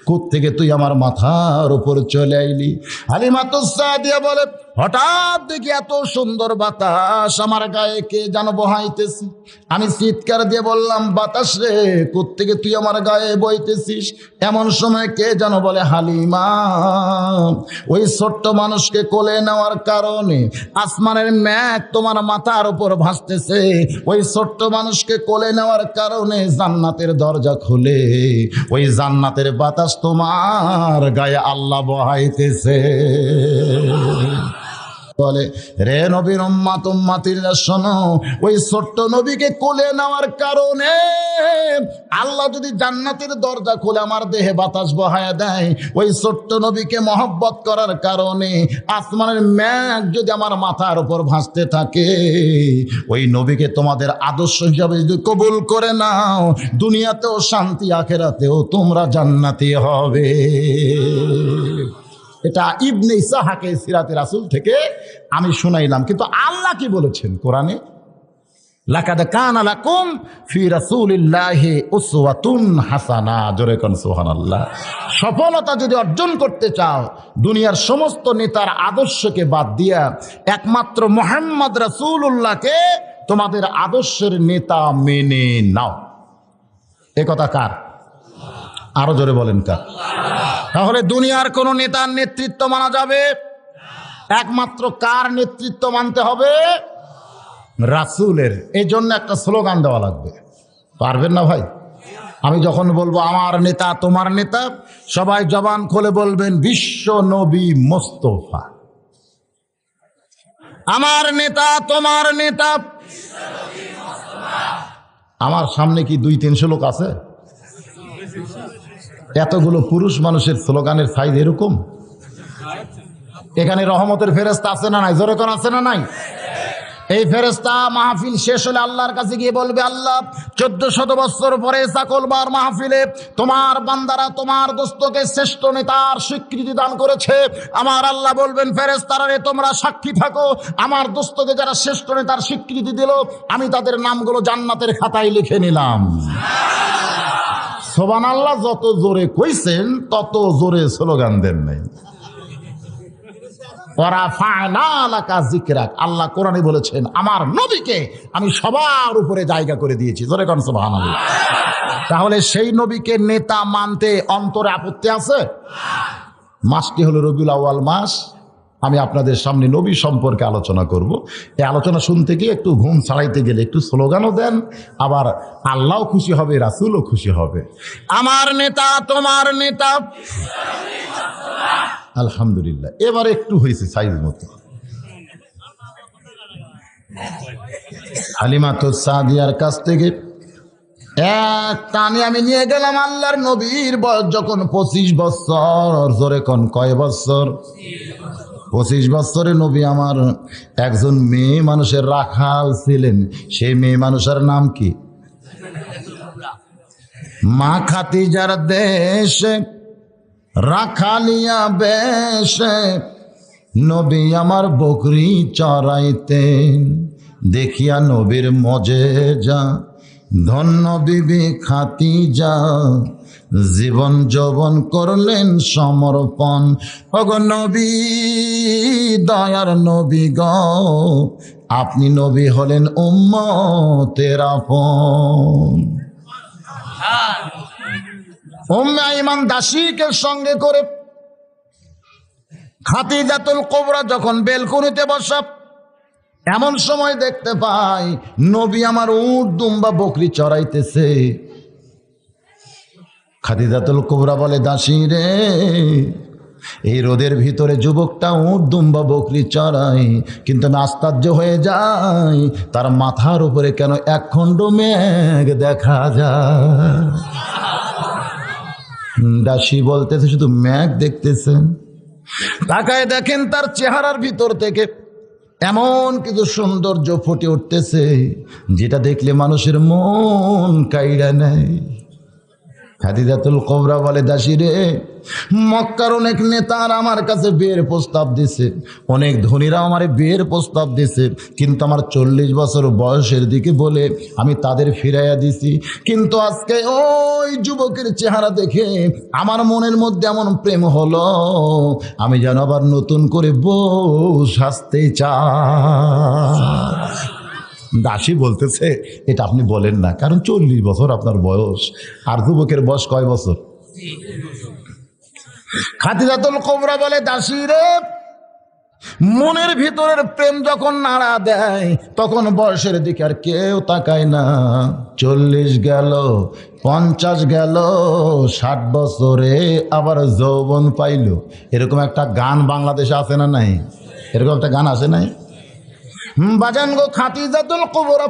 কোত্থেকে তুই আমার মাথার উপর চলে আইলি? হালিমাতুস সাদিয়া বলে, হঠাৎ দেখি এত সুন্দর বাতাস আমার গায়ে কে যেন বহাইতেছি। আমি চিৎকার দিয়ে বললাম, বাতাস রে কোত্থেকে তুই আমার গায়ে বইতেছিস? এমন সময় কে যেন বলে, হালিমা ওই ছোট্ট মানুষকে কোলে নেওয়ার কারণে আসমানের মেঘ তোমার মাথার উপর ভাসতেছে, ওই ছোট্ট মানুষকে কোলে নেওয়ার কারণে জান্নাতের দরজা খুলে ওই জান্নাতের বাতাস তোমার গায়ে আল্লাহ বহাইতেছে। বলে, রে নবীর উম্মাত উম্মাতিরা শোনো, ওই ছোট্ট নবীকে কোলে নেওয়ার কারণে আল্লাহ যদি জান্নাতের দরজা খুলে আমার দেহে বাতাস বহায়া দেয়, ওই ছোট্ট নবীকে মহব্বত করার কারণে আসমানের মেঘ যদি আমার মাথার উপর ভাসতে থাকে, ওই নবীকে তোমাদের আদর্শ হিসাবে যদি কবুল করে নাও, দুনিয়াতেও শান্তি, আখেরাতেও তোমরা জান্নাতি হবে। এটা ইবনে ইসহাকে সিরাতে রাসূল থেকে আমি শুনাইলাম। কিন্তু আল্লাহ কি বলেছেন কোরআনে? লাকাদ কানা লাকুম ফি রাসূলিল্লাহি উসওয়াতুন হাসানা। জোরে কোন সুবহানাল্লাহ। সফলতা যদি অর্জন করতে চাও, দুনিয়ার সমস্ত নেতার আদর্শকে বাদ দিয়া একমাত্র মুহাম্মদ রাসূলুল্লাহকে তোমাদের আদর্শের নেতা মেনে নাও। এ কথা কার? আরো জোরে বলেন কার? তাহলে দুনিয়ার কোন নেতার নেতৃত্ব মানা যাবে? একমাত্র কার নেতৃত্ব মানতে হবে? রাসূলের। এই জন্য একটা স্লোগান দেওয়া লাগবে। পারবেন না ভাই? আমি যখন বলবো আমার নেতা তোমার নেতা, সবাই জবান খুলে বলবেন বিশ্ব নবী মোস্তফা। আমার নেতা তোমার নেতা। আমার সামনে কি 200-300 লোক আছে? এতগুলো পুরুষ মানুষের স্লোগানের সাইজ এরকম? এখানে রহমতের ফেরেশতা আছে না নাই? জোরে কোন আছে না নাই? এই ফেরেশতা মাহফিল শেষ হলে আল্লাহর কাছে গিয়ে বলবে, আল্লাহ 1400 বছর পরে চাকলবার মাহফিলে তোমার বান্দারা তোমার দোস্তকে শ্রেষ্ঠ নেতার স্বীকৃতি দান করেছে। আমার আল্লাহ বলবেন, ফেরেশতারা রে তোমরা সাক্ষী থাকো, আমার দোস্তকে যারা শ্রেষ্ঠ নেতার স্বীকৃতি দিল, আমি তাদের নামগুলো জান্নাতের খাতায় লিখে নিলাম। সুবহানাল্লাহ। যত জোরে কইছেন তত জোরে স্লোগান দেন নাই। আল্লাহ কোরআনে বলেছেন আমার নবীকে আমি সবার উপরে জায়গা করে দিয়েছি। জোরে কোন সুবহানাল্লাহ। তাহলে সেই নবীকে নেতা মানতে অন্তরে আপত্তি আছে? মাসটি হলো রবিউল আউয়াল মাস। আমি আপনাদের সামনে নবী সম্পর্কে আলোচনা করব। এই আলোচনা শুনতে গিয়ে একটু ঘুম ছাড়াইতে গেলে একটু স্লোগানও দেন, আবার আল্লাহও খুশি হবে, রাসূলও খুশি হবে। আমার নেতা তোমার নেতা। আলহামদুলিল্লাহ, এবার একটু হয়েছে সাইজ মতো। হালিমাতুস সাদিয়ার কাছ থেকে এক টানে আমি নিয়ে গেলাম আল্লাহর নবীর বয়স যখন 25 বছর। জোরে কোন কয় বছর? 25 বছরে নবী আমার একজন মেয়ে মানুষের রাখাল ছিলেন। সেই মেয়ে মানুষের নাম কি? মা খাদিজার দেশে রাখালিয়া বেশে নবী আমার বকরি চড়াইতেন। দেখিয়া নবীর মজেজা ধন্য বিবি খাদিজা জীবন যৌবন করলেন সমর্পণ। ওগো নবী, দয়ার নবী গো, আপনি নবী হলেন উম্মতের আপন। উম্মে আইমান দাসীকে সঙ্গে করে খাদিজাতুল কুবরা যখন বেলকুনিতে বসা, এমন সময় দেখতে পাই নবী আমার উট দুম্বা বকরি চড়াইতেছে। খাদিজাতুল কুবরা বলে, দাসী রে, এই রোদের ভিতরে যুবকটা উট দুম্বা বকরি চড়াই, কিন্তু আমি আশ্চর্য হয়ে যাই তার মাথার উপরে কেন একখণ্ড মেঘ দেখা যায়। দাসী বলতেছে, শুধু মেঘ দেখতেছেন? তাকায় দেখেন তার চেহারার ভিতর থেকে এমন কিছু সৌন্দর্য ফুটে উঠতেছে যেটা দেখলে মানুষের মন কাইড়া নেয়। খাদিজাতুল কুবরা বলে, দাসী রে, মক্কার অনেক নেতারা আমার কাছে বিয়ের প্রস্তাব দিছে, অনেক ধনীরা আমার বিয়ের প্রস্তাব দিছে, কিন্তু আমার 40 বছর বয়সের দিকে বলে আমি তাদের ফিরাইয়া দিছি। কিন্তু আজকে ওই যুবকের চেহারা দেখে আমার মনের মধ্যে এমন প্রেম হলো, আমি যেন আবার নতুন করে বউ সাজতে চাই। দাসী বলতেছে, এটা আপনি বলেন না, কারণ 40 বছর আপনার বয়স, আর যুবকের বয়স কয় বছর? খাদিজাতুল কুবরা বলে, দাসী রে, মনের ভিতরের প্রেম যখন নাড়া দেয় তখন বয়সের দিকে আর কেউ তাকায় না। 40 গেল, 50 গেল, 60 বছরে আবার যৌবন পাইল। এরকম একটা গান বাংলাদেশে আছে না নাই? এরকম একটা গান আছে নাই? বাজান গো, খাদিজাতুল কুবরা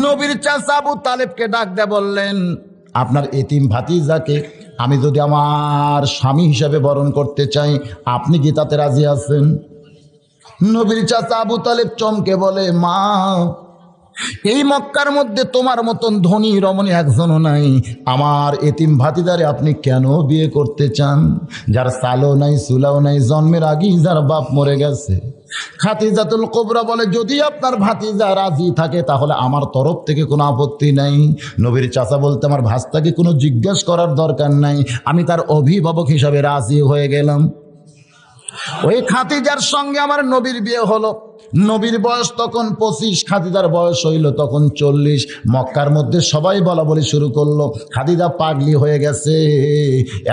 নবীর চাচা আবু তালেবকে ডাক দিয়ে বললেন, আপনার এতিম ভাতিজাকে আমি যদি আমার স্বামী হিসাবে বরণ করতে চাই, আপনি কি তাতে রাজি আছেন? নবীর চাচা আবু তালেব চমকে বলে, মা, এই মক্কার মধ্যে তোমার মতন ধনী রমণী একজনও নাই, আমার এতিম ভাতিজারে আপনি কেন বিয়ে করতে চান? যার সালও নাই, সুলাও নাই, জন্মের আগেই যার বাপ মরে গেছে। খাদিজাতুল কুবরা বলে, যদি আপনার ভাতিজা রাজি থাকে তাহলে আমার তরফ থেকে কোনো আপত্তি নাই। নবীর চাচা বলতে, আমার ভাস্তাকে কোনো জিজ্ঞেস করার দরকার নাই, আমি তার অভিভাবক হিসাবে রাজি হয়ে গেলাম। ওই খাদিজার সঙ্গে আমার নবীর বিয়ে হলো। নবীর বয়স তখন 25, খাদিজার বয়স হইল তখন 40। মক্কার মধ্যে সবাই বলা বলি শুরু করলো, খাদিজা পাগলি হয়ে গেছে।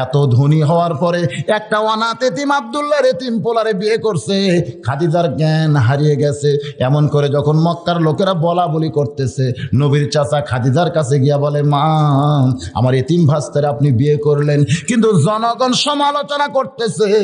এত ধনী হওয়ার পরে একটা অনাথ এতিম আব্দুল্লাহর এতিম পোলারে বিয়ে করছে, খাদিজার জ্ঞান হারিয়ে গেছে। এমন করে যখন মক্কার লোকেরা বলা বলি করতেছে, নবীর চাচা খাদিজার কাছে গিয়া বলে, মা, আমার এতিম ভাস্তারে আপনি বিয়ে করলেন, কিন্তু জনগণ সমালোচনা করতেছে,